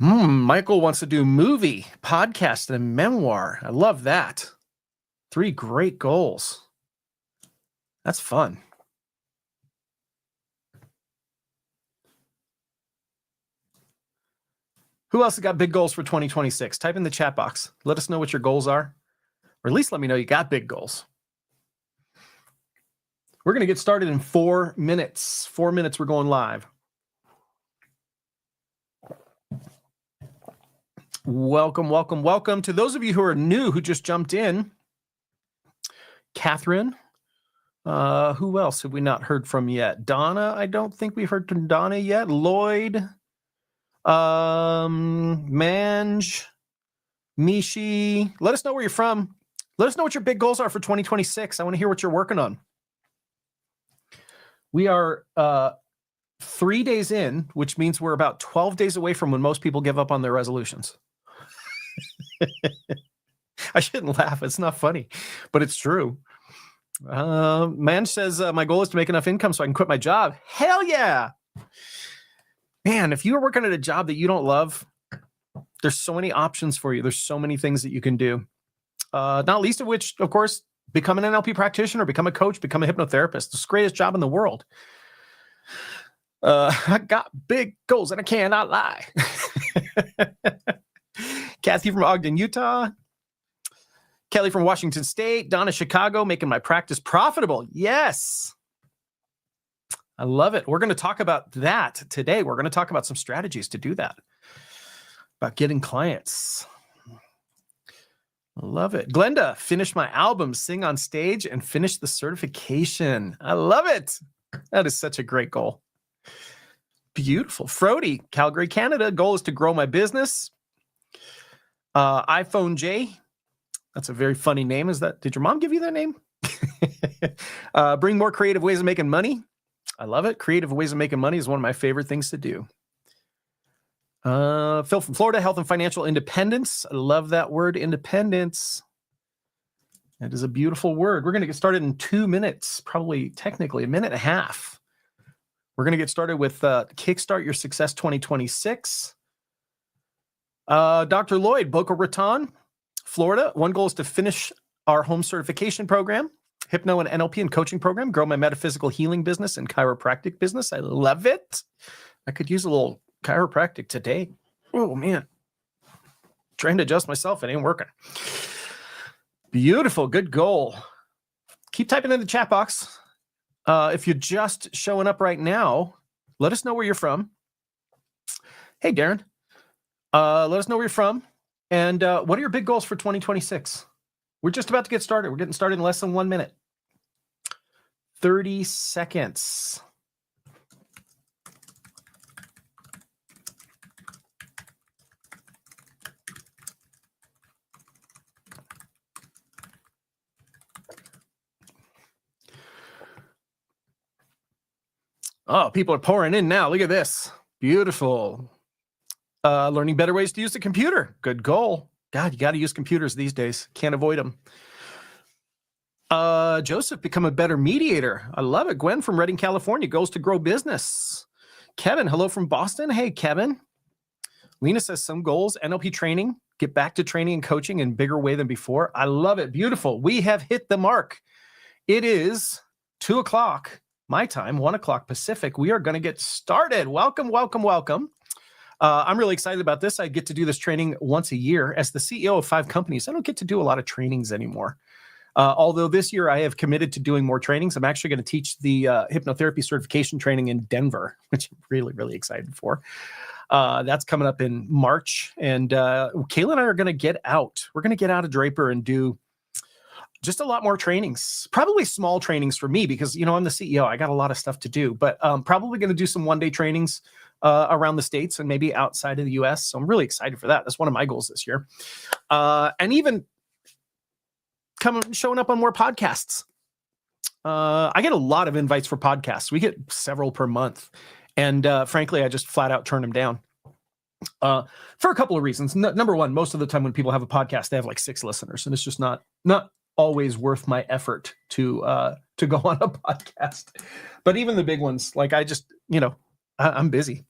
Michael wants to do movie, podcast, and a memoir. I love that. 3 great goals. That's fun. Who else has got big goals for 2026? Type in the chat box. Let us know what your goals are, or at least let me know you got big goals. We're going to get started in 4 minutes. 4 minutes, we're going live. Welcome, welcome, welcome. To those of you who are new, who just jumped in, Catherine, who else have we not heard from yet? Donna, I don't think we've heard from Donna yet. Lloyd, Manj, Mishi. Let us know where you're from. Let us know what your big goals are for 2026. I want to hear what you're working on. We are 3 days in, which means we're about 12 days away from when most people give up on their resolutions. I shouldn't laugh. It's not funny, but it's true. Man says, my goal is to make enough income so I can quit my job. Hell yeah. Man, if you are working at a job that you don't love, there's so many options for you. There's so many things that you can do. Not least of which, of course, become an NLP practitioner, become a coach, become a hypnotherapist. It's the greatest job in the world. I got big goals and I cannot lie. Kathy from Ogden, Utah. Kelly from Washington State. Donna, Chicago, making my practice profitable. Yes. I love it. We're going to talk about that today. We're going to talk about some strategies to do that, about getting clients. I love it. Glenda, finish my album, sing on stage, and finish the certification. I love it. That is such a great goal. Beautiful. Frody, Calgary, Canada. Goal is to grow my business. iPhone J. That's a very funny name. Did your mom give you that name? Bring more creative ways of making money. I love it. Creative ways of making money is one of my favorite things to do. Phil from Florida, health and financial independence. I love that word, independence. That is a beautiful word. We're going to get started in 2 minutes, probably technically a minute and a half. We're going to get started with Kickstart Your Success 2026. Dr. Lloyd, Boca Raton, Florida. One goal is to finish our home certification program, hypno and NLP and coaching program, grow my metaphysical healing business and chiropractic business. I love it. I could use a little chiropractic today. Oh, man. Trying to adjust myself. It ain't working. Beautiful. Good goal. Keep typing in the chat box. If you're just showing up right now, let us know where you're from. Hey, Darren. Let us know where you're from. And what are your big goals for 2026? We're just about to get started. We're getting started in less than 1 minute. 30 seconds. Oh, people are pouring in now. Look at this. Beautiful. Learning better ways to use the computer. Good goal. God, you got to use computers these days. Can't avoid them. Joseph, become a better mediator. I love it. Gwen from Redding, California, goes to grow business. Kevin, hello from Boston. Hey, Kevin. Lena says some goals, NLP training, get back to training and coaching in a bigger way than before. I love it. Beautiful. We have hit the mark. It is 2 o'clock my time, 1 o'clock Pacific. We are going to get started. Welcome, welcome, welcome. I'm really excited about this. I get to do this training once a year. As the CEO of 5 companies, I don't get to do a lot of trainings anymore. Although this year I have committed to doing more trainings. I'm actually going to teach the hypnotherapy certification training in Denver, which I'm really, really excited for. That's coming up in March. And Kayla and I are going to get out. We're going to get out of Draper and do just a lot more trainings, probably small trainings for me because, you know, I'm the CEO. I got a lot of stuff to do, but probably going to do some one-day trainings around the States and maybe outside of the US. So I'm really excited for that. That's one of my goals this year. And even showing up on more podcasts. I get a lot of invites for podcasts. We get several per month. And frankly, I just flat out turn them down for a couple of reasons. Number one, most of the time when people have a podcast, they have like 6 listeners, and it's just not always worth my effort to go on a podcast. But even the big ones, like I just, I'm busy.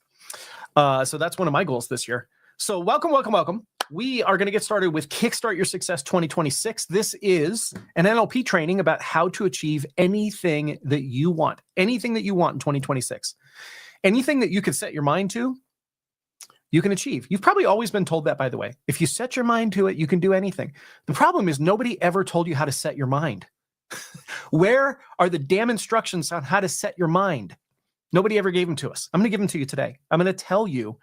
So that's one of my goals this year. So welcome. We are going to get started with Kickstart Your Success 2026. This is an NLP training about how to achieve anything that you want in 2026. Anything that you can set your mind to, you can achieve. You've probably always been told that, by the way. If you set your mind to it, you can do anything. The problem is nobody ever told you how to set your mind. Where are the damn instructions on how to set your mind? Nobody ever gave them to us. I'm going to give them to you today. I'm going to tell you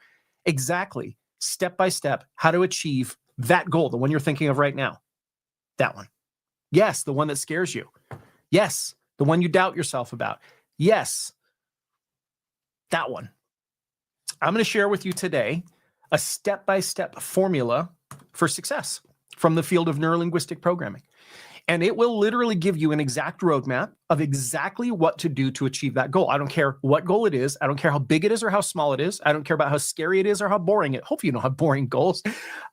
exactly, step by step, how to achieve that goal, the one you're thinking of right now. That one. Yes, the one that scares you. Yes, the one you doubt yourself about. Yes, that one. I'm going to share with you today a step-by-step formula for success from the field of neurolinguistic programming. And it will literally give you an exact roadmap of exactly what to do to achieve that goal. I don't care what goal it is. I don't care how big it is or how small it is. I don't care about how scary it is or how boring it. Hopefully you don't have boring goals.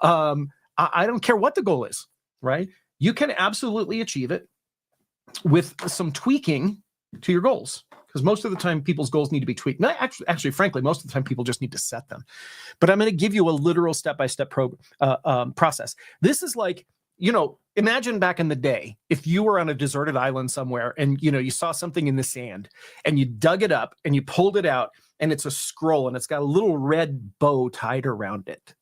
I don't care what the goal is, right? You can absolutely achieve it with some tweaking to your goals. Because most of the time, people's goals need to be tweaked. No, actually, frankly, most of the time, people just need to set them. But I'm going to give you a literal step-by-step process. This is like, imagine back in the day, if you were on a deserted island somewhere and, you saw something in the sand and you dug it up and you pulled it out and it's a scroll and it's got a little red bow tied around it.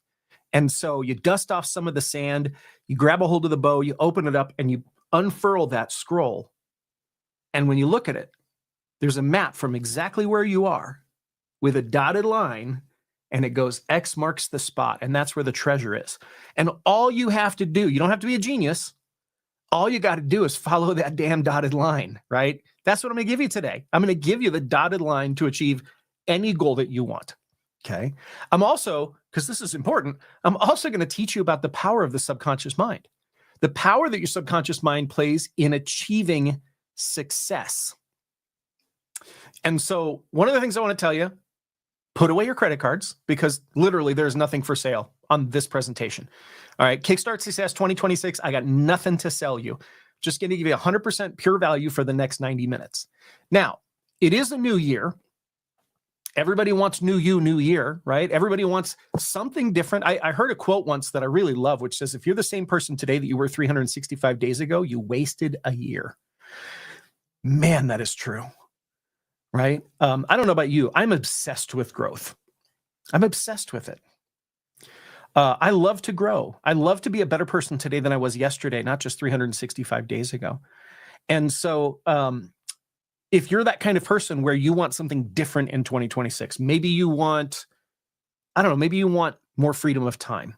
And so you dust off some of the sand, you grab a hold of the bow, you open it up and you unfurl that scroll. And when you look at it, there's a map from exactly where you are with a dotted line, and it goes X marks the spot, and that's where the treasure is. And all you have to do, you don't have to be a genius. All you got to do is follow that damn dotted line, right? That's what I'm going to give you today. I'm going to give you the dotted line to achieve any goal that you want, okay? I'm also, because this is important, I'm also going to teach you about the power of the subconscious mind, the power that your subconscious mind plays in achieving success. And so one of the things I want to tell you, put away your credit cards because literally there's nothing for sale on this presentation. All right, Kickstart Success 2026, I got nothing to sell you. Just going to give you 100% pure value for the next 90 minutes. Now, it is a new year. Everybody wants new year, right? Everybody wants something different. I heard a quote once that I really love, which says, if you're the same person today that you were 365 days ago, you wasted a year. Man, that is true. Right? I don't know about you. I'm obsessed with growth. I'm obsessed with it. I love to grow. I love to be a better person today than I was yesterday, not just 365 days ago. And so if you're that kind of person where you want something different in 2026, maybe you want, maybe you want more freedom of time.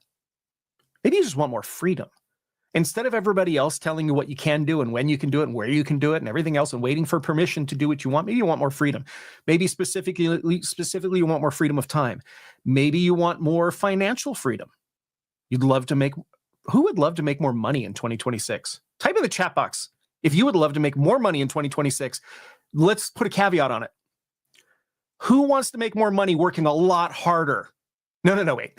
Maybe you just want more freedom. Instead of everybody else telling you what you can do and when you can do it and where you can do it and everything else and waiting for permission to do what you want, maybe you want more freedom. Maybe specifically you want more freedom of time. Maybe you want more financial freedom. Who would love to make more money in 2026? Type in the chat box if you would love to make more money in 2026. Let's put a caveat on it. Who wants to make more money working a lot harder? No, wait.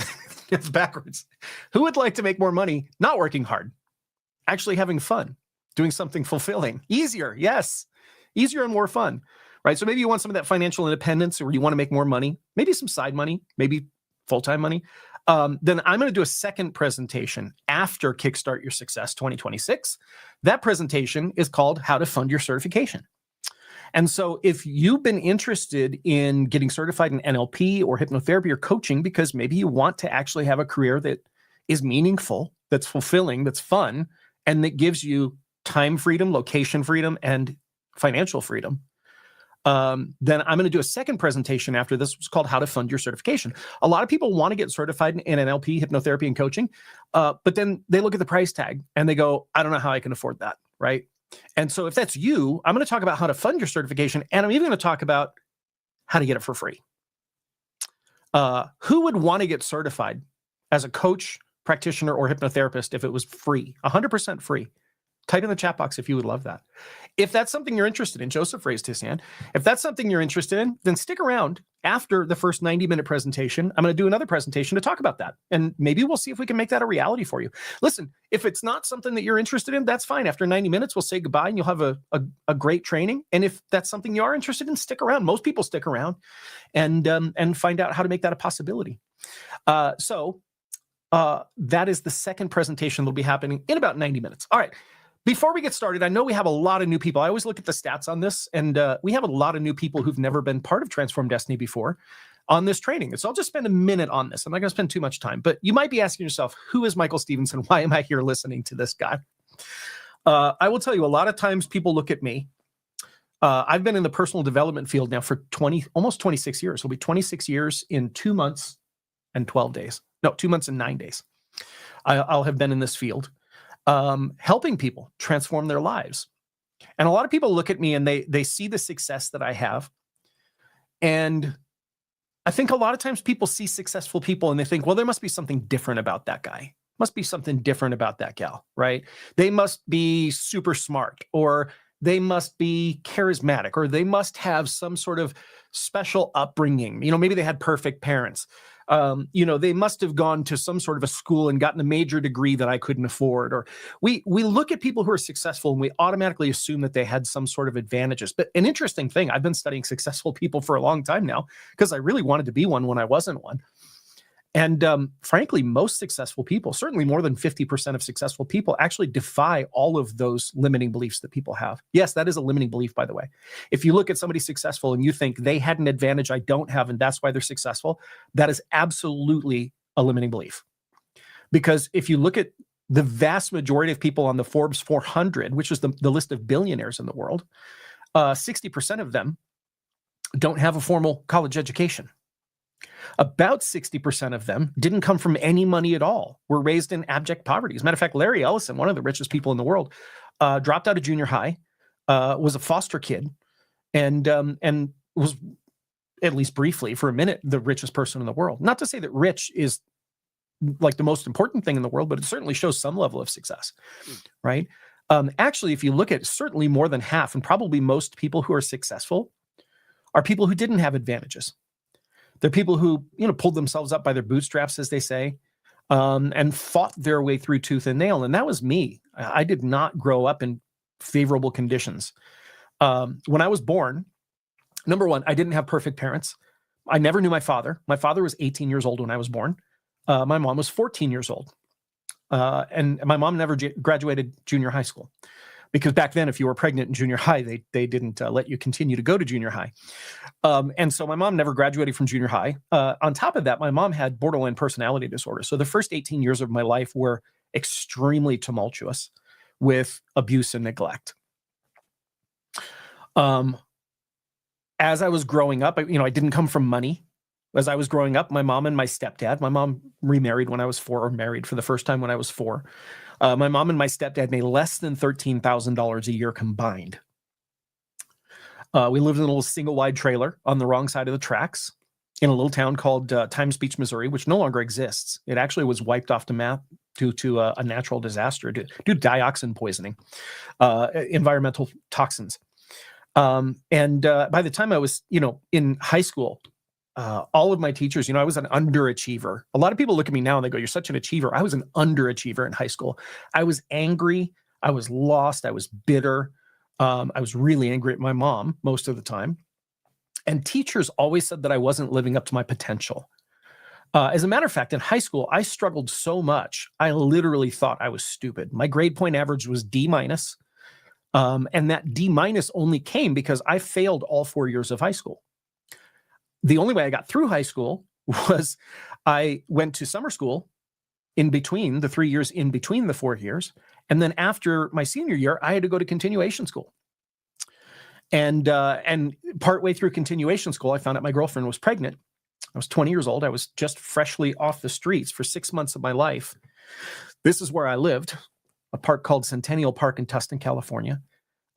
It's backwards. Who would like to make more money not working hard? Actually having fun, doing something fulfilling, easier. Yes. Easier and more fun, right? So maybe you want some of that financial independence or you want to make more money, maybe some side money, maybe full-time money. Then I'm going to do a second presentation after Kickstart Your Success 2026. That presentation is called How to Fund Your Certification. And so if you've been interested in getting certified in NLP or hypnotherapy or coaching, because maybe you want to actually have a career that is meaningful, that's fulfilling, that's fun, and that gives you time freedom, location freedom, and financial freedom, then I'm going to do a second presentation after this. It's called How to Fund Your Certification. A lot of people want to get certified in NLP, hypnotherapy, and coaching, but then they look at the price tag and they go, I don't know how I can afford that, right? And so if that's you, I'm going to talk about how to fund your certification, and I'm even going to talk about how to get it for free. Who would want to get certified as a coach, practitioner, or hypnotherapist if it was free, 100% free? Type in the chat box if you would love that. If that's something you're interested in, Joseph raised his hand. If that's something you're interested in, then stick around after the first 90-minute presentation. I'm going to do another presentation to talk about that. And maybe we'll see if we can make that a reality for you. Listen, if it's not something that you're interested in, that's fine. After 90 minutes, we'll say goodbye and you'll have a great training. And if that's something you are interested in, stick around. Most people stick around and find out how to make that a possibility. So That is the second presentation that'll be happening in about 90 minutes. All right. Before we get started, I know we have a lot of new people. I always look at the stats on this, and we have a lot of new people who've never been part of Transform Destiny before on this training. So I'll just spend a minute on this. I'm not going to spend too much time, but you might be asking yourself, who is Michael Stevenson? Why am I here listening to this guy? I will tell you, a lot of times people look at me. I've been in the personal development field now for almost 26 years. It'll be 26 years in 2 months and 12 days. No, 2 months and 9 days. I'll have been in this field, helping people transform their lives. And a lot of people look at me and they see the success that I have. And I think a lot of times people see successful people and they think, well, there must be something different about that guy. Must be something different about that gal, right? They must be super smart, or they must be charismatic, or they must have some sort of special upbringing. Maybe they had perfect parents. They must have gone to some sort of a school and gotten a major degree that I couldn't afford. Or we look at people who are successful and we automatically assume that they had some sort of advantages. But an interesting thing, I've been studying successful people for a long time now because I really wanted to be one when I wasn't one. And frankly, most successful people, certainly more than 50% of successful people, actually defy all of those limiting beliefs that people have. Yes, that is a limiting belief, by the way. If you look at somebody successful and you think they had an advantage I don't have, and that's why they're successful, that is absolutely a limiting belief. Because if you look at the vast majority of people on the Forbes 400, which is the list of billionaires in the world, 60% of them don't have a formal college education. About 60% of them didn't come from any money at all, were raised in abject poverty. As a matter of fact, Larry Ellison, one of the richest people in the world, dropped out of junior high, was a foster kid, and was, at least briefly, for a minute, the richest person in the world. Not to say that rich is like the most important thing in the world, but it certainly shows some level of success, right? Actually, if you look at certainly more than half, and probably most people who are successful are people who didn't have advantages. They're people who, pulled themselves up by their bootstraps, as they say, and fought their way through tooth and nail. And that was me. I did not grow up in favorable conditions. When I was born, number one, I didn't have perfect parents. I never knew my father. My father was 18 years old when I was born. My mom was 14 years old. And my mom never graduated junior high school. Because back then, if you were pregnant in junior high, they didn't let you continue to go to junior high. And so my mom never graduated from junior high. On top of that, my mom had borderline personality disorder. So the first 18 years of my life were extremely tumultuous with abuse and neglect. As I was growing up, I didn't come from money. As I was growing up, my mom and my stepdad, my mom remarried when I was 4, or married for the first time when I was 4. My mom and my stepdad made less than $13,000 a year combined. We lived in a little single-wide trailer on the wrong side of the tracks in a little town called Times Beach, Missouri, which no longer exists. It actually was wiped off the map due to a natural disaster, due to dioxin poisoning, environmental toxins. And by the time I was, in high school, all of my teachers, I was an underachiever. A lot of people look at me now and they go, "You're such an achiever." I was an underachiever in high school. I was angry. I was lost. I was bitter. I was really angry at my mom most of the time. And teachers always said that I wasn't living up to my potential. As a matter of fact, in high school, I struggled so much, I literally thought I was stupid. My grade point average was D-. And that D- only came because I failed all 4 years of high school. The only way I got through high school was I went to summer school in between the 3 years, in between the 4 years. And then after my senior year, I had to go to continuation school. And partway through continuation school, I found out my girlfriend was pregnant. I was 20 years old. I was just freshly off the streets for 6 months of my life. This is where I lived, a park called Centennial Park in Tustin, California.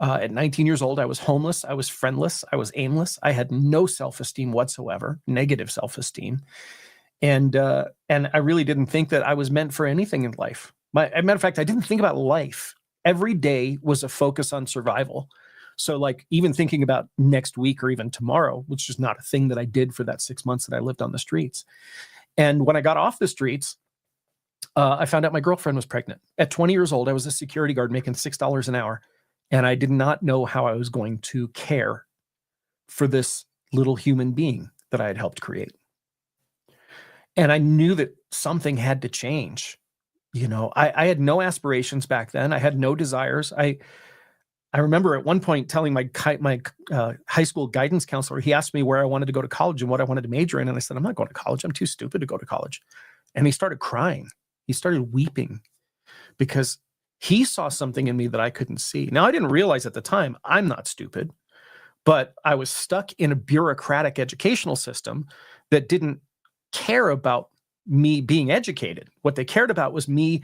At 19 years old, I was homeless. I was friendless. I was aimless. I had no self-esteem whatsoever, negative self-esteem. And I really didn't think that I was meant for anything in life. As a matter of fact, I didn't think about life. Every day was a focus on survival. So like even thinking about next week or even tomorrow, which is not a thing that I did for that 6 months that I lived on the streets. And when I got off the streets, I found out my girlfriend was pregnant. At 20 years old, I was a security guard making $6 an hour. And I did not know how I was going to care for this little human being that I had helped create. And I knew that something had to change. I had no aspirations back then. I had no desires. I remember at one point telling my high school guidance counselor, he asked me where I wanted to go to college and what I wanted to major in. And I said, I'm not going to college. I'm too stupid to go to college. And he started crying. He started weeping because he saw something in me that I couldn't see. Now, I didn't realize at the time I'm not stupid, but I was stuck in a bureaucratic educational system that didn't care about me being educated. What they cared about was me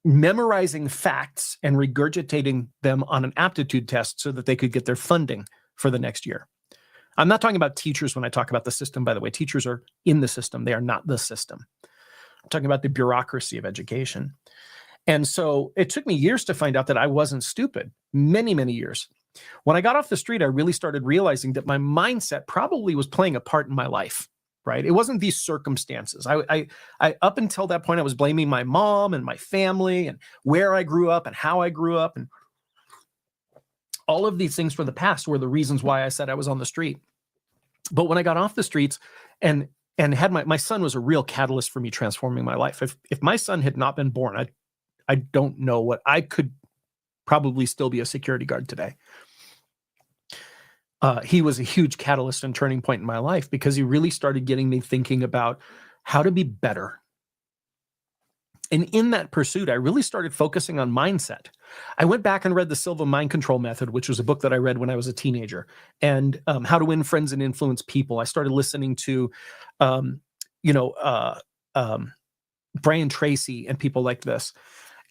memorizing facts and regurgitating them on an aptitude test so that they could get their funding for the next year. I'm not talking about teachers when I talk about the system, by the way. Teachers are in the system. They are not the system. I'm talking about the bureaucracy of education. And so it took me years to find out that I wasn't stupid. Many, many years. When I got off the street, I really started realizing that my mindset probably was playing a part in my life. Right? It wasn't these circumstances. I up until that point, I was blaming my mom and my family and where I grew up and how I grew up. And all of these things from the past were the reasons why I said I was on the street. But when I got off the streets and had my son was a real catalyst for me transforming my life. If my son had not been born, I don't know what I could probably still be a security guard today. He was a huge catalyst and turning point in my life because he really started getting me thinking about how to be better. And in that pursuit, I really started focusing on mindset. I went back and read the Silva Mind Control Method, which was a book that I read when I was a teenager, and How to Win Friends and Influence People. I started listening to, Brian Tracy and people like this.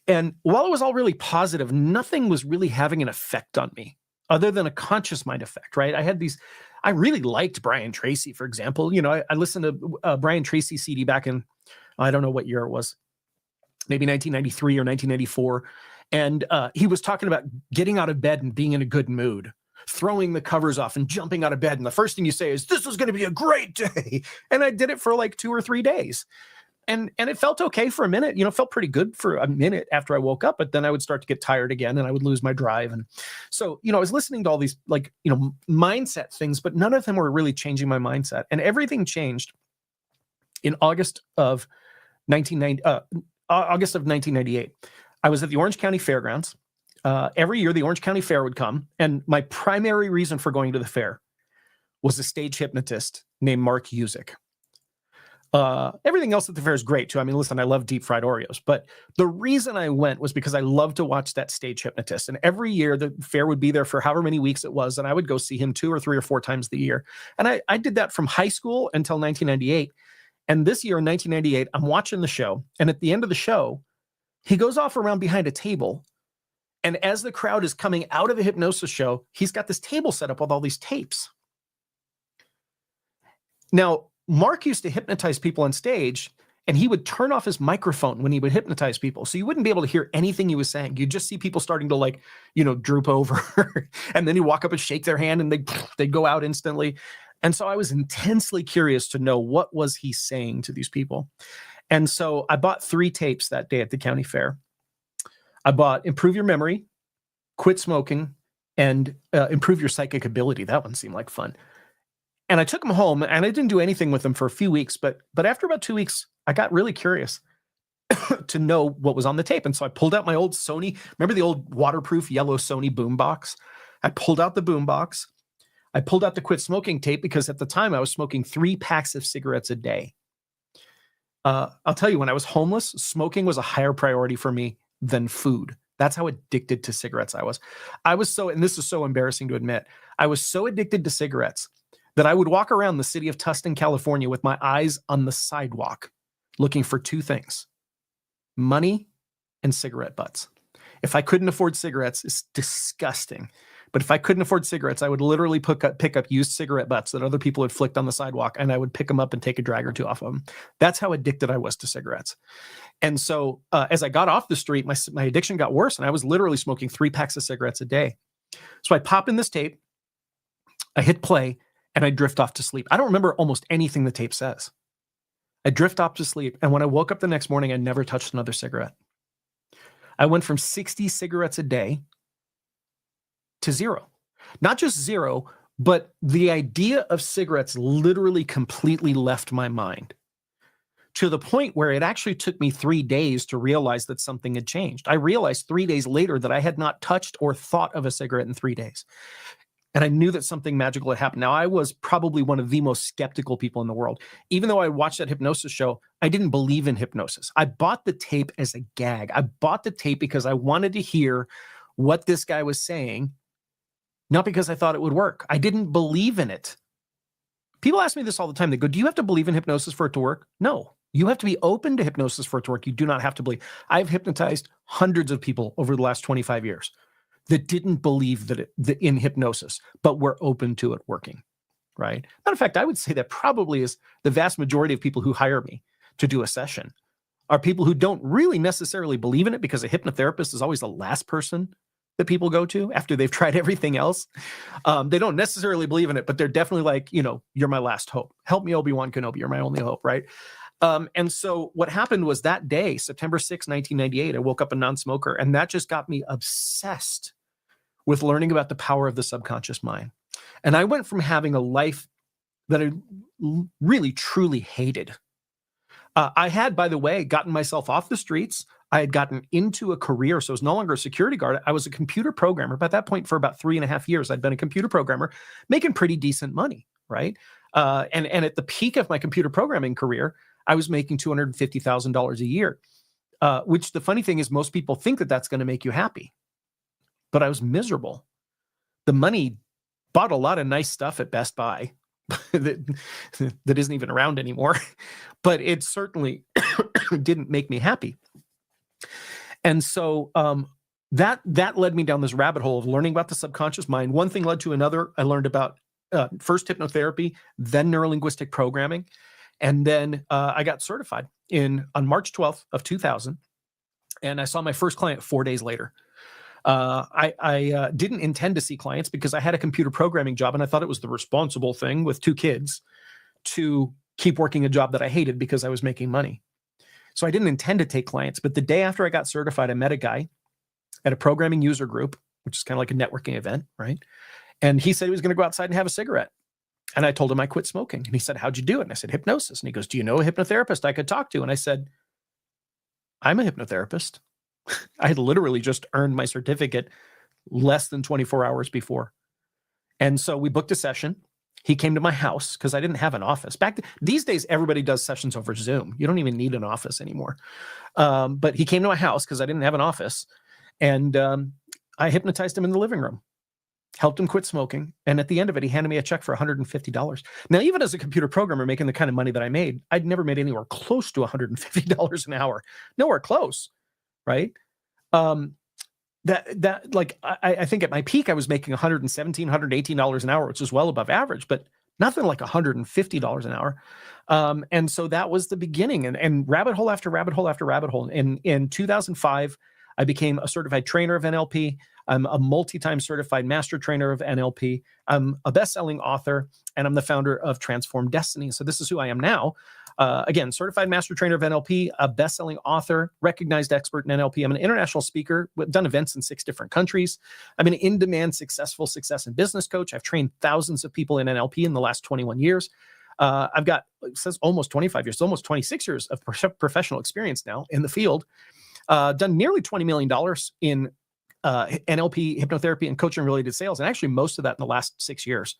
And while it was all really positive, nothing was really having an effect on me, other than a conscious mind effect, right? I really liked Brian Tracy, for example. I listened to Brian Tracy CD back in, I don't know what year it was, maybe 1993 or 1994. And he was talking about getting out of bed and being in a good mood, throwing the covers off and jumping out of bed. And the first thing you say is, this is going to be a great day. And I did it for like 2 or 3 days. And it felt okay for a minute, felt pretty good for a minute after I woke up, but then I would start to get tired again and I would lose my drive. And so, I was listening to all these mindset things, but none of them were really changing my mindset. And everything changed in August of 1998. I was at the Orange County Fairgrounds. Every year the Orange County Fair would come. And my primary reason for going to the fair was a stage hypnotist named Mark Usick. Everything else at the fair is great too. I mean, listen, I love deep fried Oreos, but the reason I went was because I love to watch that stage hypnotist. And every year the fair would be there for however many weeks it was. And I would go see him 2 or 3 or 4 times the year. And I did that from high school until 1998. And this year in 1998, I'm watching the show. And at the end of the show, he goes off around behind a table. And as the crowd is coming out of the hypnosis show, he's got this table set up with all these tapes. Now, Mark used to hypnotize people on stage, and he would turn off his microphone when he would hypnotize people. So you wouldn't be able to hear anything he was saying. You'd just see people starting to droop over. And then he'd walk up and shake their hand and they'd go out instantly. And so I was intensely curious to know what was he saying to these people. And so I bought 3 tapes that day at the county fair. I bought Improve Your Memory, Quit Smoking, and Improve Your Psychic Ability. That one seemed like fun. And I took them home, and I didn't do anything with them for a few weeks. But after about 2 weeks, I got really curious to know what was on the tape. And so I pulled out my old Sony. Remember the old waterproof yellow Sony boombox? I pulled out the boombox. I pulled out the Quit Smoking tape because at the time I was smoking 3 packs of cigarettes a day. I'll tell you, when I was homeless, smoking was a higher priority for me than food. That's how addicted to cigarettes I was. And this is so embarrassing to admit, I was so addicted to cigarettes that I would walk around the city of Tustin, California with my eyes on the sidewalk looking for 2 things: money and cigarette butts. If I couldn't afford cigarettes, it's disgusting. But if I couldn't afford cigarettes, I would literally pick up used cigarette butts that other people had flicked on the sidewalk, and I would pick them up and take a drag or 2 off of them. That's how addicted I was to cigarettes. And so as I got off the street, my addiction got worse, and I was literally smoking 3 packs of cigarettes a day. So I pop in this tape, I hit play, and I drift off to sleep. I don't remember almost anything the tape says. I drift off to sleep, and when I woke up the next morning, I never touched another cigarette. I went from 60 cigarettes a day to 0. Not just 0, but the idea of cigarettes literally completely left my mind. to the point where it actually took me 3 days to realize that something had changed. I realized 3 days later that I had not touched or thought of a cigarette in 3 days. And I knew that something magical had happened. Now, I was probably one of the most skeptical people in the world. Even though I watched that hypnosis show, I didn't believe in hypnosis. I bought the tape as a gag. I bought the tape because I wanted to hear what this guy was saying, not because I thought it would work. I didn't believe in it. People ask me this all the time. They go, do you have to believe in hypnosis for it to work? No. You have to be open to hypnosis for it to work. You do not have to believe. I've hypnotized hundreds of people over the last 25 years that didn't believe that in hypnosis, but were open to it working, right? Matter of fact, I would say that probably is the vast majority of people who hire me to do a session are people who don't really necessarily believe in it, because a hypnotherapist is always the last person that people go to after they've tried everything else. They don't necessarily believe in it, but they're definitely like, you're my last hope. Help me, Obi-Wan Kenobi. You're my only hope, right? And so what happened was that day, September 6, 1998, I woke up a non-smoker, and that just got me obsessed with learning about the power of the subconscious mind. And I went from having a life that I really, truly hated. I had, by the way, gotten myself off the streets. I had gotten into a career, so I was no longer a security guard. I was a computer programmer. By that point, for about 3.5 years, I'd been a computer programmer, making pretty decent money, right? And at the peak of my computer programming career, I was making $250,000 a year, which the funny thing is most people think that that's going to make you happy. But I was miserable. The money bought a lot of nice stuff at Best Buy that isn't even around anymore, but it certainly didn't make me happy. And so that led me down this rabbit hole of learning about the subconscious mind. One thing led to another. I learned about first hypnotherapy, then neurolinguistic programming, and then I got certified on March 12th of 2000, and I saw my first client 4 days later. I didn't intend to see clients because I had a computer programming job, and I thought it was the responsible thing with 2 kids to keep working a job that I hated because I was making money. So I didn't intend to take clients. But the day after I got certified, I met a guy at a programming user group, which is kind of like a networking event, right? And he said he was going to go outside and have a cigarette. And I told him I quit smoking. And he said, how'd you do it? And I said, hypnosis. And he goes, do you know a hypnotherapist I could talk to? And I said, I'm a hypnotherapist. I had literally just earned my certificate less than 24 hours before. And so we booked a session. He came to my house because I didn't have an office. These days, everybody does sessions over Zoom. You don't even need an office anymore. But he came to my house because I didn't have an office. And I hypnotized him in the living room, helped him quit smoking. And at the end of it, he handed me a check for $150. Now, even as a computer programmer making the kind of money that I made, I'd never made anywhere close to $150 an hour. Nowhere close. Right. I think at my peak, I was making $117, $118 an hour, which is well above average, but nothing like $150 an hour. And so that was the beginning, and rabbit hole after rabbit hole after rabbit hole. In 2005, I became a certified trainer of NLP. I'm a multi-time certified master trainer of NLP. I'm a best-selling author, and I'm the founder of Transform Destiny. So this is who I am now. Again, certified master trainer of NLP, a best-selling author, recognized expert in NLP. I'm an international speaker. I've done events in 6 different countries. I'm an in-demand success and business coach. I've trained thousands of people in NLP in the last 21 years. I've got, it says almost 25 years, almost 26 years of professional experience now in the field. Done nearly $20 million in NLP, hypnotherapy, and coaching-related sales, and actually most of that in the last 6 years.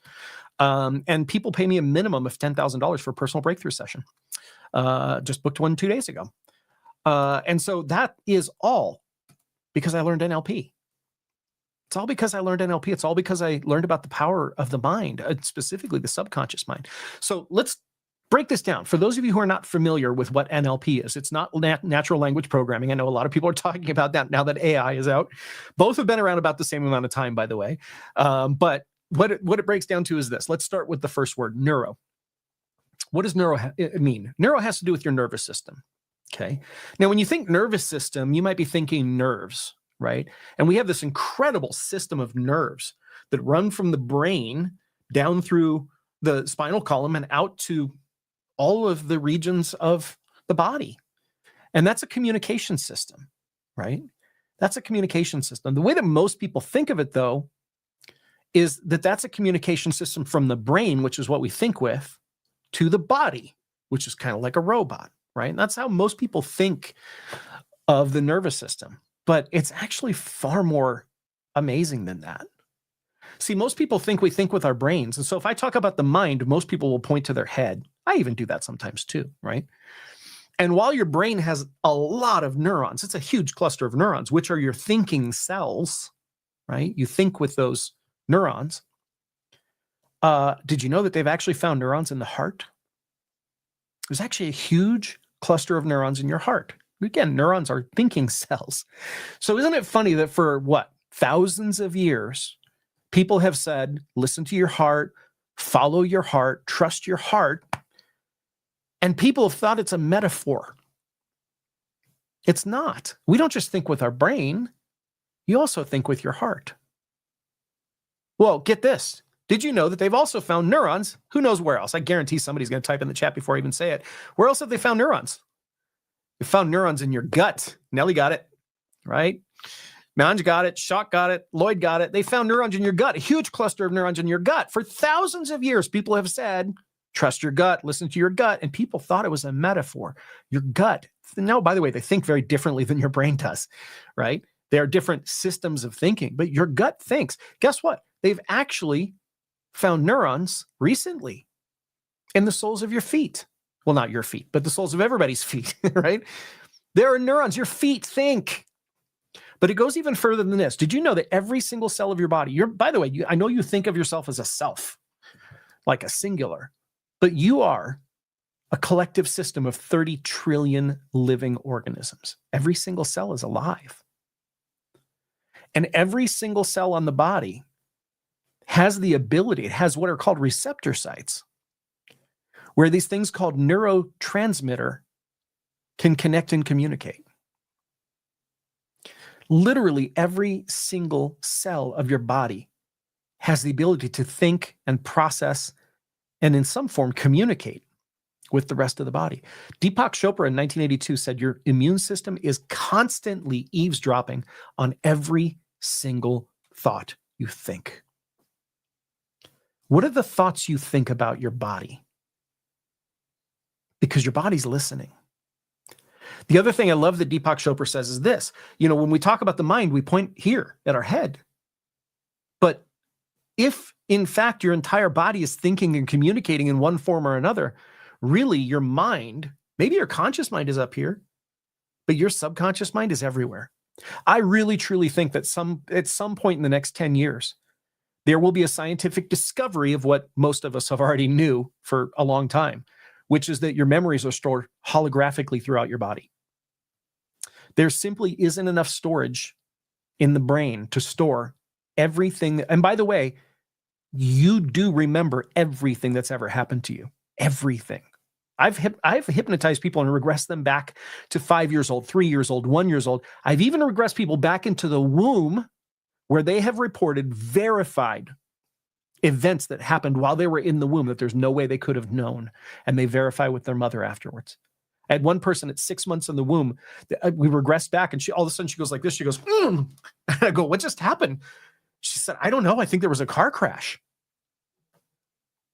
And people pay me a minimum of $10,000 for a personal breakthrough session. Just booked one 2 days ago. And so that is all because I learned NLP. It's all because I learned NLP. It's all because I learned about the power of the mind, specifically the subconscious mind. So let's break this down. For those of you who are not familiar with what NLP is, it's not natural language programming. I know a lot of people are talking about that now that AI is out. Both have been around about the same amount of time, by the way. But what it breaks down to is this. Let's start with the first word, neuro. What does neuro mean? Neuro has to do with your nervous system. Okay. Now, when you think nervous system, you might be thinking nerves, right? And we have this incredible system of nerves that run from the brain down through the spinal column and out to all of the regions of the body. And that's a communication system, right? That's a communication system. The way that most people think of it, though, is that that's a communication system from the brain, which is what we think with, to the body, which is kind of like a robot, right? And that's how most people think of the nervous system, but it's actually far more amazing than that. See, most people think we think with our brains. And so if I talk about the mind, most people will point to their head. I even do that sometimes too, right? And while your brain has a lot of neurons, it's a huge cluster of neurons, which are your thinking cells, right? You think with those neurons. Did you know that they've actually found neurons in the heart? There's actually a huge cluster of neurons in your heart. Again, neurons are thinking cells. So isn't it funny that for what, thousands of years, people have said, listen to your heart, follow your heart, trust your heart. And people have thought it's a metaphor. It's not. We don't just think with our brain. You also think with your heart. Well, get this. Did you know that they've also found neurons? Who knows where else? I guarantee somebody's going to type in the chat before I even say it. Where else have they found neurons? They found neurons in your gut. Nelly got it, right? Manj got it. Shock got it. Lloyd got it. They found neurons in your gut, a huge cluster of neurons in your gut. For thousands of years, people have said, trust your gut, listen to your gut. And people thought it was a metaphor. Your gut. Now, by the way, they think very differently than your brain does, right? There are different systems of thinking, but your gut thinks. Guess what? They've actually found neurons recently in the soles of your feet. Well, not your feet, but the soles of everybody's feet, right? There are neurons. Your feet think. But it goes even further than this. Did you know that every single cell of your body, by the way, I know you think of yourself as a self, like a singular, but you are a collective system of 30 trillion living organisms. Every single cell is alive. And every single cell on the body has the ability, it has what are called receptor sites, where these things called neurotransmitter can connect and communicate. Literally every single cell of your body has the ability to think and process and in some form communicate with the rest of the body. Deepak Chopra in 1982 said your immune system is constantly eavesdropping on every single thought you think. What are the thoughts you think about your body? Because your body's listening. The other thing I love that Deepak Chopra says is this, when we talk about the mind, we point here at our head. But if in fact your entire body is thinking and communicating in one form or another, really your mind, maybe your conscious mind is up here, but your subconscious mind is everywhere. I really truly think that at some point in the next 10 years, there will be a scientific discovery of what most of us have already knew for a long time, which is that your memories are stored holographically throughout your body. There simply isn't enough storage in the brain to store everything. And by the way, you do remember everything that's ever happened to you. Everything. I've hypnotized people and regressed them back to 5 years old, 3 years old, 1 year old. I've even regressed people back into the womb where they have reported verified events that happened while they were in the womb that there's no way they could have known. And they verify with their mother afterwards. I had one person at 6 months in the womb, we regressed back and all of a sudden she goes like this, she goes, And I go, what just happened? She said, I don't know. I think there was a car crash.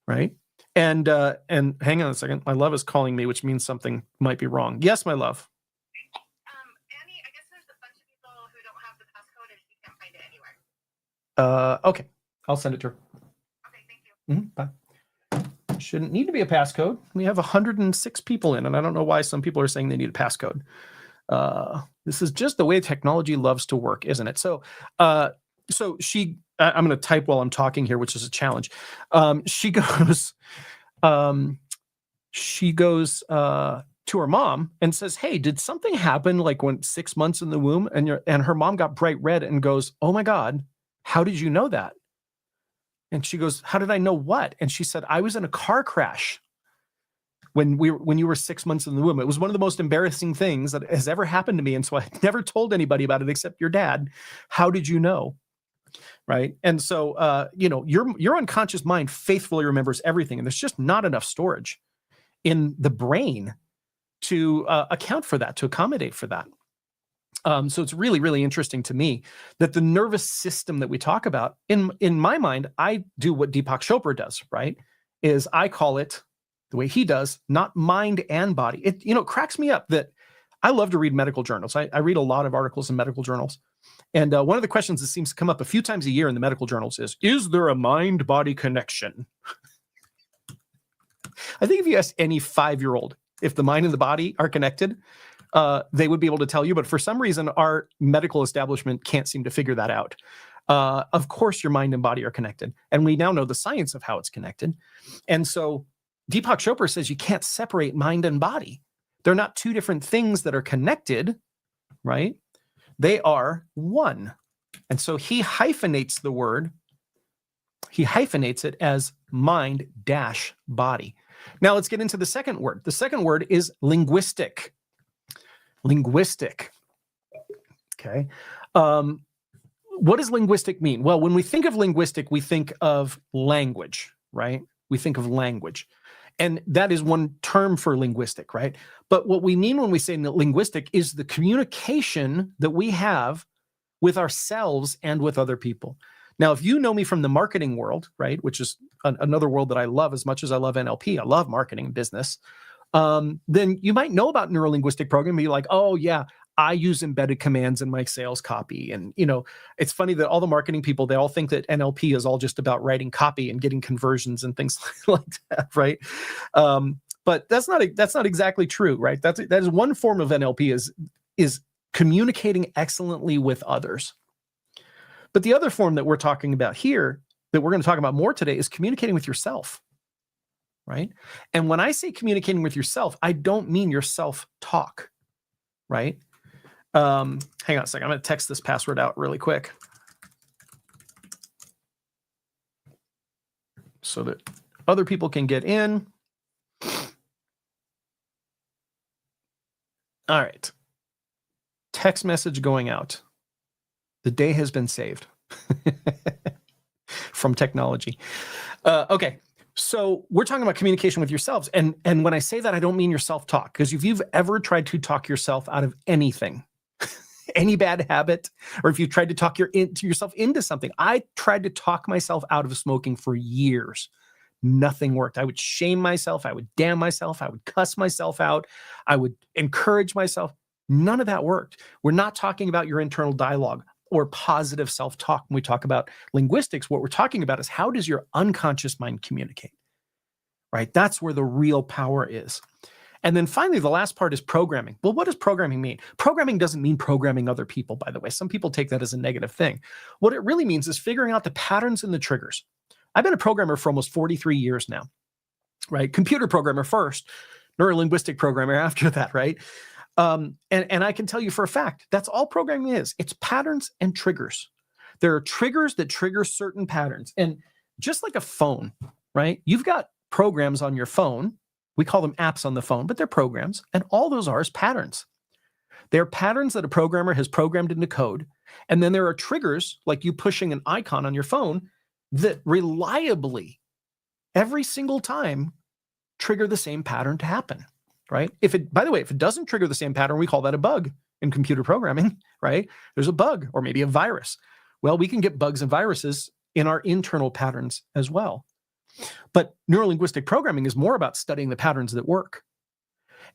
Right? And hang on a second. My love is calling me, which means something might be wrong. Yes, my love. Annie, I guess there's a bunch of people who don't have the passcode and you can't find it anywhere. Okay. I'll send it to her. Okay, thank you. Bye. Shouldn't need to be a passcode. We have 106 people in, and I don't know why some people are saying they need a passcode. This is just the way technology loves to work, isn't it? So she, I'm going to type while I'm talking here, which is a challenge. She goes to her mom and says, hey, did something happen like when 6 months in the womb? And her mom got bright red and goes, oh my God, how did you know that? And she goes, how did I know what? And she said, I was in a car crash when you were 6 months in the womb. It was one of the most embarrassing things that has ever happened to me. And so I never told anybody about it except your dad. How did you know? Right. And so, your unconscious mind faithfully remembers everything. And there's just not enough storage in the brain to account for that, to accommodate for that. So it's really, really interesting to me that the nervous system that we talk about, in my mind, I do what Deepak Chopra does, right? Is I call it, the way he does, not mind and body. It cracks me up that I love to read medical journals. I read a lot of articles in medical journals. And one of the questions that seems to come up a few times a year in the medical journals is there a mind-body connection? I think if you ask any 5-year-old if the mind and the body are connected, they would be able to tell you. But for some reason, our medical establishment can't seem to figure that out. Of course, your mind and body are connected. And we now know the science of how it's connected. And so Deepak Chopra says you can't separate mind and body. They're not two different things that are connected, right? They are one. And so he hyphenates the word. He hyphenates it as mind-body. Now let's get into the second word. The second word is linguistic. Linguistic. Okay. What does linguistic mean? Well, when we think of linguistic, we think of language, right? We think of language. And that is one term for linguistic, right? But what we mean when we say linguistic is the communication that we have with ourselves and with other people. Now, if you know me from the marketing world, right, which is another world that I love as much as I love NLP, I love marketing and business, then you might know about neuro-linguistic programming. You're like, oh yeah, I use embedded commands in my sales copy. And, it's funny that all the marketing people, they all think that NLP is all just about writing copy and getting conversions and things like that, right? But that's not exactly true, right? That is one form of NLP is communicating excellently with others. But the other form that we're talking about here, that we're going to talk about more today, is communicating with yourself, right? And when I say communicating with yourself, I don't mean your self-talk, right? Hang on a second. I'm going to text this password out really quick so that other people can get in. All right. Text message going out. The day has been saved from technology. Okay. So we're talking about communication with yourselves. And when I say that, I don't mean your self-talk, because if you've ever tried to talk yourself out of anything, any bad habit, or if you tried to talk yourself into something. I tried to talk myself out of smoking for years. Nothing worked. I would shame myself. I would damn myself. I would cuss myself out. I would encourage myself. None of that worked. We're not talking about your internal dialogue or positive self-talk. When we talk about linguistics, what we're talking about is how does your unconscious mind communicate, right? That's where the real power is. And then finally, the last part is programming. Well, what does programming mean? Programming doesn't mean programming other people, by the way. Some people take that as a negative thing. What it really means is figuring out the patterns and the triggers. I've been a programmer for almost 43 years now, right? Computer programmer first, neuro-linguistic programmer after that, right? And I can tell you for a fact, that's all programming is. It's patterns and triggers. There are triggers that trigger certain patterns. And just like a phone, right? You've got programs on your phone. We call them apps on the phone, but they're programs. And all those are is patterns. They're patterns that a programmer has programmed into code. And then there are triggers, like you pushing an icon on your phone, that reliably, every single time, trigger the same pattern to happen, right? By the way, if it doesn't trigger the same pattern, we call that a bug in computer programming, right? There's a bug or maybe a virus. Well, we can get bugs and viruses in our internal patterns as well. But neuro-linguistic programming is more about studying the patterns that work.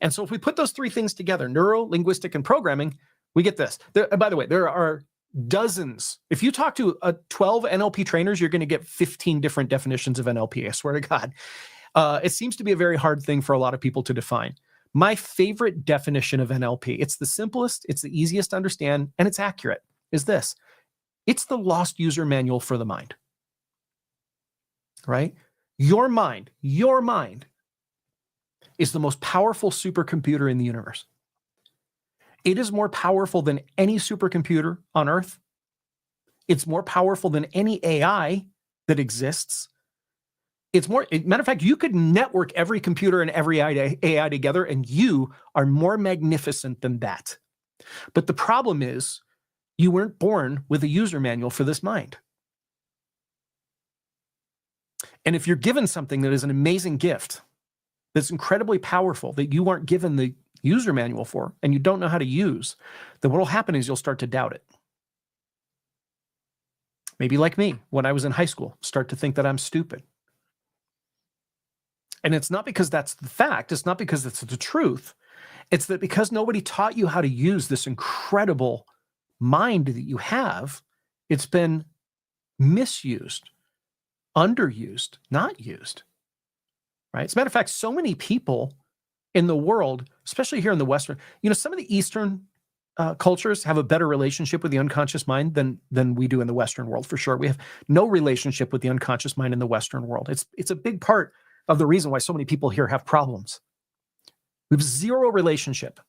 And so if we put those three things together, neuro-linguistic and programming, we get this. By the way, there are dozens. If you talk to 12 NLP trainers, you're going to get 15 different definitions of NLP. I swear to God. It seems to be a very hard thing for a lot of people to define. My favorite definition of NLP, it's the simplest, it's the easiest to understand, and it's accurate, is this. It's the lost user manual for the mind, right? Your mind is the most powerful supercomputer in the universe. It is more powerful than any supercomputer on Earth. It's more powerful than any AI that exists. Matter of fact, you could network every computer and every AI together, and you are more magnificent than that. But the problem is, you weren't born with a user manual for this mind. And if you're given something that is an amazing gift, that's incredibly powerful, that you aren't given the user manual for, and you don't know how to use, then what will happen is you'll start to doubt it. Maybe like me, when I was in high school, start to think that I'm stupid. And it's not because that's the fact. It's not because it's the truth. It's that because nobody taught you how to use this incredible mind that you have, it's been misused, underused, not used, right? As a matter of fact, so many people in the world, especially here in the Western, some of the Eastern cultures have a better relationship with the unconscious mind than we do in the Western world, for sure. We have no relationship with the unconscious mind in the Western world. It's a big part of the reason why so many people here have problems. We have zero relationship.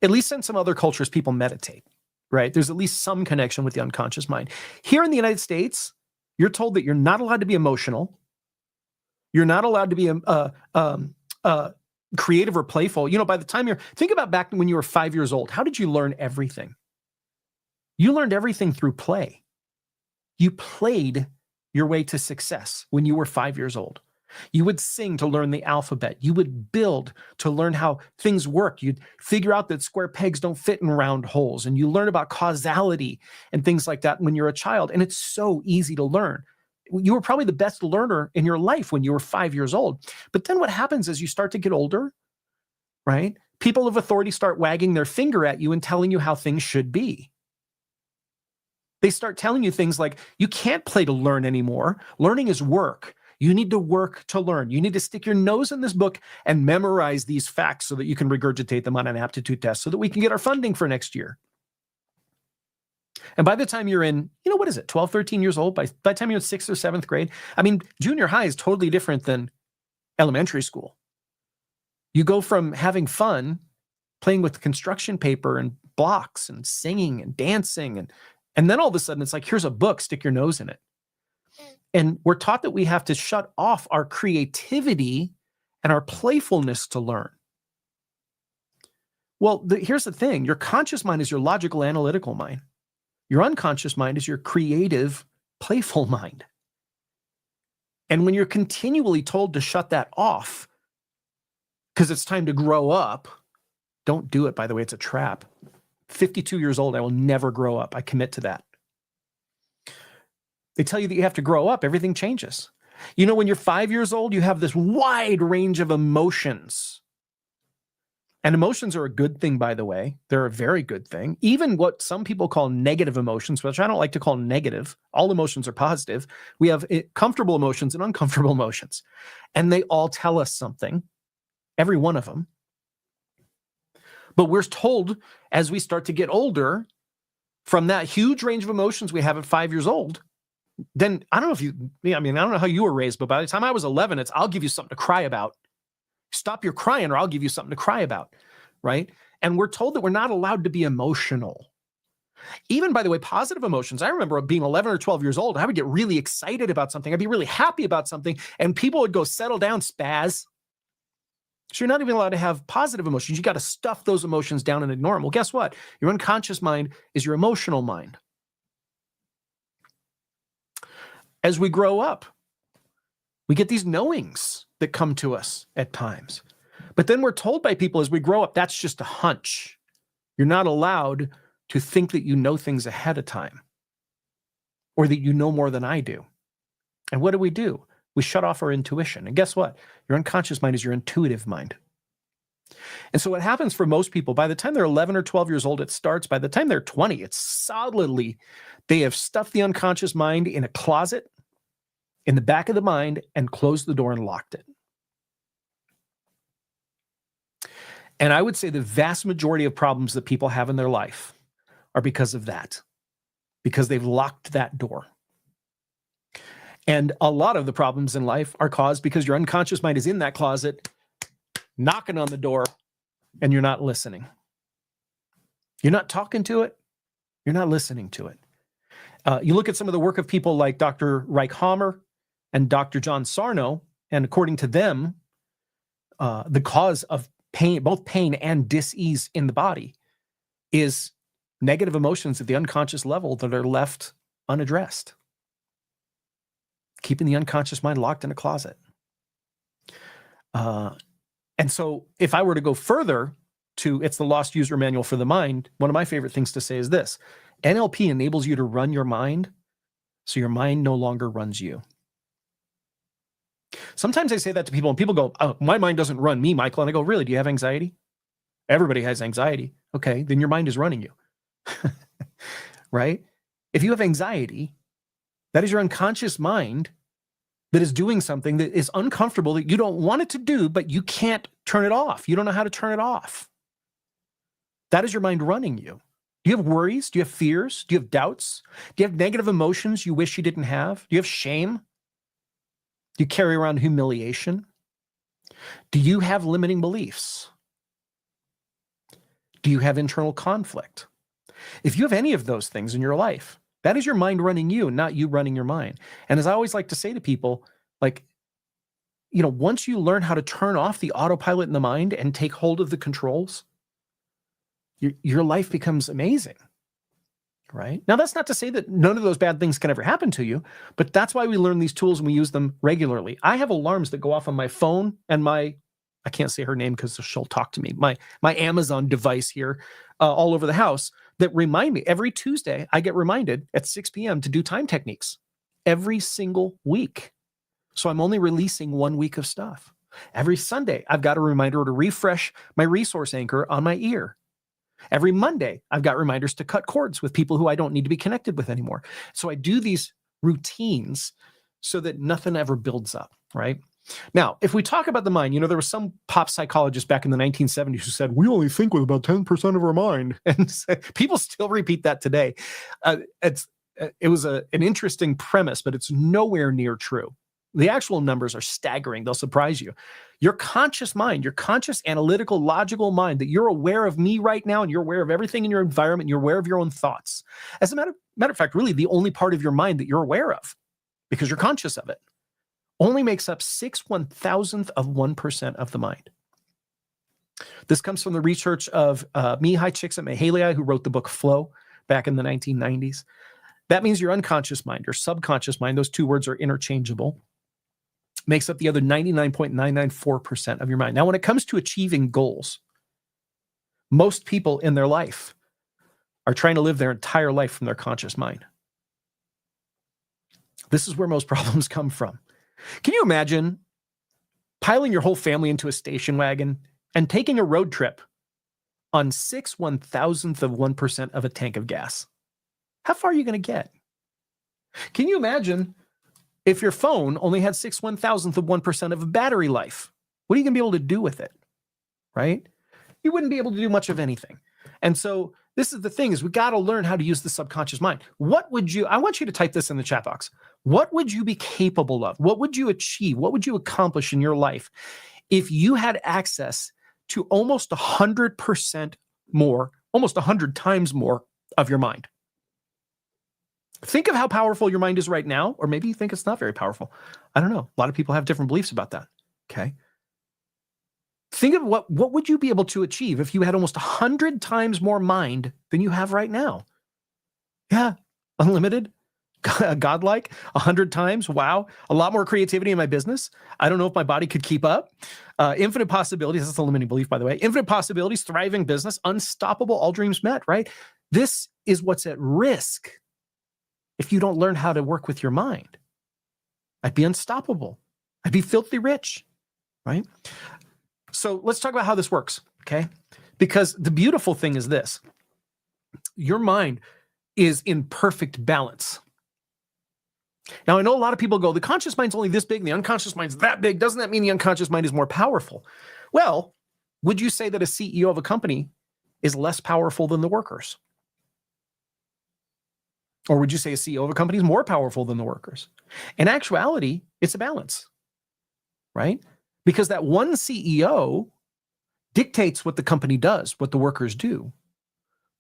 At least in some other cultures, people meditate, right? There's at least some connection with the unconscious mind. Here in the United States, you're told that you're not allowed to be emotional. You're not allowed to be creative or playful. By the time think about back when you were 5 years old, how did you learn everything? You learned everything through play. You played your way to success when you were 5 years old. You would sing to learn the alphabet. You would build to learn how things work. You'd figure out that square pegs don't fit in round holes. And you learn about causality and things like that when you're a child. And it's so easy to learn. You were probably the best learner in your life when you were 5 years old. But then what happens as you start to get older, right? People of authority start wagging their finger at you and telling you how things should be. They start telling you things like, you can't play to learn anymore. Learning is work. You need to work to learn. You need to stick your nose in this book and memorize these facts so that you can regurgitate them on an aptitude test so that we can get our funding for next year. And by the time you're in, 12, 13 years old, by the time you're in 6th or 7th grade, junior high is totally different than elementary school. You go from having fun, playing with construction paper and blocks and singing and dancing, and then all of a sudden it's like, here's a book, stick your nose in it. And we're taught that we have to shut off our creativity and our playfulness to learn. Well, here's the thing. Your conscious mind is your logical, analytical mind. Your unconscious mind is your creative, playful mind. And when you're continually told to shut that off because it's time to grow up, don't do it, by the way. It's a trap. 52 years old, I will never grow up. I commit to that. They tell you that you have to grow up. Everything changes. When you're 5 years old, you have this wide range of emotions. And emotions are a good thing, by the way. They're a very good thing. Even what some people call negative emotions, which I don't like to call negative. All emotions are positive. We have comfortable emotions and uncomfortable emotions. And they all tell us something, every one of them. But we're told as we start to get older, from that huge range of emotions we have at 5 years old, then I don't know how you were raised, but by the time I was 11, it's, I'll give you something to cry about. Stop your crying or I'll give you something to cry about, right? And we're told that we're not allowed to be emotional. Even, by the way, positive emotions. I remember being 11 or 12 years old, I would get really excited about something. I'd be really happy about something, and people would go, settle down, spaz. So you're not even allowed to have positive emotions. You got to stuff those emotions down and ignore them. Well, guess what? Your unconscious mind is your emotional mind. As we grow up, we get these knowings that come to us at times. But then we're told by people as we grow up, that's just a hunch. You're not allowed to think that you know things ahead of time or that you know more than I do. And what do? We shut off our intuition. And guess what? Your unconscious mind is your intuitive mind. And so what happens for most people, by the time they're 11 or 12 years old, it starts. By the time they're 20, it's solidly, they have stuffed the unconscious mind in a closet in the back of the mind and closed the door and locked it. And I would say the vast majority of problems that people have in their life are because of that, because they've locked that door. And a lot of the problems in life are caused because your unconscious mind is in that closet, knocking on the door, and you're not listening. You're not talking to it. You're not listening to it. You look at some of the work of people like Dr. Reichhammer and Dr. John Sarno, and according to them, the cause of pain, both pain and dis-ease in the body, is negative emotions at the unconscious level that are left unaddressed. Keeping the unconscious mind locked in a closet. And so if I were to go further to, it's the Lost User Manual for the Mind, one of my favorite things to say is this: NLP enables you to run your mind so your mind no longer runs you. Sometimes I say that to people and people go, oh, my mind doesn't run me, Michael. And I go, really? Do you have anxiety? Everybody has anxiety. Okay, then your mind is running you, right? If you have anxiety, that is your unconscious mind that is doing something that is uncomfortable that you don't want it to do, but you can't turn it off. You don't know how to turn it off. That is your mind running you. Do you have worries? Do you have fears? Do you have doubts? Do you have negative emotions you wish you didn't have? Do you have shame? Do you carry around humiliation? Do you have limiting beliefs? Do you have internal conflict? If you have any of those things in your life, that is your mind running you, not you running your mind. And as I always like to say to people, like, once you learn how to turn off the autopilot in the mind and take hold of the controls, your life becomes amazing, right? Now, that's not to say that none of those bad things can ever happen to you, but that's why we learn these tools and we use them regularly. I have alarms that go off on my phone and I can't say her name because she'll talk to me, my Amazon device here all over the house that remind me. Every Tuesday, I get reminded at 6 p.m. to do time techniques every single week. So I'm only releasing 1 week of stuff. Every Sunday, I've got a reminder to refresh my resource anchor on my ear. Every Monday, I've got reminders to cut cords with people who I don't need to be connected with anymore. So I do these routines so that nothing ever builds up, right? Now, if we talk about the mind, there was some pop psychologist back in the 1970s who said, we only think with about 10% of our mind. And people still repeat that today. It was an interesting premise, but it's nowhere near true. The actual numbers are staggering. They'll surprise you. Your conscious mind, your conscious, analytical, logical mind, that you're aware of me right now and you're aware of everything in your environment, you're aware of your own thoughts. As a matter of fact, really the only part of your mind that you're aware of, because you're conscious of it, only makes up 6/1000th of 1% of the mind. This comes from the research of Mihai Csikszentmihalyi, who wrote the book Flow back in the 1990s. That means your unconscious mind, your subconscious mind, those two words are interchangeable, makes up the other 99.994% of your mind. Now, when it comes to achieving goals, most people in their life are trying to live their entire life from their conscious mind. This is where most problems come from. Can you imagine piling your whole family into a station wagon and taking a road trip on 6/1000th of 1% of a tank of gas? How far are you going to get? Can you imagine if your phone only had 6/1000th of 1% of a battery life? What are you going to be able to do with it? Right? You wouldn't be able to do much of anything. And so this is the thing, is we got to learn how to use the subconscious mind. I want you to type this in the chat box. What would you be capable of? What would you achieve? What would you accomplish in your life if you had access to almost 100% more, almost 100 times more of your mind? Think of how powerful your mind is right now, or maybe you think it's not very powerful. I don't know. A lot of people have different beliefs about that. Okay. Think of what would you be able to achieve if you had almost 100 times more mind than you have right now? Yeah, unlimited, godlike, 100 times. Wow, a lot more creativity in my business. I don't know if my body could keep up. Infinite possibilities. That's a limiting belief, by the way. Infinite possibilities, thriving business, unstoppable, all dreams met. Right? This is what's at risk if you don't learn how to work with your mind. I'd be unstoppable. I'd be filthy rich. Right? So let's talk about how this works, okay? Because the beautiful thing is this. Your mind is in perfect balance. Now, I know a lot of people go, the conscious mind's only this big, and the unconscious mind's that big. Doesn't that mean the unconscious mind is more powerful? Well, would you say that a CEO of a company is less powerful than the workers? Or would you say a CEO of a company is more powerful than the workers? In actuality, it's a balance, right? Because that one CEO dictates what the company does, what the workers do.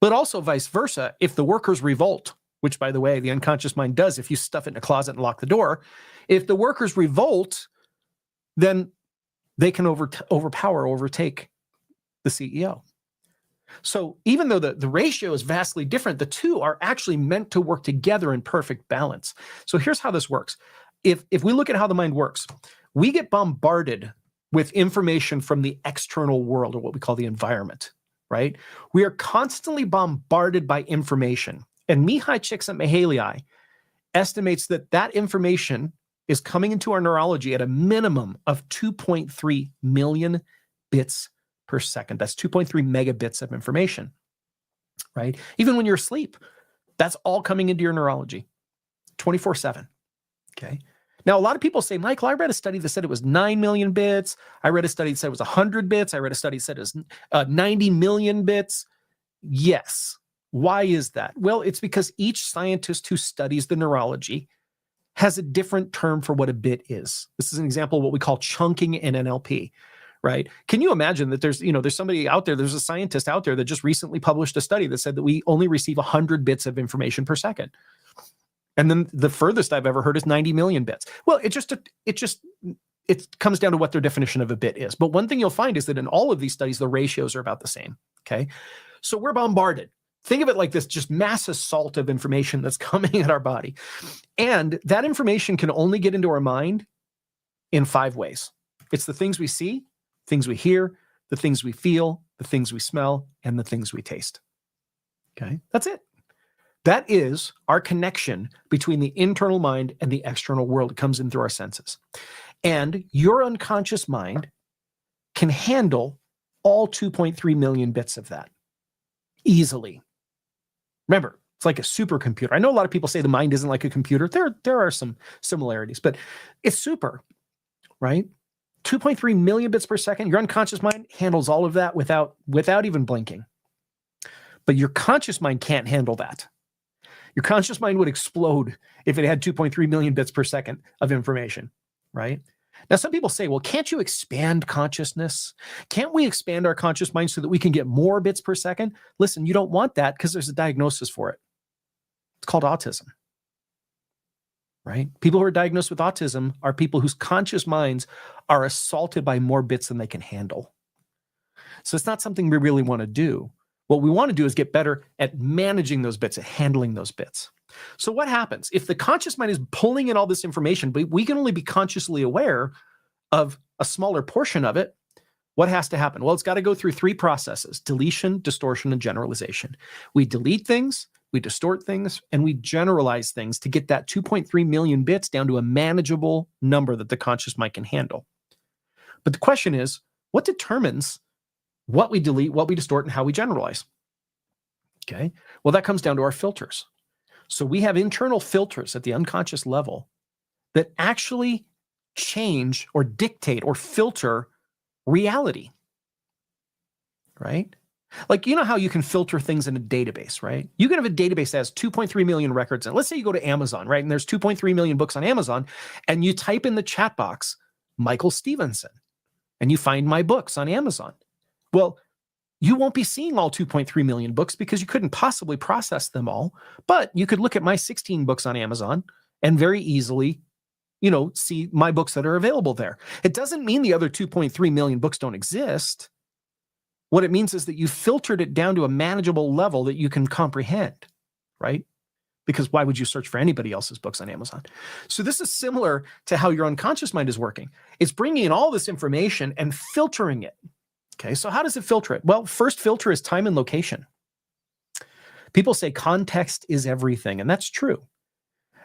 But also vice versa, if the workers revolt, which, by the way, the unconscious mind does if you stuff it in a closet and lock the door, if the workers revolt, then they can overtake the CEO. So even though the ratio is vastly different, the two are actually meant to work together in perfect balance. So here's how this works. If we look at how the mind works, we get bombarded with information from the external world, or what we call the environment, right? We are constantly bombarded by information. And Mihai Csikszentmihalyi estimates that information is coming into our neurology at a minimum of 2.3 million bits per second. That's 2.3 megabits of information, right? Even when you're asleep, that's all coming into your neurology 24/7, okay? Now, a lot of people say, Michael, I read a study that said it was 9 million bits. I read a study that said it was 100 bits. I read a study that said it was 90 million bits. Yes. Why is that? Well, it's because each scientist who studies the neurology has a different term for what a bit is. This is an example of what we call chunking in NLP, right? Can you imagine that there's somebody out there, there's a scientist out there that just recently published a study that said that we only receive 100 bits of information per second. And then the furthest I've ever heard is 90 million bits. Well, it comes down to what their definition of a bit is. But one thing you'll find is that in all of these studies, the ratios are about the same, okay? So we're bombarded. Think of it like this, just mass assault of information that's coming at our body. And that information can only get into our mind in 5 ways. It's the things we see, things we hear, the things we feel, the things we smell, and the things we taste. Okay, that's it. That is our connection between the internal mind and the external world. It comes in through our senses. And your unconscious mind can handle all 2.3 million bits of that easily. Remember, it's like a supercomputer. I know a lot of people say the mind isn't like a computer. There are some similarities, but it's super, right? 2.3 million bits per second. Your unconscious mind handles all of that without even blinking. But your conscious mind can't handle that. Your conscious mind would explode if it had 2.3 million bits per second of information, right? Now, some people say, well, can't you expand consciousness? Can't we expand our conscious mind so that we can get more bits per second? Listen, you don't want that because there's a diagnosis for it. It's called autism, right? People who are diagnosed with autism are people whose conscious minds are assaulted by more bits than they can handle. So it's not something we really want to do. What we want to do is get better at managing those bits, at handling those bits. So what happens? If the conscious mind is pulling in all this information, but we can only be consciously aware of a smaller portion of it, what has to happen? Well, it's got to go through 3 processes: deletion, distortion, and generalization. We delete things, we distort things, and we generalize things to get that 2.3 million bits down to a manageable number that the conscious mind can handle. But the question is, what determines what we delete, what we distort, and how we generalize? Okay, well, that comes down to our filters. So we have internal filters at the unconscious level that actually change or dictate or filter reality, right? Like, you know how you can filter things in a database, right? You can have a database that has 2.3 million records. And let's say you go to Amazon, right? And there's 2.3 million books on Amazon, and you type in the chat box, Michael Stevenson, and you find my books on Amazon. Well, you won't be seeing all 2.3 million books because you couldn't possibly process them all. But you could look at my 16 books on Amazon and very easily, see my books that are available there. It doesn't mean the other 2.3 million books don't exist. What it means is that you filtered it down to a manageable level that you can comprehend, right? Because why would you search for anybody else's books on Amazon? So this is similar to how your unconscious mind is working. It's bringing in all this information and filtering it. Okay, so how does it filter it? Well, first filter is time and location. People say context is everything, and that's true,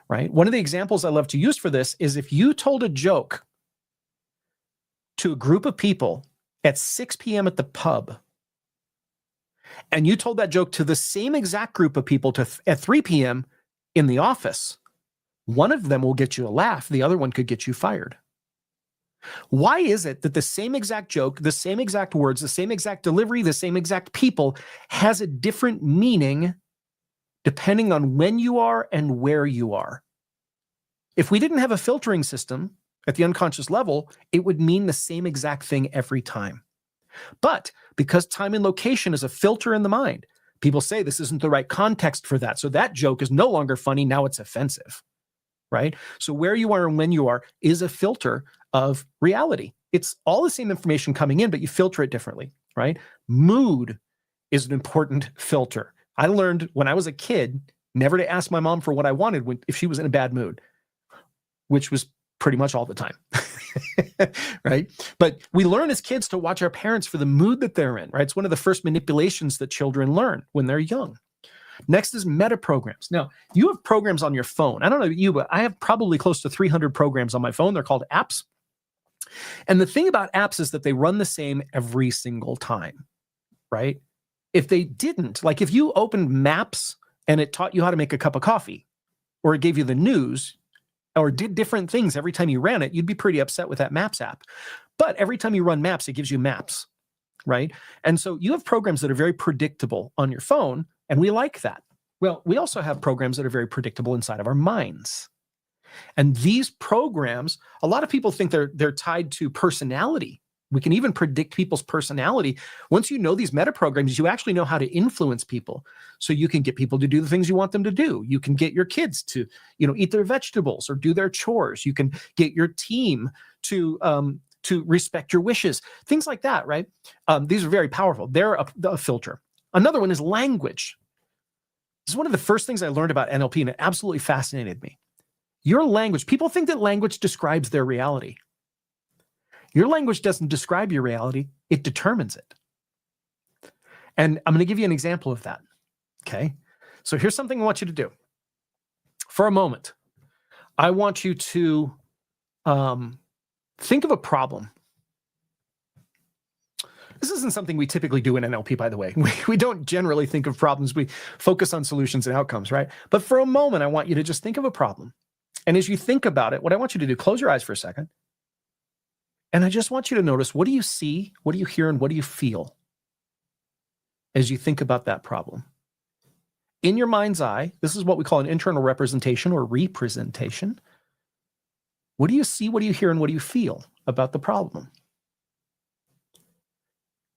right? One of the examples I love to use for this is if you told a joke to a group of people at 6 p.m. at the pub, and you told that joke to the same exact group of people at 3 p.m. in the office, one of them will get you a laugh, the other one could get you fired. Why is it that the same exact joke, the same exact words, the same exact delivery, the same exact people has a different meaning depending on when you are and where you are? If we didn't have a filtering system at the unconscious level, it would mean the same exact thing every time. But because time and location is a filter in the mind, people say this isn't the right context for that. So that joke is no longer funny, now it's offensive, right? So where you are and when you are is a filter of reality. It's all the same information coming in, but you filter it differently, right? Mood is an important filter. I learned when I was a kid never to ask my mom for what I wanted if she was in a bad mood, which was pretty much all the time, right? But we learn as kids to watch our parents for the mood that they're in, right? It's one of the first manipulations that children learn when they're young. Next is meta programs. Now, you have programs on your phone. I don't know about you, but I have probably close to 300 programs on my phone. They're called apps. And the thing about apps is that they run the same every single time, right? If they didn't, like if you opened Maps and it taught you how to make a cup of coffee, or it gave you the news, or did different things every time you ran it, you'd be pretty upset with that Maps app. But every time you run Maps, it gives you maps, right? And so you have programs that are very predictable on your phone, and we like that. Well, we also have programs that are very predictable inside of our minds. And these programs, a lot of people think they're tied to personality. We can even predict people's personality. Once you know these meta programs, you actually know how to influence people. So you can get people to do the things you want them to do. You can get your kids to, eat their vegetables or do their chores. You can get your team to respect your wishes, things like that, right? These are very powerful. They're a filter. Another one is language. This is one of the first things I learned about NLP, and it absolutely fascinated me. Your language, people think that language describes their reality. Your language doesn't describe your reality, it determines it. And I'm going to give you an example of that, okay? So here's something I want you to do. For a moment, I want you to think of a problem. This isn't something we typically do in NLP, by the way. We don't generally think of problems. We focus on solutions and outcomes, right? But for a moment, I want you to just think of a problem. And as you think about it, what I want you to do, close your eyes for a second. And I just want you to notice, what do you see, what do you hear, and what do you feel as you think about that problem? In your mind's eye, this is what we call an internal representation or representation. What do you see, what do you hear, and what do you feel about the problem?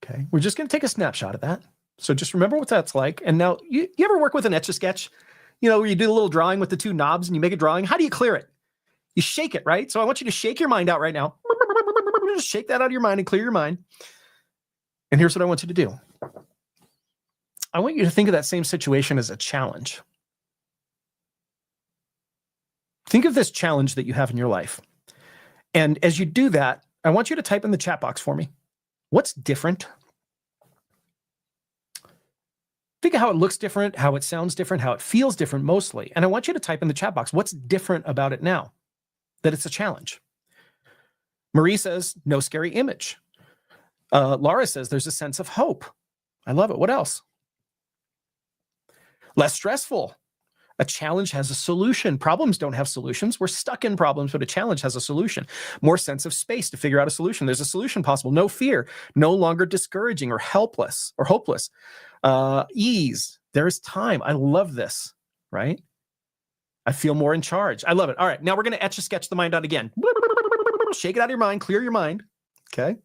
Okay, we're just going to take a snapshot of that. So just remember what that's like. And now, you ever work with an Etch-a-Sketch? Where you do a little drawing with the two knobs and you make a drawing. How do you clear it? You shake it, right? So I want you to shake your mind out right now. Just shake that out of your mind and clear your mind. And here's what I want you to do. I want you to think of that same situation as a challenge. Think of this challenge that you have in your life. And as you do that, I want you to type in the chat box for me. What's different? Think of how it looks different, how it sounds different, how it feels different mostly. And I want you to type in the chat box, what's different about it now that it's a challenge? Marie says, no scary image. Laura says, there's a sense of hope. I love it. What else? Less stressful. A challenge has a solution. Problems don't have solutions. We're stuck in problems, but a challenge has a solution. More sense of space to figure out a solution. There's a solution possible. No fear. No longer discouraging or helpless or hopeless. Ease. There's time. I love this, right? I feel more in charge. I love it. All right. Now we're going to Etch-a-Sketch the mind out again. Shake it out of your mind. Clear your mind. Okay.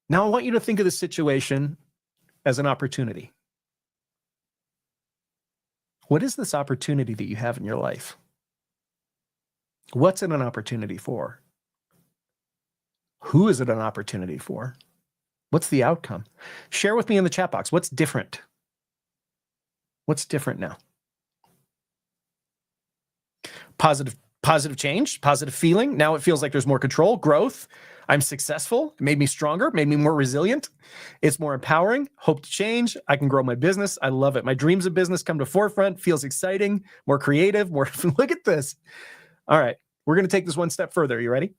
Now I want you to think of the situation as an opportunity. What is this opportunity that you have in your life? What's it an opportunity for? Who is it an opportunity for? What's the outcome? Share with me in the chat box. What's different? What's different now? Positive change, positive feeling. Now it feels like there's more control, growth. I'm successful. It made me stronger, made me more resilient. It's more empowering. Hope to change. I can grow my business. I love it. My dreams of business come to forefront. Feels exciting, more creative, more. Look at this. All right. We're going to take this one step further. Are you ready?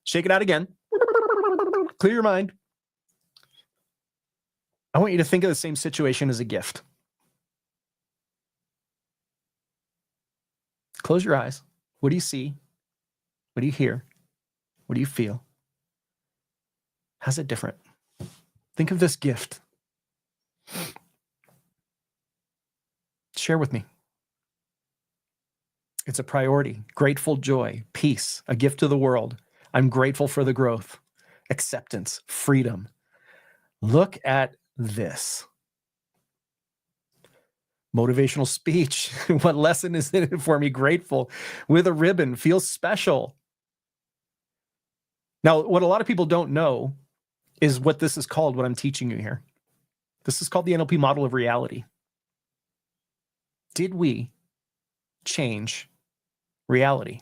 Shake it out again. Clear your mind. I want you to think of the same situation as a gift. Close your eyes. What do you see? What do you hear? What do you feel? How's it different? Think of this gift. Share with me. It's a priority, grateful joy, peace, a gift to the world. I'm grateful for the growth, acceptance, freedom. Look at this. Motivational speech. What lesson is in it for me? Grateful. With a ribbon. Feels special. Now, what a lot of people don't know is what this is called, what I'm teaching you here. This is called the NLP model of reality. Did we change reality?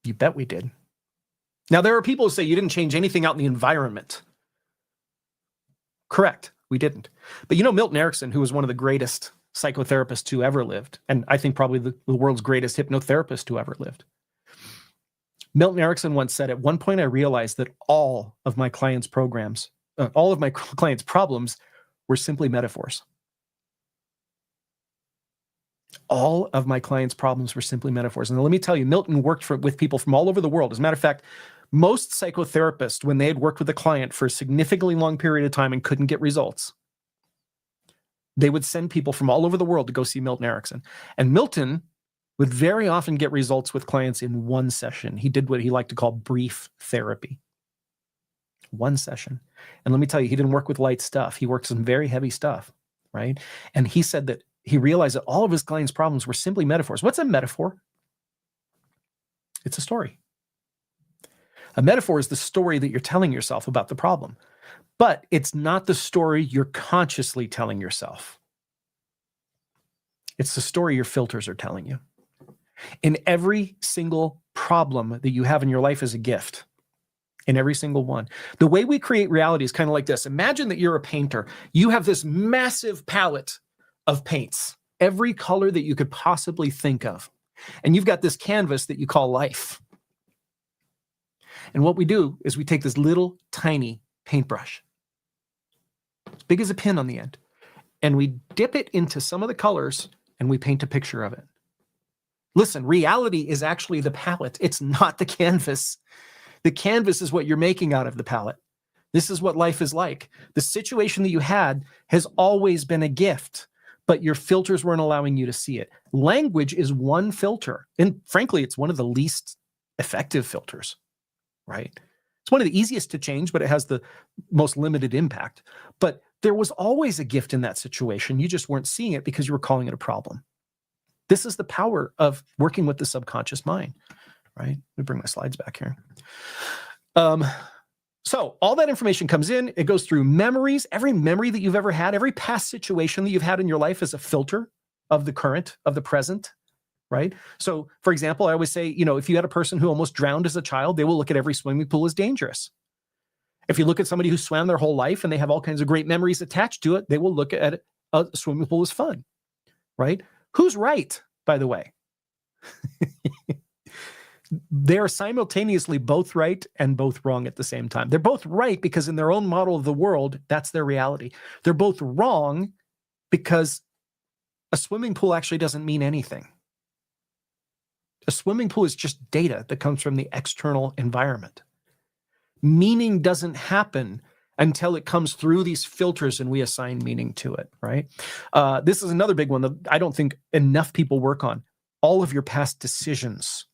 You bet we did. Now, there are people who say you didn't change anything out in the environment. Correct. We didn't. But Milton Erickson, who was one of the greatest psychotherapists who ever lived, and I think probably the world's greatest hypnotherapist who ever lived. Milton Erickson once said, at one point I realized that all of my clients' problems were simply metaphors. All of my clients' problems were simply metaphors. And let me tell you, Milton worked with people from all over the world. As a matter of fact, most psychotherapists, when they had worked with a client for a significantly long period of time and couldn't get results, they would send people from all over the world to go see Milton Erickson. And Milton would very often get results with clients in one session. He did what he liked to call brief therapy. One session. And let me tell you, he didn't work with light stuff. He worked some very heavy stuff, right? And he said that he realized that all of his clients' problems were simply metaphors. What's a metaphor? It's a story. A metaphor is the story that you're telling yourself about the problem, but it's not the story you're consciously telling yourself. It's the story your filters are telling you. In every single problem that you have in your life is a gift. In every single one. The way we create reality is kind of like this. Imagine that you're a painter. You have this massive palette of paints, every color that you could possibly think of. And you've got this canvas that you call life. And what we do is we take this little tiny paintbrush, as big as a pin on the end, and we dip it into some of the colors and we paint a picture of it. Listen, reality is actually the palette. It's not the canvas. The canvas is what you're making out of the palette. This is what life is like. The situation that you had has always been a gift, but your filters weren't allowing you to see it. Language is one filter. And frankly, it's one of the least effective filters, right? It's one of the easiest to change, but it has the most limited impact. But there was always a gift in that situation. You just weren't seeing it because you were calling it a problem. This is the power of working with the subconscious mind, right? Let me bring my slides back here. So all that information comes in, it goes through memories. Every memory that you've ever had, every past situation that you've had in your life is a filter of the current, of the present, right? So for example, I always say, if you had a person who almost drowned as a child, they will look at every swimming pool as dangerous. If you look at somebody who swam their whole life and they have all kinds of great memories attached to it, they will look at a swimming pool as fun, right? Who's right, by the way? They are simultaneously both right and both wrong at the same time. They're both right because in their own model of the world, that's their reality. They're both wrong because a swimming pool actually doesn't mean anything. A swimming pool is just data that comes from the external environment. Meaning doesn't happen until it comes through these filters and we assign meaning to it, right? This is another big one that I don't think enough people work on. All of your past decisions.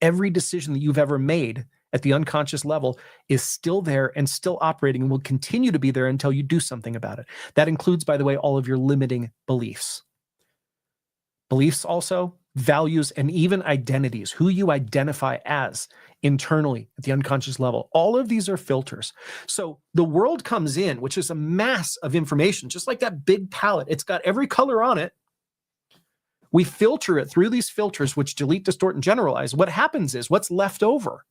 Every decision that you've ever made at the unconscious level is still there and still operating and will continue to be there until you do something about it. That includes, by the way, all of your limiting beliefs. Beliefs also, values, and even identities, who you identify as internally at the unconscious level. All of these are filters. So the world comes in, which is a mass of information, just like that big palette. It's got every color on it. We filter it through these filters, which delete, distort, and generalize. What happens is what's left over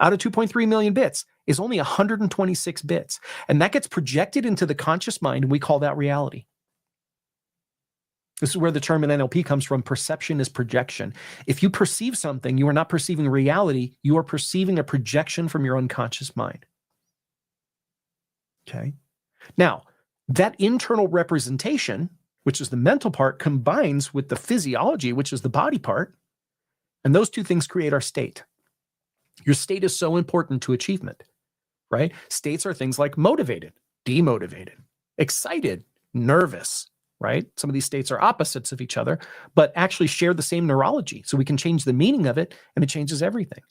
out of 2.3 million bits is only 126 bits. And that gets projected into the conscious mind, and we call that reality. This is where the term in NLP comes from. Perception is projection. If you perceive something, you are not perceiving reality. You are perceiving a projection from your unconscious mind. Okay. Now, that internal representation, which is the mental part, combines with the physiology, which is the body part. And those two things create our state. Your state is so important to achievement, right? States are things like motivated, demotivated, excited, nervous, right? Some of these states are opposites of each other, but actually share the same neurology. So we can change the meaning of it and it changes everything.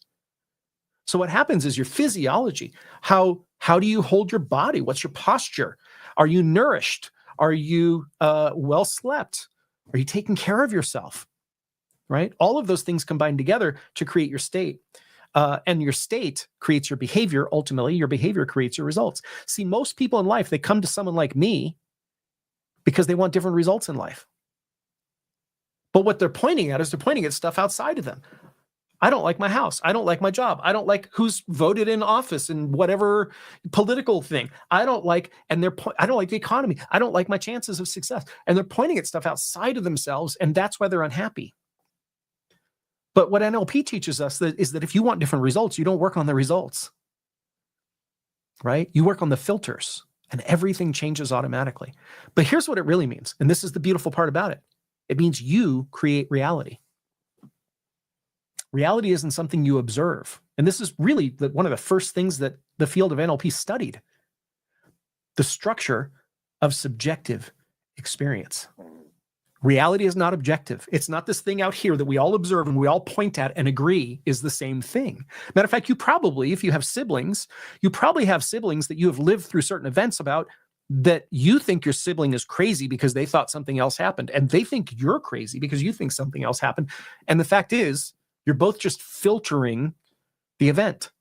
So what happens is your physiology. How do you hold your body? What's your posture? Are you nourished? Are you well slept? Are you taking care of yourself? Right? All of those things combine together to create your state. And your state creates your behavior. Ultimately, your behavior creates your results. See, most people in life, they come to someone like me because they want different results in life. But what they're pointing at is they're pointing at stuff outside of them. I don't like my house. I don't like my job. I don't like who's voted in office in whatever political thing. I don't like, I don't like the economy. I don't like my chances of success. And they're pointing at stuff outside of themselves, and that's why they're unhappy. But what NLP teaches us is that if you want different results, you don't work on the results, right? You work on the filters, and everything changes automatically. But here's what it really means, and this is the beautiful part about it. It means you create reality. Reality isn't something you observe. And this is really one of the first things that the field of NLP studied. The structure of subjective experience. Reality is not objective. It's not this thing out here that we all observe and we all point at and agree is the same thing. Matter of fact, you probably, if you have siblings, you probably have siblings that you have lived through certain events about that you think your sibling is crazy because they thought something else happened. And they think you're crazy because you think something else happened. And the fact is, you're both just filtering the event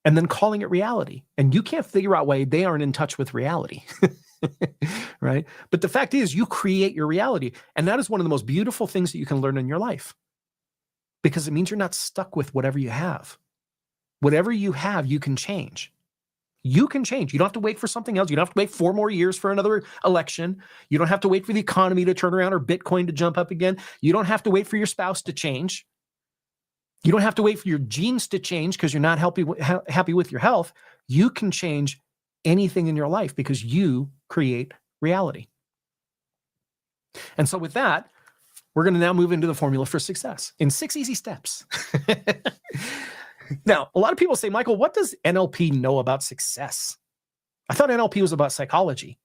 and then calling it reality. And you can't figure out why they aren't in touch with reality, right? But the fact is, you create your reality. And that is one of the most beautiful things that you can learn in your life, because it means you're not stuck with whatever you have. Whatever you have, you can change. You can change. You don't have to wait for something else. You don't have to wait 4 more years for another election. You don't have to wait for the economy to turn around or Bitcoin to jump up again. You don't have to wait for your spouse to change. You don't have to wait for your genes to change because you're not happy with your health. You can change anything in your life because you create reality. And so with that, we're going to now move into the formula for success in 6 easy steps. Now, a lot of people say, Michael, what does NLP know about success? I thought NLP was about psychology.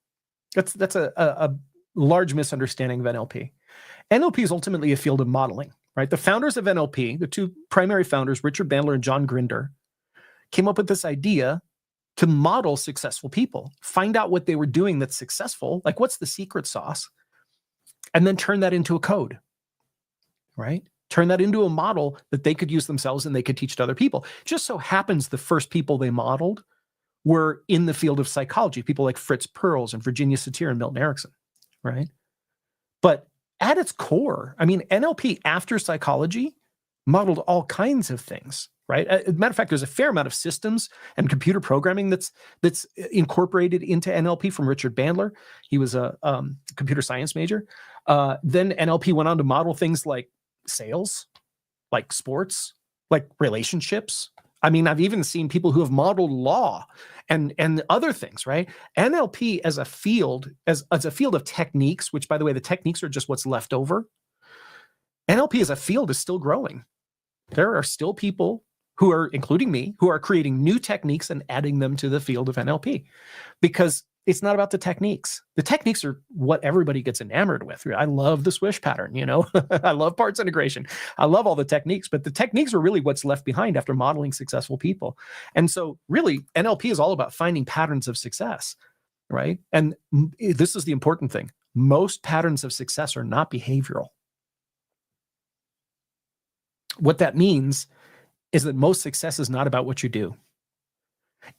That's a large misunderstanding of NLP. NLP is ultimately a field of modeling, right? The founders of NLP, the 2 primary founders, Richard Bandler and John Grinder, came up with this idea to model successful people, find out what they were doing that's successful, like what's the secret sauce, and then turn that into a code, right? Turn that into a model that they could use themselves and they could teach to other people. Just so happens the first people they modeled were in the field of psychology, people like Fritz Perls and Virginia Satir and Milton Erickson, right? But at its core, I mean, NLP after psychology modeled all kinds of things, right? As a matter of fact, there's a fair amount of systems and computer programming that's incorporated into NLP from Richard Bandler. He was a computer science major. Then NLP went on to model things like sales, like sports, like relationships. I mean, I've even seen people who have modeled law and other things, right? NLP as a field, as a field of techniques, which by the way, the techniques are just what's left over. NLP as a field is still growing. There are still people who are, including me, who are creating new techniques and adding them to the field of NLP, because it's not about the techniques. The techniques are what everybody gets enamored with. I love the swish pattern, I love parts integration. I love all the techniques, but the techniques are really what's left behind after modeling successful people. And so really NLP is all about finding patterns of success, right? And this is the important thing. Most patterns of success are not behavioral. What that means is that most success is not about what you do.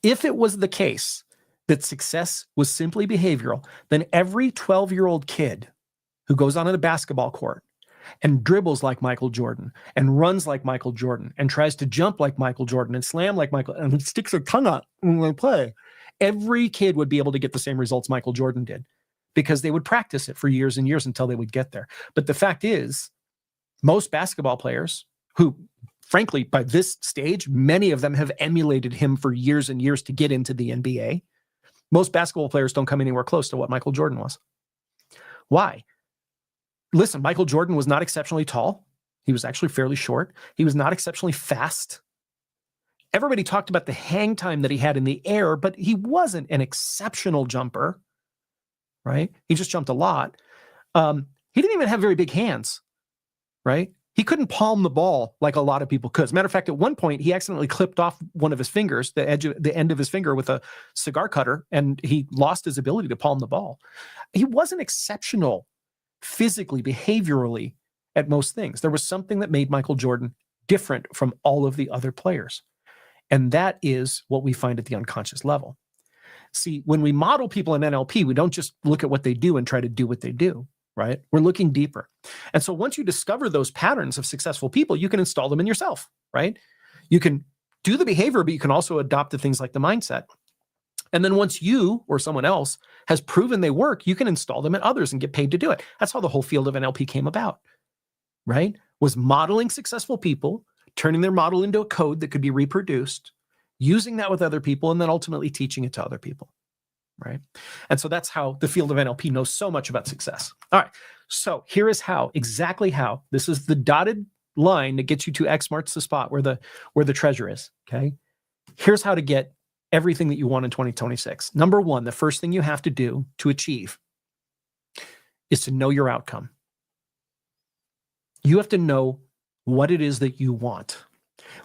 If it was the case that success was simply behavioral, then every 12-year-old kid who goes onto the basketball court and dribbles like Michael Jordan and runs like Michael Jordan and tries to jump like Michael Jordan and slam like Michael and sticks their tongue out when they play, every kid would be able to get the same results Michael Jordan did because they would practice it for years and years until they would get there. But the fact is, most basketball players who, frankly, by this stage, many of them have emulated him for years and years to get into the NBA. Most basketball players don't come anywhere close to what Michael Jordan was. Why? Listen, Michael Jordan was not exceptionally tall. He was actually fairly short. He was not exceptionally fast. Everybody talked about the hang time that he had in the air, but he wasn't an exceptional jumper, right? He just jumped a lot. He didn't even have very big hands, right? He couldn't palm the ball like a lot of people could. As a matter of fact, at one point, he accidentally clipped off one of his fingers, the end of his finger with a cigar cutter, and he lost his ability to palm the ball. He wasn't exceptional physically, behaviorally at most things. There was something that made Michael Jordan different from all of the other players. And that is what we find at the unconscious level. See, when we model people in NLP, we don't just look at what they do and try to do what they do. right? We're looking deeper. And so once you discover those patterns of successful people, you can install them in yourself, right? You can do the behavior, but you can also adopt the things like the mindset. And then once you or someone else has proven they work, you can install them in others and get paid to do it. That's how the whole field of NLP came about, right? Was modeling successful people, turning their model into a code that could be reproduced, using that with other people, and then ultimately teaching it to other people, right? And so that's how the field of NLP knows so much about success. All right, so here is how, exactly how. This is the dotted line that gets you to X marks the spot where the treasure is, okay? Here's how to get everything that you want in 2026. Number one, the first thing you have to do to achieve is to know your outcome. You have to know what it is that you want.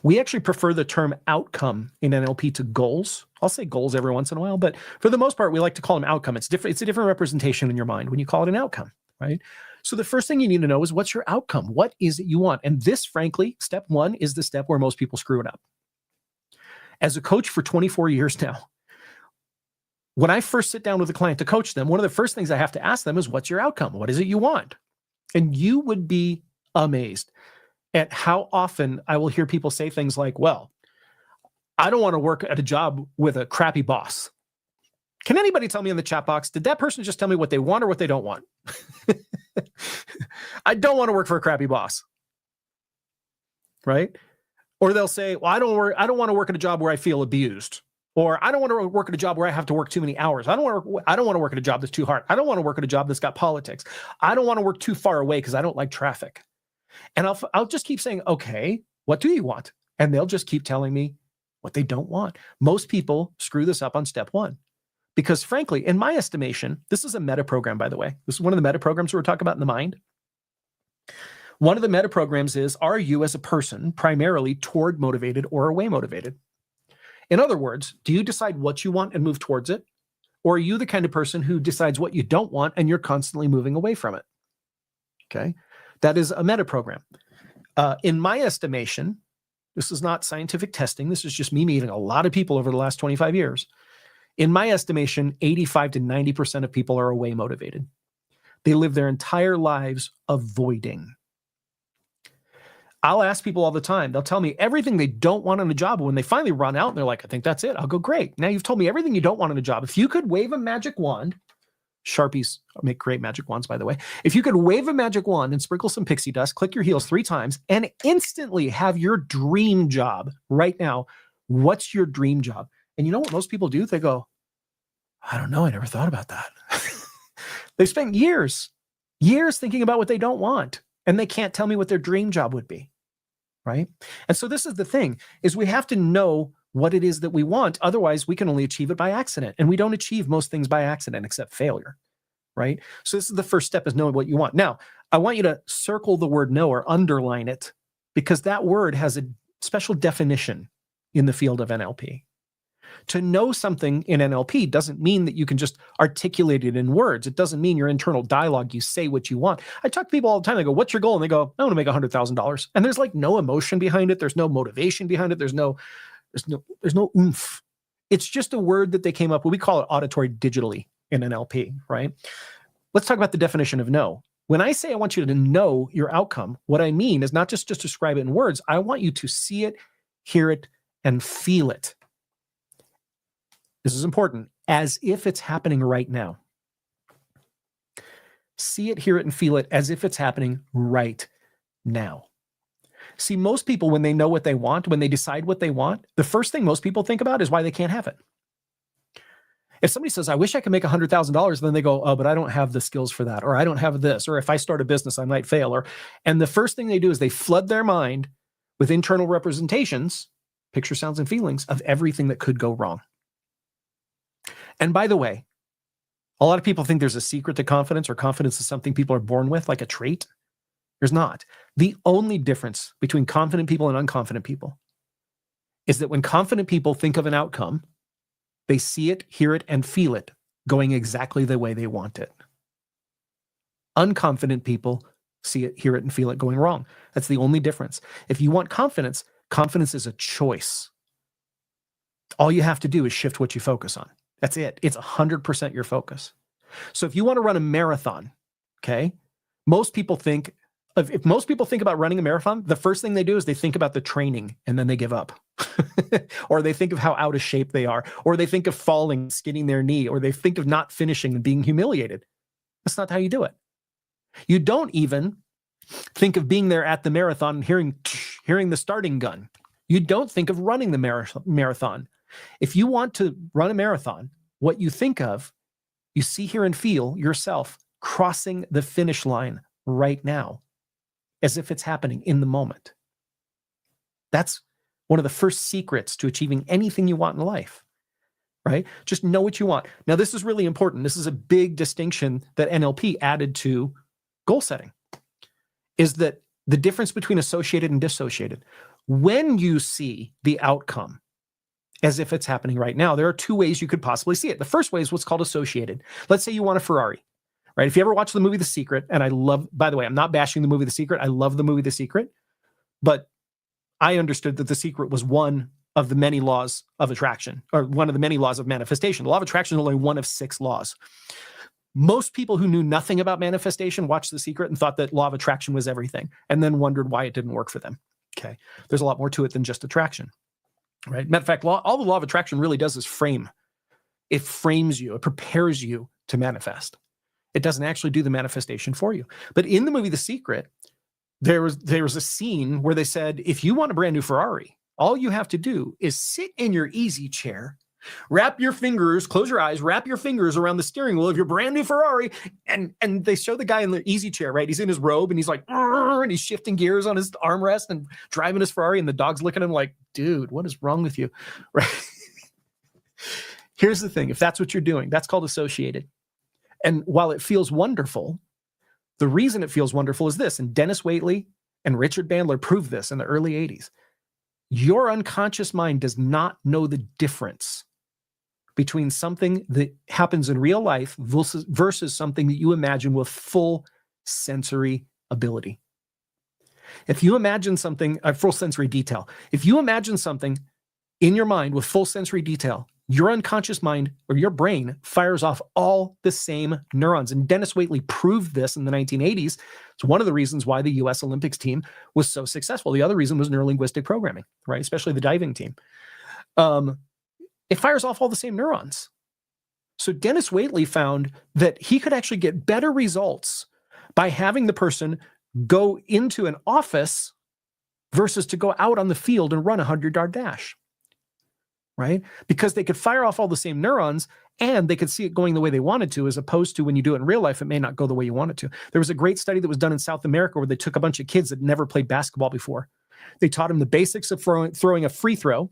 We actually prefer the term outcome in NLP to goals. I'll say goals every once in a while, but for the most part, we like to call them outcome. It's different. It's a different representation in your mind when you call it an outcome, right? So the first thing you need to know is what's your outcome? What is it you want? And this, frankly, step one is the step where most people screw it up. As a coach for 24 years now, when I first sit down with a client to coach them, one of the first things I have to ask them is, what's your outcome? What is it you want? And you would be amazed at how often I will hear people say things like, well, I don't want to work at a job with a crappy boss. Can anybody tell me in the chat box, did that person just tell me what they want or what they don't want? I don't want to work for a crappy boss, right? Or they'll say, well, I don't want to work at a job where I feel abused. Or I don't want to work at a job where I have to work too many hours. I don't want to work at a job that's too hard. I don't want to work at a job that's got politics. I don't want to work too far away because I don't like traffic. And I'll just keep saying, okay, what do you want? And they'll just keep telling me what they don't want. Most people screw this up on step one. Because frankly, in my estimation, this is a meta program, by the way. This is one of the meta programs we're talking about in the mind. One of the meta programs is, are you as a person primarily toward motivated or away motivated? In other words, do you decide what you want and move towards it? Or are you the kind of person who decides what you don't want and you're constantly moving away from it? Okay, that is a meta program. In my estimation, this is not scientific testing. This is just me meeting a lot of people over the last 25 years. In my estimation, 85 to 90% of people are away motivated. They live their entire lives avoiding. I'll ask people all the time. They'll tell me everything they don't want in a job. When they finally run out and they're like, I think that's it. I'll go, great. Now you've told me everything you don't want in a job. If you could wave a magic wand, Sharpies make great magic wands, by the way. If you could wave a magic wand and sprinkle some pixie dust, click your heels 3 times, and instantly have your dream job right now, what's your dream job? And you know what most people do? They go, I don't know. I never thought about that. They've spent years thinking about what they don't want. And they can't tell me what their dream job would be, right? And so this is the thing, is we have to know what it is that we want. Otherwise, we can only achieve it by accident. And we don't achieve most things by accident except failure, right? So this is the first step, is knowing what you want. Now, I want you to circle the word know or underline it, because that word has a special definition in the field of NLP. To know something in NLP doesn't mean that you can just articulate it in words. It doesn't mean your internal dialogue, you say what you want. I talk to people all the time. They go, what's your goal? And they go, I want to make $100,000. And there's like no emotion behind it. There's no motivation behind it. There's no oomph. It's just a word that they came up with. We call it auditory digitally in NLP, right? Let's talk about the definition of know. When I say I want you to know your outcome, what I mean is not just describe it in words. I want you to see it, hear it, and feel it. This is important, as if it's happening right now. See it, hear it, and feel it as if it's happening right now. See, most people, when they know what they want, when they decide what they want, the first thing most people think about is why they can't have it. If somebody says, I wish I could make $100,000, then they go, oh, but I don't have the skills for that, or I don't have this, or if I start a business, I might fail. And the first thing they do is they flood their mind with internal representations, picture, sounds, and feelings of everything that could go wrong. And by the way, a lot of people think there's a secret to confidence, or confidence is something people are born with, like a trait. There's not. The only difference between confident people and unconfident people is that when confident people think of an outcome, they see it, hear it, and feel it going exactly the way they want it. Unconfident people see it, hear it, and feel it going wrong. That's the only difference. If you want confidence, confidence is a choice. All you have to do is shift what you focus on. That's it. It's 100% your focus. So if you want to run a marathon, Okay. Most people think if most people think about running a marathon, the first thing they do is they think about the training and then they give up. Or they think of how out of shape they are, or they think of falling, skinning their knee, or they think of not finishing and being humiliated. That's not how you do it. You don't even think of being there at the marathon and hearing the starting gun. You don't think of running the marathon. If you want to run a marathon, what you think of, you see, hear, and feel yourself crossing the finish line right now, as if it's happening in the moment. That's one of the first secrets to achieving anything you want in life, right? Just know what you want. Now, this is really important. This is a big distinction that NLP added to goal setting, is that the difference between associated and dissociated. When you see the outcome as if it's happening right now, there are two ways you could possibly see it. The first way is what's called associated. Let's say you want a Ferrari, right? If you ever watch the movie The Secret, and I love, by the way, I'm not bashing the movie The Secret. I love the movie The Secret, but I understood that The Secret was one of the many laws of attraction, or one of the many laws of manifestation. The law of attraction is only one of 6 laws. Most people who knew nothing about manifestation watched The Secret and thought that law of attraction was everything, and then wondered why it didn't work for them. Okay. There's a lot more to it than just attraction, right? Matter of fact, all the law of attraction really does is frame. It frames you. It prepares you to manifest. It doesn't actually do the manifestation for you. But in the movie The Secret, there was a scene where they said, if you want a brand new Ferrari, all you have to do is sit in your easy chair, wrap your fingers, close your eyes, wrap your fingers around the steering wheel of your brand new Ferrari. And they show the guy in the easy chair, right? He's in his robe and he's like, and he's shifting gears on his armrest and driving his Ferrari. And the dog's looking at him like, dude, what is wrong with you? Right? Here's the thing. If that's what you're doing, that's called associated. And while it feels wonderful, the reason it feels wonderful is this, and Dennis Waitley and Richard Bandler proved this in the early 80s. Your unconscious mind does not know the difference between something that happens in real life versus something that you imagine with full sensory ability. If you imagine something, full sensory detail, if you imagine something in your mind with full sensory detail, your unconscious mind or your brain fires off all the same neurons. And Dennis Waitley proved this in the 1980s. It's one of the reasons why the US Olympics team was so successful. The other reason was neurolinguistic programming, right? Especially the diving team. It fires off all the same neurons. So Dennis Waitley found that he could actually get better results by having the person go into an office versus to go out on the field and run a 100-yard dash. Right? Because they could fire off all the same neurons and they could see it going the way they wanted to, as opposed to when you do it in real life, it may not go the way you want it to. There was a great study that was done in South America where they took a bunch of kids that never played basketball before. They taught them the basics of throwing a free throw,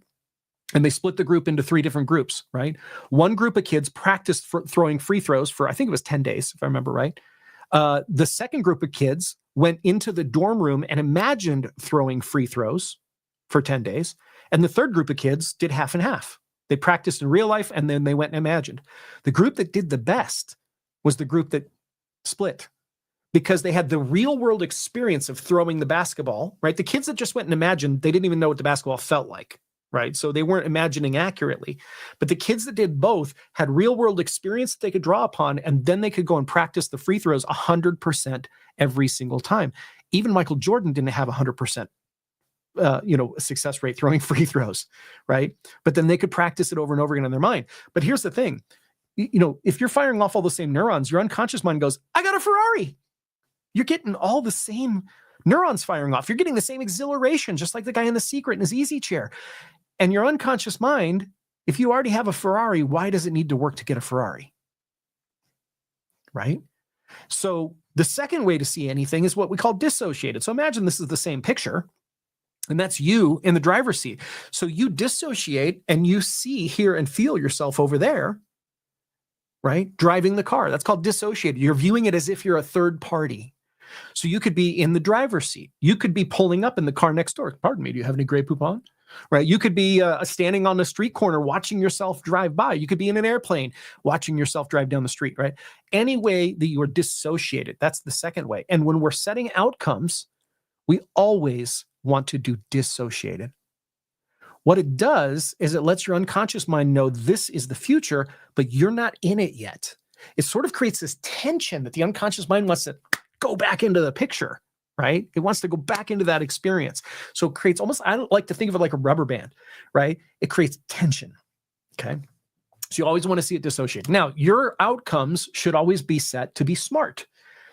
and they split the group into 3 different groups, right? One group of kids practiced throwing free throws for, I think it was 10 days, if I remember right. The second group of kids went into the dorm room and imagined throwing free throws for 10 days. And the third group of kids did half and half. They practiced in real life and then they went and imagined. The group that did the best was the group that split, because they had the real world experience of throwing the basketball, right? The kids that just went and imagined, they didn't even know what the basketball felt like, right? So they weren't imagining accurately. But the kids that did both had real world experience that they could draw upon, and then they could go and practice the free throws 100% every single time. Even Michael Jordan didn't have 100% success rate throwing free throws, right? But then they could practice it over and over again in their mind. But here's the thing, if you're firing off all the same neurons, your unconscious mind goes, I got a Ferrari. You're getting all the same neurons firing off. You're getting the same exhilaration, just like the guy in The Secret in his easy chair. And your unconscious mind, if you already have a Ferrari, why does it need to work to get a Ferrari? Right? So the second way to see anything is what we call dissociated. So imagine this is the same picture, and that's you in the driver's seat. So you dissociate and you see, hear, and feel yourself over there, right? Driving the car. That's called dissociated. You're viewing it as if you're a third party. So you could be in the driver's seat. You could be pulling up in the car next door. Pardon me, do you have any Grey Poupon? Right? You could be standing on the street corner watching yourself drive by. You could be in an airplane watching yourself drive down the street, right? Any way that you are dissociated, that's the second way. And when we're setting outcomes, we always want to do dissociated. What it does is it lets your unconscious mind know this is the future, but you're not in it yet. it sort of creates this tension that the unconscious mind wants to go back into the picture, right? It wants to go back into that experience. So it creates almost, I don't like to think of it like a rubber band, right? It creates tension, okay? So you always want to see it dissociate. Now, your outcomes should always be set to be SMART.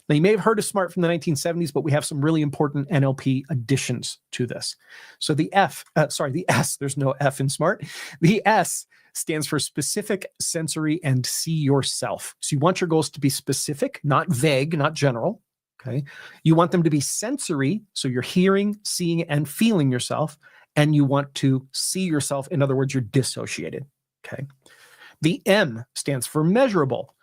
Now, you may have heard of SMART from the 1970s, but we have some really important NLP additions to this. So the S, there's no F in SMART. The S stands for specific, sensory, and see yourself. So you want your goals to be specific, not vague, not general. Okay. You want them to be sensory, so you're hearing, seeing, and feeling yourself, and you want to see yourself. In other words, you're dissociated. Okay. The M stands for measurable.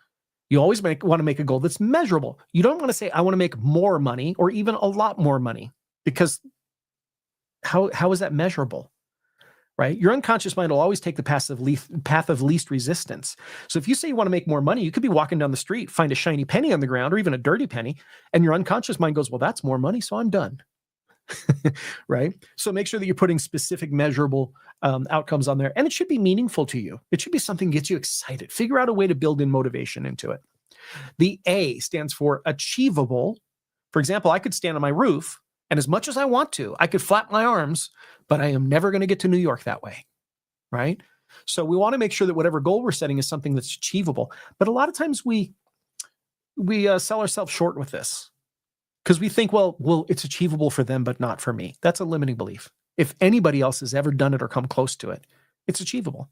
You always want to make a goal that's measurable. You don't want to say, I want to make more money or even a lot more money, because how is that measurable? Right? Your unconscious mind will always take the path of least resistance. So if you say you want to make more money, you could be walking down the street, find a shiny penny on the ground or even a dirty penny, and your unconscious mind goes, well, that's more money, so I'm done. Right? So make sure that you're putting specific measurable outcomes on there, and it should be meaningful to you. It should be something that gets you excited. Figure out a way to build in motivation into it. The A stands for achievable. For example, I could stand on my roof, and as much as I want to, I could flap my arms, but I am never going to get to New York that way, right? So we want to make sure that whatever goal we're setting is something that's achievable. But a lot of times we sell ourselves short with this because we think, well, it's achievable for them, but not for me. That's a limiting belief. If anybody else has ever done it or come close to it, it's achievable.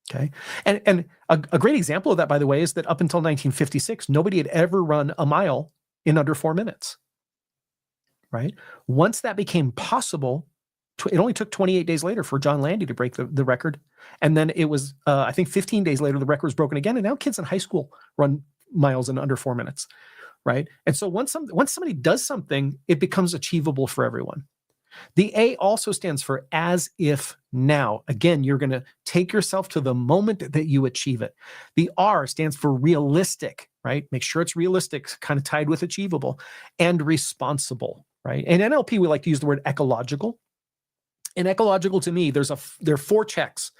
Okay. And a great example of that, by the way, is that up until 1956, nobody had ever run a mile in under 4 minutes. Right? Once that became possible, it only took 28 days later for John Landy to break the record. And then it was, I think 15 days later, the record was broken again. And now kids in high school run miles in under 4 minutes. Right? And so once somebody does something, it becomes achievable for everyone. The A also stands for as if now. Again, you're going to take yourself to the moment that you achieve it. The R stands for realistic, right? Make sure it's realistic, kind of tied with achievable, and responsible, right? In NLP, we like to use the word ecological. And ecological, to me, there are 4 checks